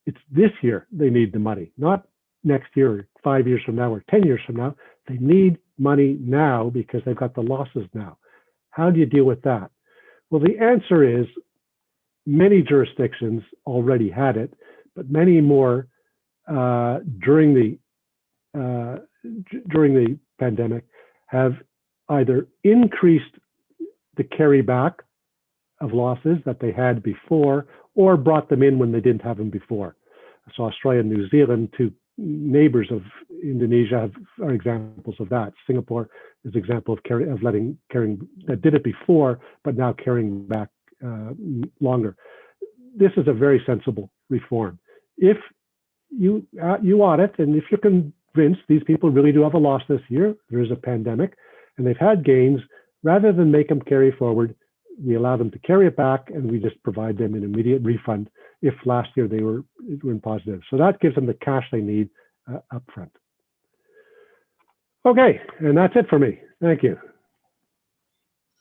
It's this year they need the money, not next year, or 5 years from now, or 10 years from now. They need money now because they've got the losses now. How do you deal with that? Well, the answer is many jurisdictions already had it, but many more during the pandemic have either increased the carryback of losses that they had before, or brought them in when they didn't have them before. So Australia and New Zealand, two neighbors of Indonesia, are examples of that. Singapore is an example of carrying that did it before, but now carrying back longer. This is a very sensible reform. If you audit, and if you're convinced these people really do have a loss this year, there is a pandemic, and they've had gains, rather than make them carry forward, we allow them to carry it back, and we just provide them an immediate refund if last year they were in positive. So that gives them the cash they need upfront. Okay, and that's it for me. Thank you.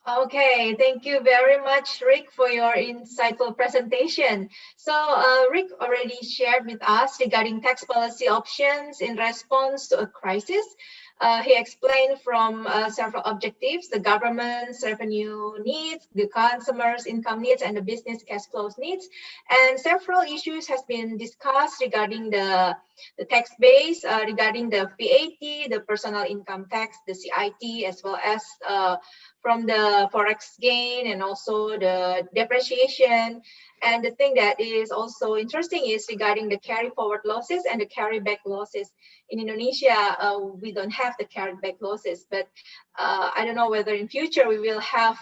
Okay, thank you very much, Rick, for your insightful presentation. So Rick already shared with us regarding tax policy options in response to a crisis. He explained from several objectives: the government's revenue needs, the consumers' income needs, and the business cash flows needs. And several issues has been discussed regarding the tax base, regarding the VAT, the personal income tax, the CIT, as well as from the forex gain and also the depreciation. And the thing that is also interesting is regarding the carry forward losses and the carry back losses. In Indonesia, we don't have have the carried back losses, but I don't know whether in future we will have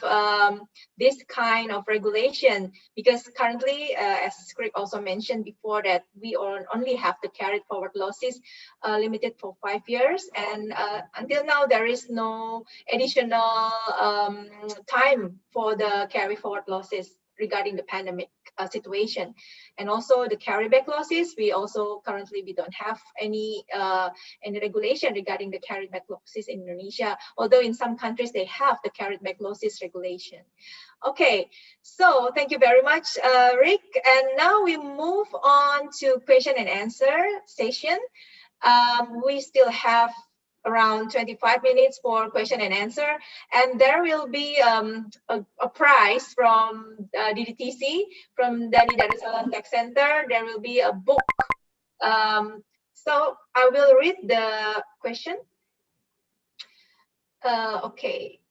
this kind of regulation, because currently, as Greg also mentioned before, that we only have the carried forward losses limited for 5 years, and until now there is no additional time for the carry forward losses regarding the pandemic situation. And also the carryback losses, we don't have any regulation regarding the carryback losses in Indonesia, although in some countries they have the carryback losses regulation. Okay, so thank you very much, Rick. And now we move on to question and answer session. We still have around 25 minutes for question and answer, and there will be a prize from DDTC, from Dani Darussalam Tech Center. There will be a book. So I will read the question. Okay.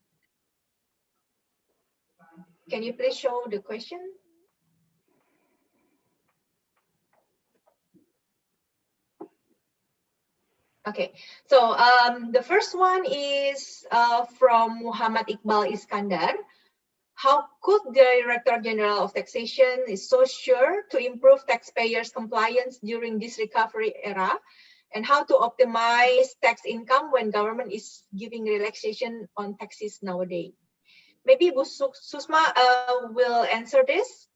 Can you please show the question? Okay, so the first one is from Muhammad Iqbal Iskandar. How could the Director General of Taxation is so sure to improve taxpayers' compliance during this recovery era, and how to optimize tax income when government is giving relaxation on taxes nowadays? Maybe Bu Susma will answer this.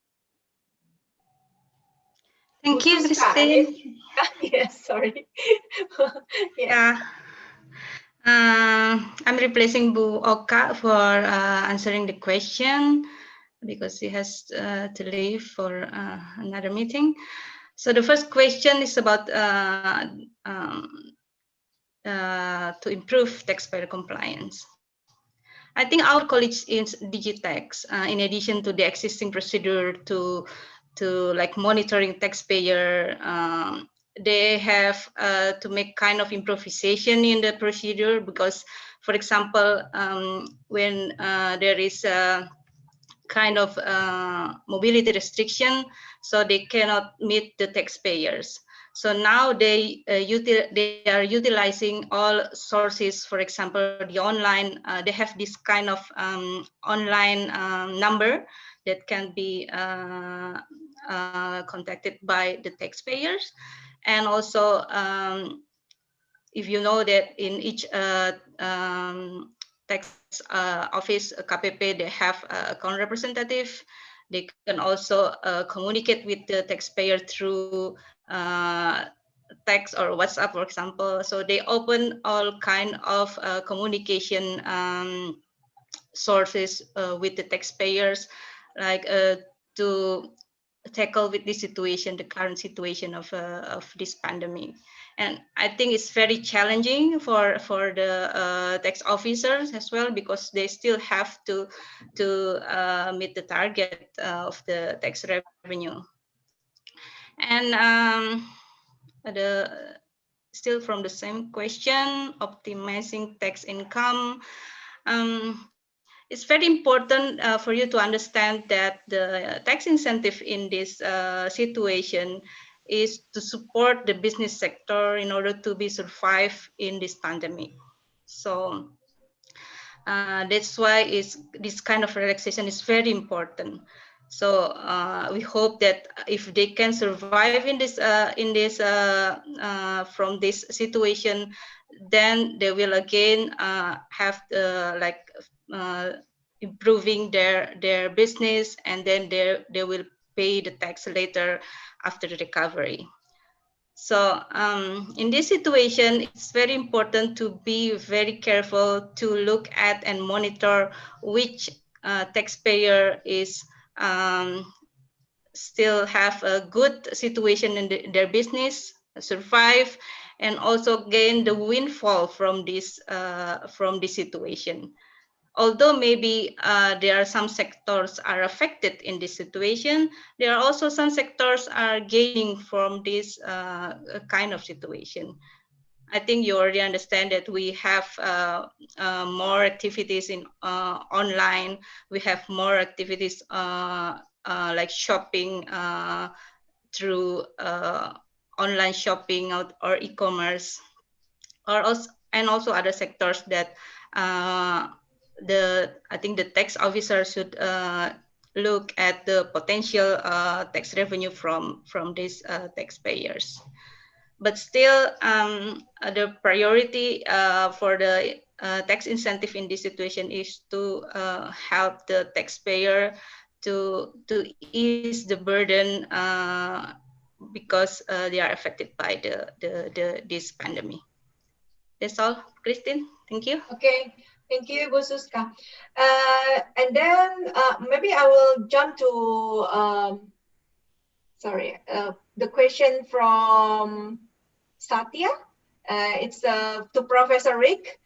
Thank you, Christine. Yes, sorry. Yeah. I'm replacing Bu Oka for answering the question because she has to leave for another meeting. So the first question is about to improve taxpayer compliance. I think our colleagues in Digitex, in addition to the existing procedure to like monitoring taxpayer, they have to make kind of improvisation in the procedure, because, for example, when there is a kind of mobility restriction, so they cannot meet the taxpayers. So now they are utilizing all sources. For example, the online, they have this kind of online number that can be contacted by the taxpayers. And also, if you know that in each tax office, KPP, they have a account representative. They can also communicate with the taxpayer through text or WhatsApp, for example. So they open all kind of communication sources with the taxpayers, like to tackle with this situation, the current situation of this pandemic. And I think it's very challenging for the tax officers as well, because they still have to meet the target of the tax revenue. And still from the same question, optimizing tax income. It's very important for you to understand that the tax incentive in this situation is to support the business sector in order to be survive in this pandemic. So that's why this kind of relaxation is very important. So we hope that if they can survive in this from this situation, then they will again have improving their business, and then they will pay the tax later after the recovery. So in this situation, it's very important to be very careful to look at and monitor which taxpayer is still have a good situation in their business, survive, and also gain the windfall from this situation. Although maybe there are some sectors are affected in this situation, there are also some sectors are gaining from this kind of situation. I think you already understand that we have more activities in online. We have more activities like shopping through online shopping or e-commerce. and also other sectors that I think the tax officer should look at the potential tax revenue from these taxpayers. But still, the priority for the tax incentive in this situation is to help the taxpayer to ease the burden because they are affected by this pandemic. That's all, Christine. Thank you. Okay, thank you, Bu Suska. And then maybe I will jump to the question from Satya. It's to Professor Rick.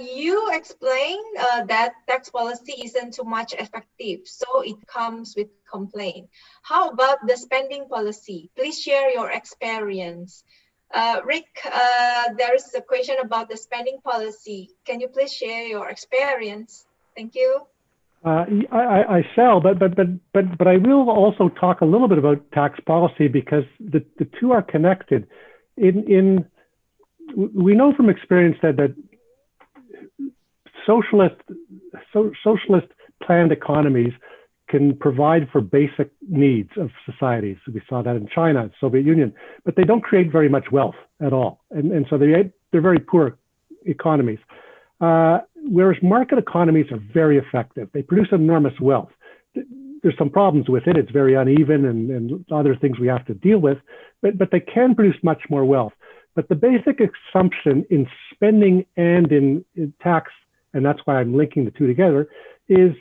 You explained that tax policy isn't too much effective, so it comes with complaint. How about the spending policy? Please share your experience. Rick, there is a question about the spending policy. Can you please share your experience? Thank you. I shall, but I will also talk a little bit about tax policy because the two are connected. We know from experience that socialist planned economies can provide for basic needs of societies. We saw that in China, Soviet Union, but they don't create very much wealth at all, and so they're very poor economies. Whereas market economies are very effective. They produce enormous wealth. There's some problems with it. It's very uneven and other things we have to deal with, but they can produce much more wealth. But the basic assumption in spending and in tax, and that's why I'm linking the two together, is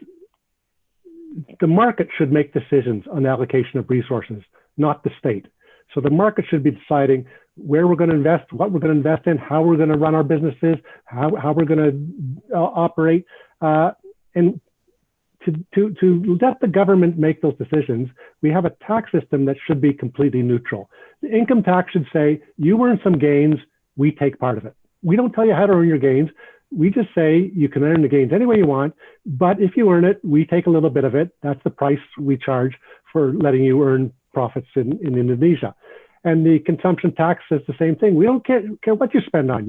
the market should make decisions on the allocation of resources, not the state. So the market should be deciding where we're going to invest, what we're going to invest in, how we're going to run our businesses, how we're going to operate, and to let the government make those decisions. We have a tax system that should be completely neutral. The income tax should say, you earn some gains, we take part of it. We don't tell you how to earn your gains. We just say you can earn the gains any way you want, but if you earn it, we take a little bit of it. That's the price we charge for letting you earn profits in Indonesia. And the consumption tax is the same thing. We don't care what you spend on.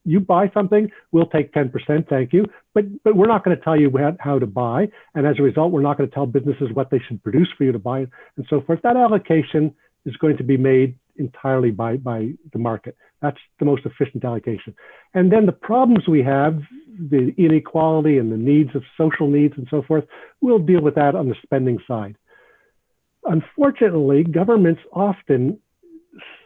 You buy something, we'll take 10%, thank you. But we're not going to tell you how to buy. And as a result, we're not going to tell businesses what they should produce for you to buy and so forth. That allocation is going to be made entirely by the market. That's the most efficient allocation. And then the problems we have, the inequality and the needs of social needs and so forth, we'll deal with that on the spending side. Unfortunately, governments often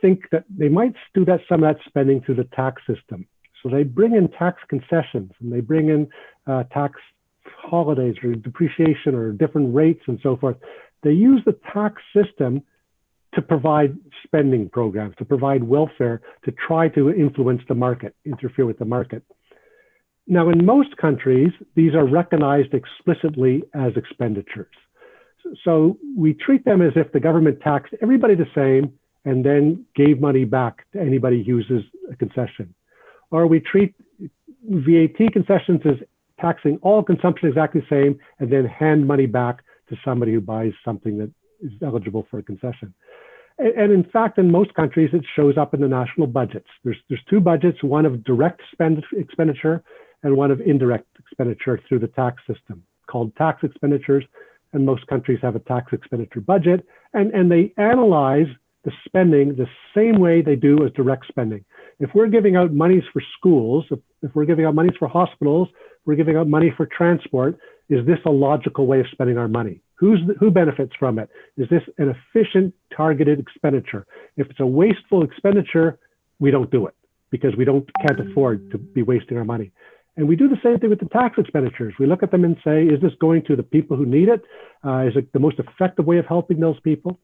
think that they might do some of that spending through the tax system. So they bring in tax concessions and they bring in tax holidays or depreciation or different rates and so forth. They use the tax system to provide spending programs, to provide welfare, to try to influence the market, interfere with the market. Now, in most countries, these are recognized explicitly as expenditures. So we treat them as if the government taxed everybody the same and then gave money back to anybody who uses a concession. Or we treat VAT concessions as taxing all consumption exactly the same and then hand money back to somebody who buys something that is eligible for a concession. And in fact, in most countries, it shows up in the national budgets. There's two budgets, one of direct expenditure and one of indirect expenditure through the tax system, called tax expenditures. And most countries have a tax expenditure budget. And they analyze the spending the same way they do as direct spending. If we're giving out monies for schools, if we're giving out monies for hospitals, we're giving out money for transport, is this a logical way of spending our money? Who benefits from it? Is this an efficient, targeted expenditure? If it's a wasteful expenditure, we don't do it because we can't afford to be wasting our money. And we do the same thing with the tax expenditures. We look at them and say, is this going to the people who need it? Is it the most effective way of helping those people?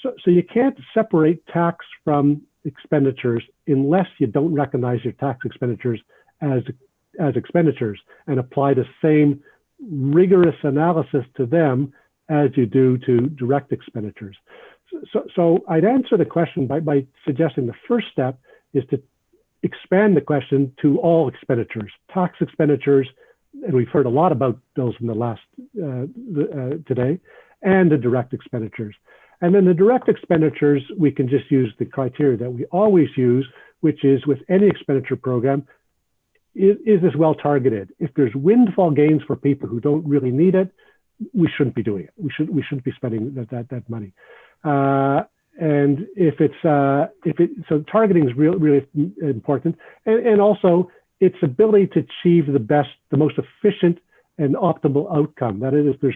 So you can't separate tax from expenditures unless you don't recognize your tax expenditures as expenditures and apply the same rigorous analysis to them as you do to direct expenditures. So I'd answer the question by suggesting the first step is to expand the question to all expenditures, tax expenditures, and we've heard a lot about those in the last today, and the direct expenditures. And then the direct expenditures, we can just use the criteria that we always use, which is with any expenditure program, is this well targeted? If there's windfall gains for people who don't really need it, we shouldn't be doing it. We shouldn't be spending that money. And so targeting is really important, and also its ability to achieve the most efficient and optimal outcome. That is, there's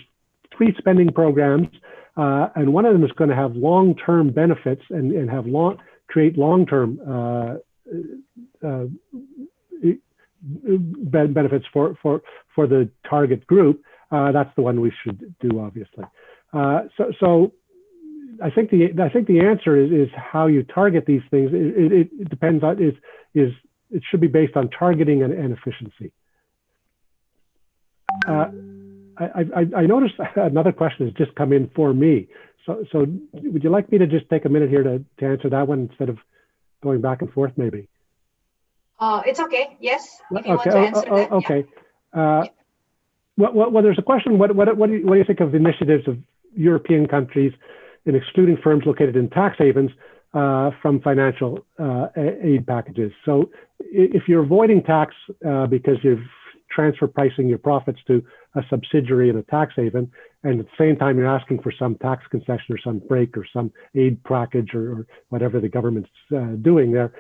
3 spending programs, and one of them is going to have long-term benefits and have create long-term benefits for the target group. That's the one we should do, obviously. So I think the answer is how you target these things. It depends on it should be based on targeting and efficiency. I noticed another question has just come in for me. So would you like me to just take a minute here to answer that one instead of going back and forth, maybe? It's okay. Yes, if you Okay. want to answer that. Okay. Yeah. Well, there's a question. What do you think of the initiatives of European countries in excluding firms located in tax havens from financial aid packages? So if you're avoiding tax because you're transfer pricing your profits to a subsidiary in a tax haven, and at the same time you're asking for some tax concession or some break or some aid package or whatever the government's doing there,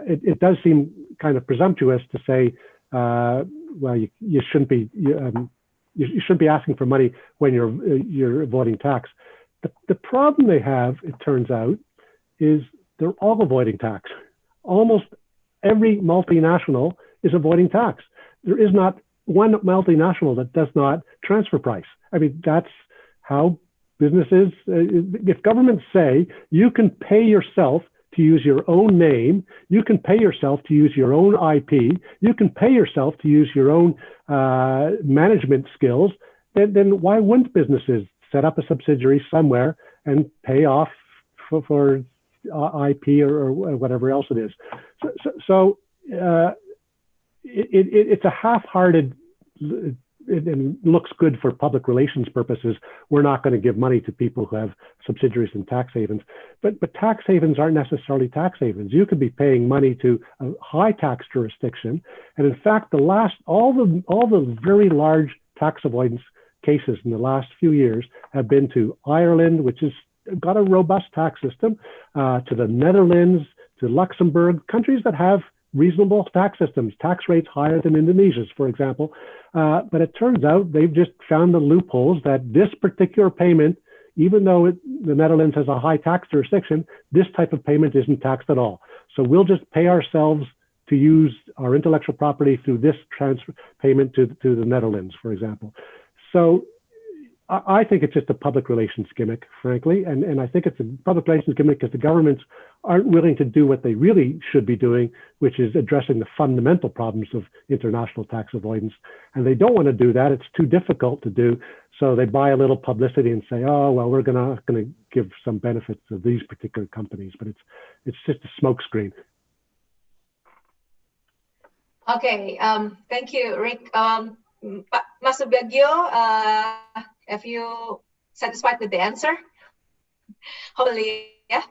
it does seem kind of presumptuous to say, well, you shouldn't be asking for money when you're avoiding tax. The problem they have, it turns out, is they're all avoiding tax. Almost every multinational is avoiding tax. There is not one multinational that does not transfer price. I mean, that's how businesses, if governments say you can pay yourself to use your own name, you can pay yourself to use your own IP, you can pay yourself to use your own management skills, then why wouldn't businesses set up a subsidiary somewhere and pay off for IP or whatever else it is? So it's a half-hearted, it looks good for public relations purposes. We're not going to give money to people who have subsidiaries in tax havens, but tax havens aren't necessarily tax havens. You could be paying money to a high tax jurisdiction, and in fact, all the very large tax avoidance cases in the last few years have been to Ireland, which has got a robust tax system, to the Netherlands, to Luxembourg, countries that have reasonable tax systems, tax rates higher than Indonesia's, for example. But it turns out they've just found the loopholes that this particular payment, even though the Netherlands has a high tax jurisdiction, this type of payment isn't taxed at all. So we'll just pay ourselves to use our intellectual property through this transfer payment to the Netherlands, for example. So I think it's just a public relations gimmick, frankly, and I think it's a public relations gimmick because the governments aren't willing to do what they really should be doing, which is addressing the fundamental problems of international tax avoidance. And they don't want to do that. It's too difficult to do. So they buy a little publicity and say, oh, well, we're gonna give some benefits to these particular companies, but it's just a smokescreen. Okay, thank you, Rick. Mas Subagio, have you satisfied with the answer? Hopefully, yeah.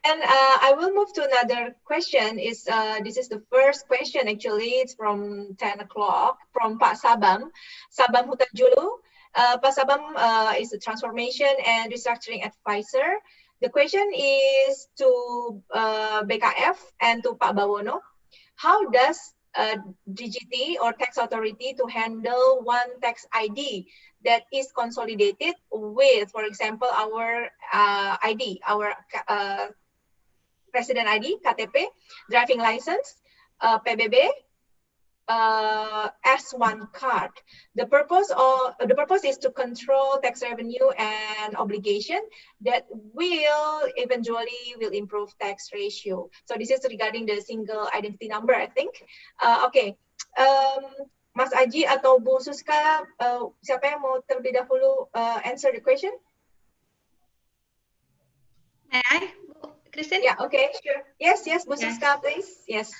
And I will move to another question. This is the first question, actually. It's from 10 o'clock, from Pak Sabam Hutanjulu. Pak Sabam is a transformation and restructuring advisor. The question is to BKF and to Pak Bawono. How does DGT or tax authority to handle one tax ID that is consolidated with, for example, our ID, our resident ID, KTP, driving license, PBB, S1 card. The purpose is to control tax revenue and obligation that will eventually improve tax ratio. So this is regarding the single identity number, I think. Okay, Mas Aji atau Bu Suska, siapa yang mau terlebih dahulu answer the question? May I, Christine? Yeah, okay, sure. Yes, Bu Suska, please. Yes.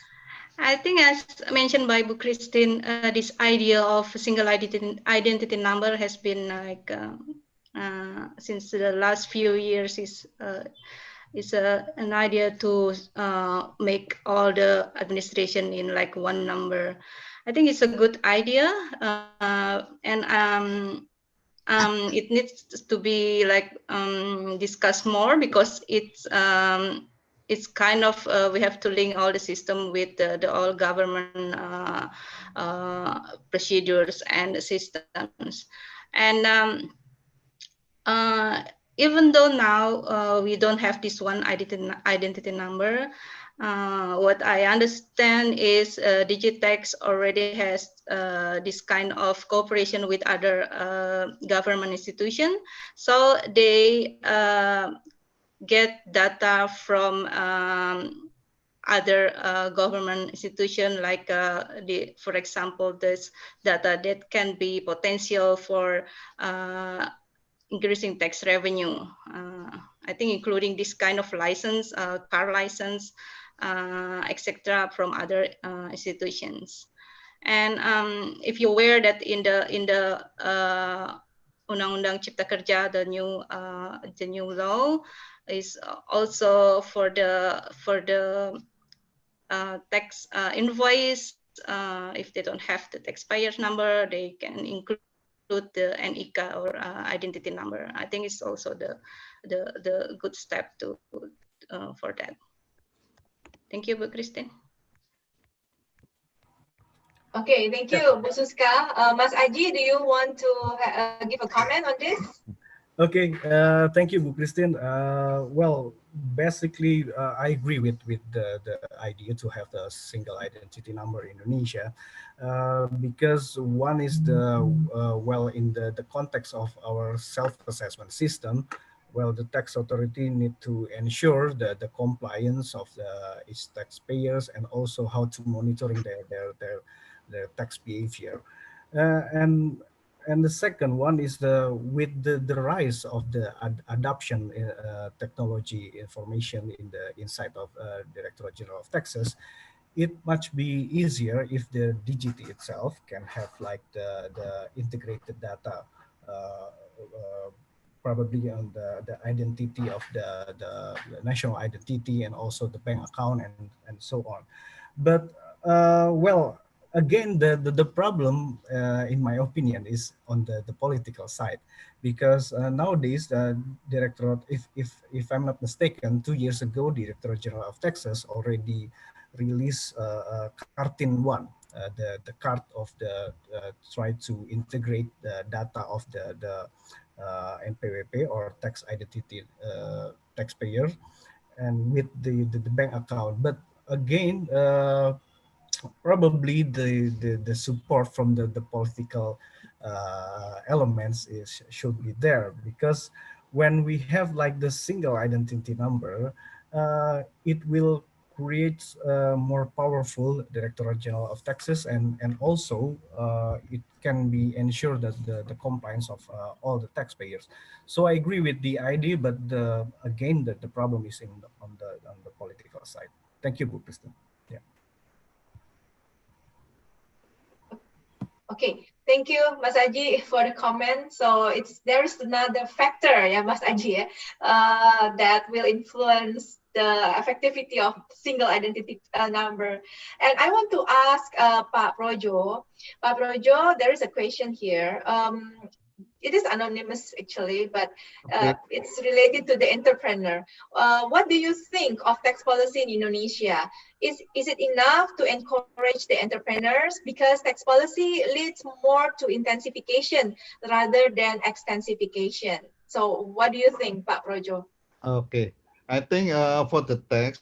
I think as mentioned by Bu Christine, this idea of single identity number has been like since the last few years is an idea to make all the administration in like one number. I think it's a good idea, and it needs to be like discussed more because it's kind of we have to link all the system with the all government procedures and the systems, and uh, even though now we don't have this one identity number, what I understand is Digitex already has this kind of cooperation with other government institution. So they get data from other government institution, like for example, this data that can be potential for increasing tax revenue. I think including this kind of license, car license, etc., from other institutions. And if you're aware that in the Undang-Undang Cipta Kerja, the new law is also for the tax invoice. If they don't have the taxpayer's number, they can include the NIK or identity number. I think it's also the good step to for that. Thank you, Bu Christine. Okay, thank you, Bu Suska. Mas Aji, do you want to give a comment on this? Okay, thank you, Bu Christine. Well, basically, I agree with the idea to have the single identity number in Indonesia, because one is well, in the context of our self-assessment system, well, the tax authority need to ensure the compliance of its taxpayers, and also how to monitoring their tax behavior, and the second one is with the rise of the adoption technology information in the inside of Directorate General of Taxes, it much be easier if the DGT itself can have like the integrated data, probably on the identity of the national identity, and also the bank account, and so on. But well, again, the problem, in my opinion, is on the political side, because nowadays the directorate, if I'm not mistaken, 2 years ago, Directorate General of Taxes already released Kartin One, the card of the try to integrate the data of the NPWP, or tax identity taxpayer, and with the bank account. But again, probably the support from the political elements should be there, because when we have like the single identity number, it will create more powerful Directorate General of Taxes, and also it can be ensured that the compliance of all the taxpayers. So I agree with the idea, but again, the problem is on the political side. Thank you, Bu Kristen. Yeah. Okay, thank you, Mas Aji, for the comment. So there's another factor, yeah, Mas Aji, that will influence the effectivity of single identity number. And I want to ask Pak Projo. Pak Projo, there is a question here. It is anonymous actually, but it's related to the entrepreneur. What do you think of tax policy in Indonesia? Is it enough to encourage the entrepreneurs? Because tax policy leads more to intensification rather than extensification. So what do you think, Pak Projo? Okay, I think for the tax,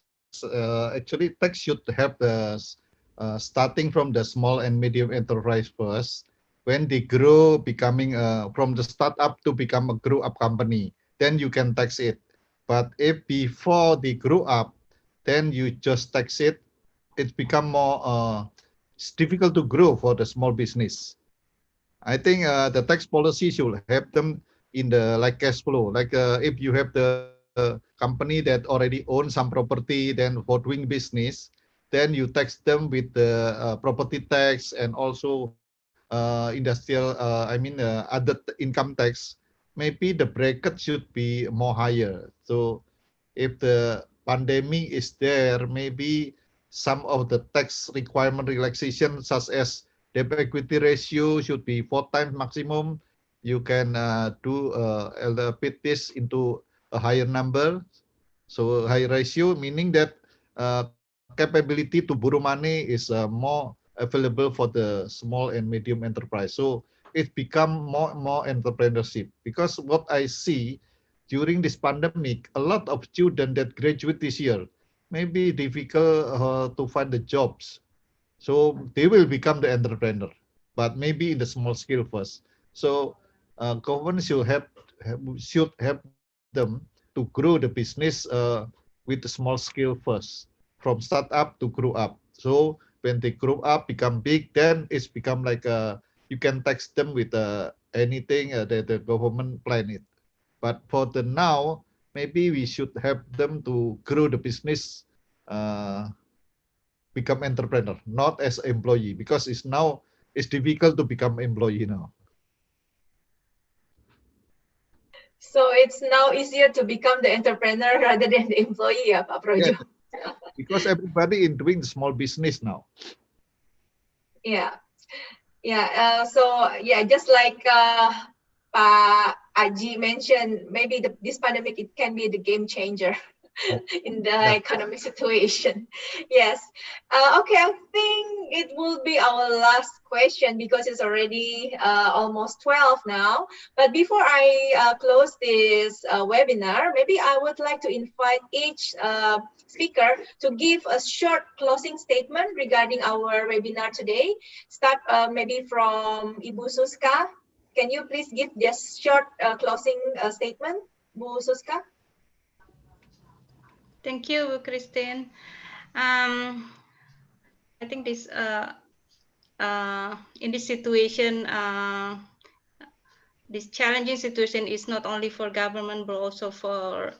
actually tax should have the starting from the small and medium enterprise first. When they grow, becoming from the startup to become a grow up company, then you can tax it. But if before they grow up, then you just tax it. It's become more it's difficult to grow for the small business. I think the tax policy should help them in the like cash flow. Like if you have the company that already owns some property, then for doing business, then you tax them with the property tax, and also industrial, other income tax. Maybe the bracket should be more higher. So if the pandemic is there, maybe some of the tax requirement relaxation, such as debt equity ratio should be 4 times maximum. You can do elevate this into a higher number. So high ratio, meaning that capability to borrow money is more available for the small and medium enterprise. So it become more entrepreneurship, because what I see during this pandemic, a lot of students that graduate this year maybe difficult to find the jobs. So they will become the entrepreneur, but maybe in the small scale first. So government should help them to grow the business with the small scale first, from start up to grow up. So when they grow up, become big, then it's become like you can tax them with anything that the government plan it. But for the now, maybe we should help them to grow the business, uh, become entrepreneur, not as employee, because it's difficult to become employee now. So it's now easier to become the entrepreneur rather than the employee, ya, Pak Yeah, Projo. because everybody is doing small business now. Yeah, yeah. So yeah, just like Pak Aji mentioned, maybe this pandemic, it can be the game changer in the Yeah. economic situation. Yes. Okay, I think it will be our last question because it's already almost 12 now. But before I close this webinar, maybe I would like to invite each speaker to give a short closing statement regarding our webinar today. Start maybe from Ibu Suska. Can you please give just short closing statement, Bu Suska? Thank you, Christine. I think this in this situation, this challenging situation is not only for government but also for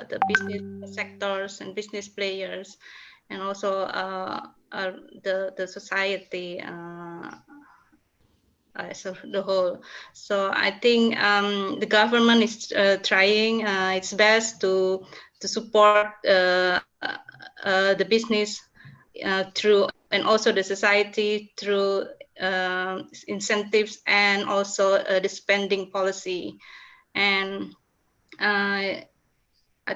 the business sectors and business players, and also the society as the whole. So I think the government is trying its best to support the business through, and also the society through incentives and also the spending policy. And I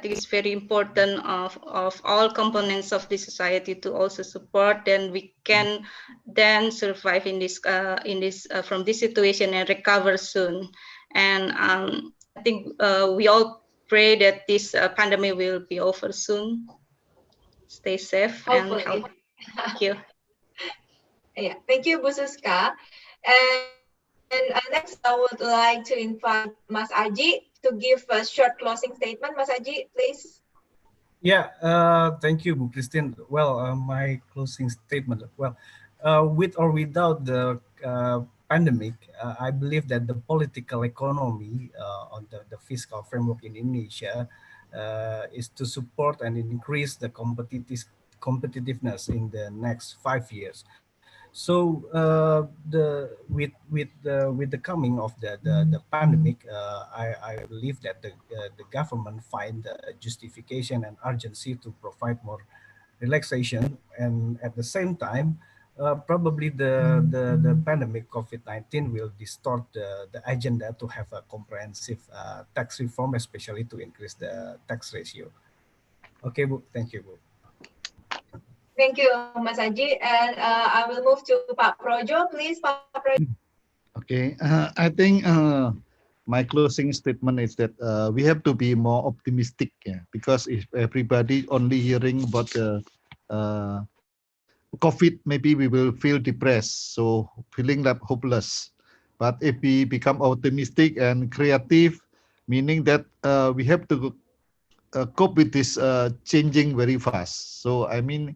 think it's very important of all components of the society to also support. Then we can then survive in this from this situation and recover soon. And I think we all pray that this pandemic will be over soon. Stay safe and Hopefully. healthy. Thank you. Yeah, thank you, Bu Suska. And next, I would like to invite Mas Aji to give a short closing statement. Mas Aji, please. Yeah, thank you, Bu Christine. Well, my closing statement. Well, with or without the pandemic, I believe that the political economy on the fiscal framework in Indonesia is to support and increase the competitiveness in the next 5 years. So with the coming of the pandemic, I believe that the government find the justification and urgency to provide more relaxation, and at the same time, probably the pandemic COVID-19 will distort the agenda to have a comprehensive tax reform, especially to increase the tax ratio. Okay, Bu. Thank you, Bu. Thank you, Mas Aji. And I will move to Pak Projo, please, Pak Projo. Okay, I think my closing statement is that we have to be more optimistic, yeah, because if everybody only hearing about the COVID, maybe we will feel depressed, so feeling like hopeless. But if we become optimistic and creative, meaning that we have to cope with this changing very fast. So I mean,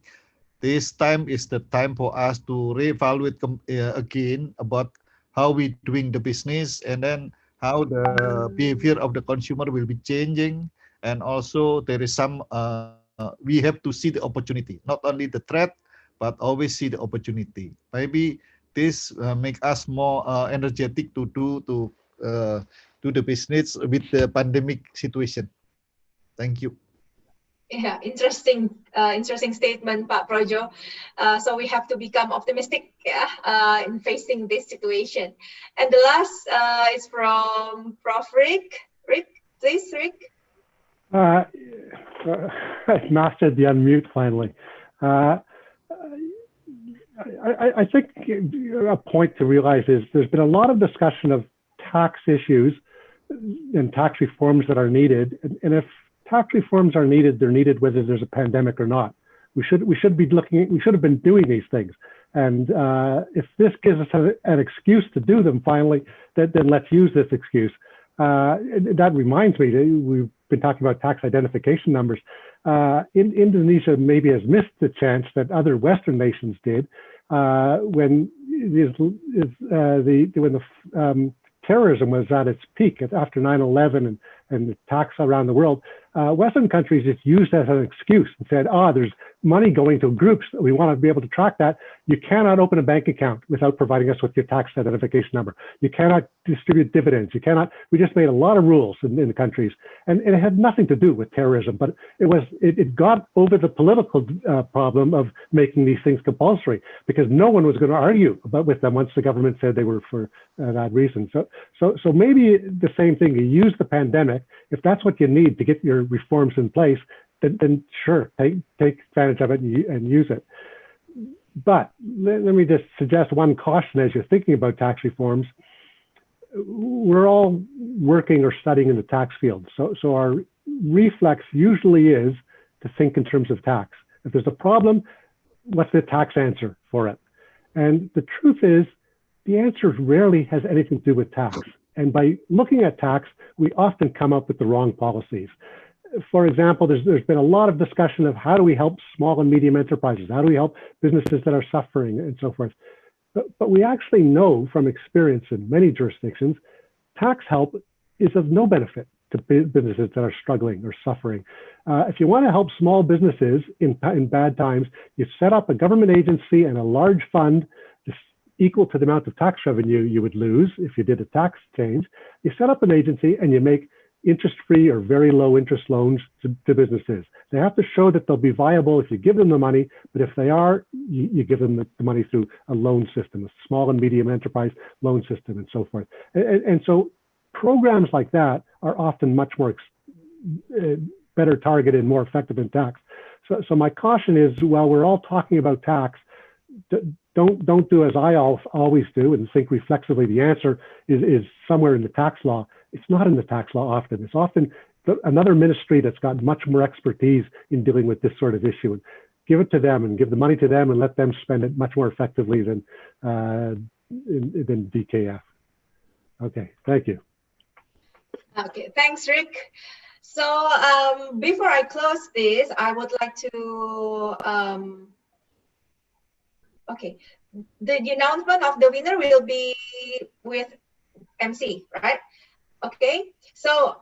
this time is the time for us to reevaluate again about how we doing the business, and then how the behavior of the consumer will be changing. And also there is some we have to see the opportunity, not only the threat, but always see the opportunity. Maybe this make us more energetic to do the business with the pandemic situation. Thank you. Yeah, interesting statement, Pak Projo. So we have to become optimistic, yeah, in facing this situation. And the last is from Prof. Rick. Rick, please, Rick. I mastered the unmute finally. I think a point to realize is there's been a lot of discussion of tax issues and tax reforms that are needed. And if tax reforms are needed, they're needed whether there's a pandemic or not. We should have been doing these things. And if this gives us an excuse to do them finally, then let's use this excuse. That reminds me, we've been talking about tax identification numbers. Indonesia maybe has missed the chance that other Western nations did when terrorism was at its peak after 9/11 and the attacks around the world. Western countries just used that as an excuse and said, there's money going to groups. We want to be able to track that. You cannot open a bank account without providing us with your tax identification number. You cannot distribute dividends. You cannot. We just made a lot of rules in the countries, and it had nothing to do with terrorism, but it got over the political problem of making these things compulsory because no one was going to argue with them once the government said they were for that reason. So maybe the same thing. You use the pandemic if that's what you need to get your reforms in place. Then sure, take advantage of it and use it. But let me just suggest one caution as you're thinking about tax reforms. We're all working or studying in the tax field. So our reflex usually is to think in terms of tax. If there's a problem, what's the tax answer for it? And the truth is, the answer rarely has anything to do with tax. And by looking at tax, we often come up with the wrong policies. For example, there's been a lot of discussion of how do we help small and medium enterprises? How do we help businesses that are suffering and so forth? But we actually know from experience in many jurisdictions, tax help is of no benefit to businesses that are struggling or suffering. If you want to help small businesses in bad times, you set up a government agency and a large fund equal to the amount of tax revenue you would lose if you did a tax change. You set up an agency and you make interest-free or very low interest loans to businesses. They have to show that they'll be viable if you give them the money, but if they are, you give them the money through a loan system, a small and medium enterprise loan system and so forth. And so programs like that are often much more better targeted and more effective in tax. So my caution is, while we're all talking about tax, don't do as I always do and think reflexively the answer is somewhere in the tax law. It's not in the tax law often. It's often another ministry that's got much more expertise in dealing with this sort of issue. And give it to them and give the money to them and let them spend it much more effectively than DKF. Okay, thank you. Okay, thanks, Rick. So before I close this, I would like to okay, the announcement of the winner will be with MC, right? Okay, so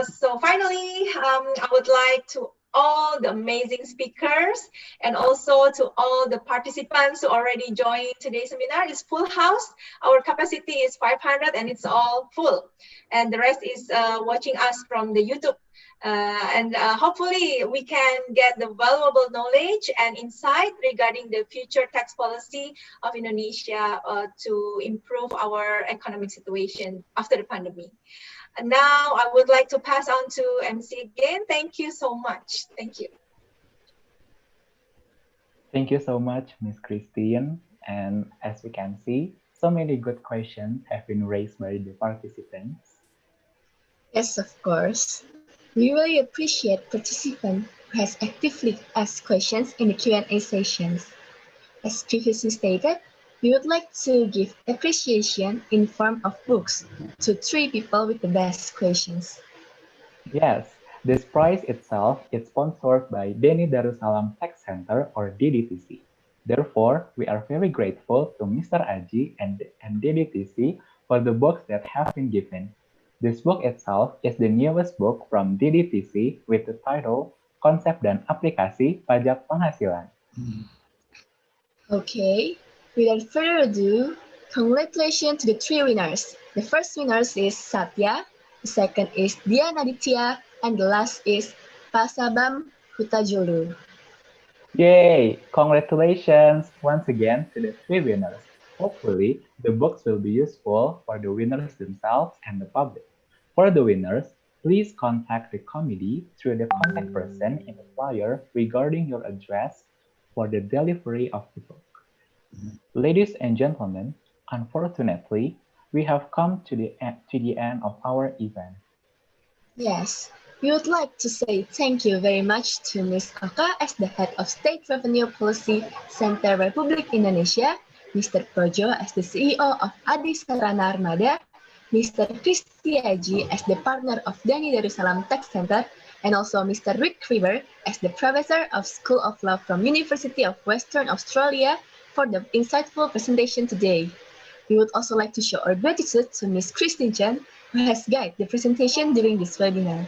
so finally, I would like to all the amazing speakers and also to all the participants who already joined today's seminar. It's full house. Our capacity is 500 and it's all full. And the rest is watching us from the YouTube. Hopefully we can get the valuable knowledge and insight regarding the future tax policy of Indonesia to improve our economic situation after the pandemic. And now I would like to pass on to MC again. Thank you so much. Thank you. Thank you so much, Ms. Christine. And as we can see, so many good questions have been raised by the participants. Yes, of course. We really appreciate participants who has actively asked questions in the Q&A sessions. As previously stated, we would like to give appreciation in form of books to 3 people with the best questions. Yes, this prize itself is sponsored by Deni Darussalam Tax Center or DDTC. Therefore, we are very grateful to Mr. Aji and DDTC for the books that have been given. This book itself is the newest book from DDTC with the title Konsep dan Aplikasi Pajak Penghasilan. Okay, without further ado, congratulations to the 3 winners. The first winner is Satya, the second is Diana Ditya, and the last is Pasabam Hutajulu. Yay! Congratulations once again to the 3 winners. Hopefully, the books will be useful for the winners themselves and the public. For the winners, please contact the committee through the contact person in the flyer regarding your address for the delivery of the book. Ladies and gentlemen, unfortunately, we have come to the end of our event. Yes, we would like to say thank you very much to Ms. Oka as the head of State Revenue Policy Center Republik Indonesia, Mr. Projo as the CEO of Adi Sarana Armada, Mr. Kristi Aji as the partner of Dani Darussalam Tax Center, and also Mr. Rick River as the professor of School of Law from University of Western Australia for the insightful presentation today. We would also like to show our gratitude to Ms. Christine Chen, who has guided the presentation during this webinar.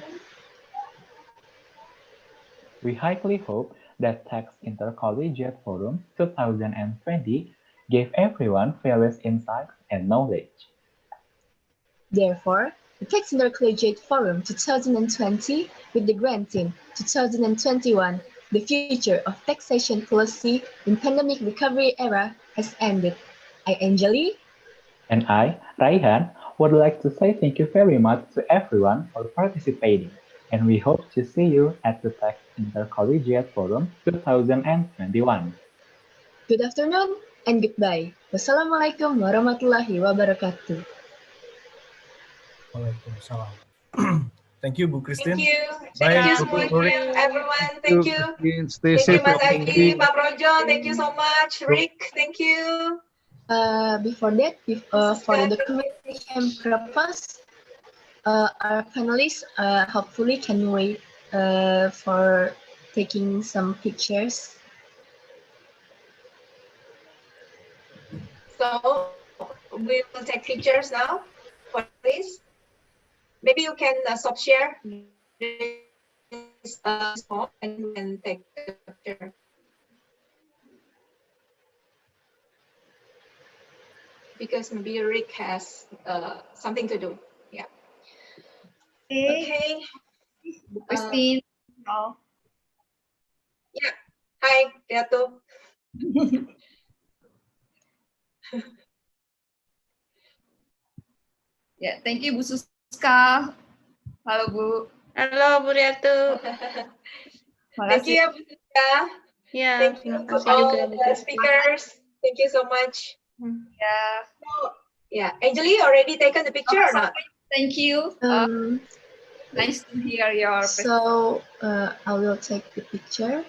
We highly hope that Tax Intercollegiate Forum 2020 gave everyone various insights and knowledge. Therefore, the Tax Intercollegiate Forum 2020 with the grant theme 2021, the future of taxation policy in pandemic recovery era has ended. I, Anjali. And I, Raihan, would like to say thank you very much to everyone for participating, and we hope to see you at the Tax Intercollegiate Forum 2021. Good afternoon and goodbye. Wassalamualaikum warahmatullahi wabarakatuh. Waalaikumsalam. Thank you, Bu Christine. Thank you. Bye, Thank you Bu semuanya, Rick. everyone. Thank you. Stay Thank you, safe, Mas everybody. Agi, Pak Projo. Thank you so much. Rick, thank you. Before that, for the documentation purpose, our panelists hopefully can wait for taking some pictures. So we will take pictures now. Please, maybe you can stop share this small and you can take the picture. Because maybe Rick has something to do. Yeah. Okay. Christine. Yeah. Hi, Ratu. Ya, thank you Bu Suska. Halo Bu. Halo Bu Riatu. Thank you, Bu Suska. Ya, Thank you to all the speakers. Thank you so much. Yeah. So, yeah, Anjali already taken the picture or not? Thank you. Nice to hear your So I will take the picture.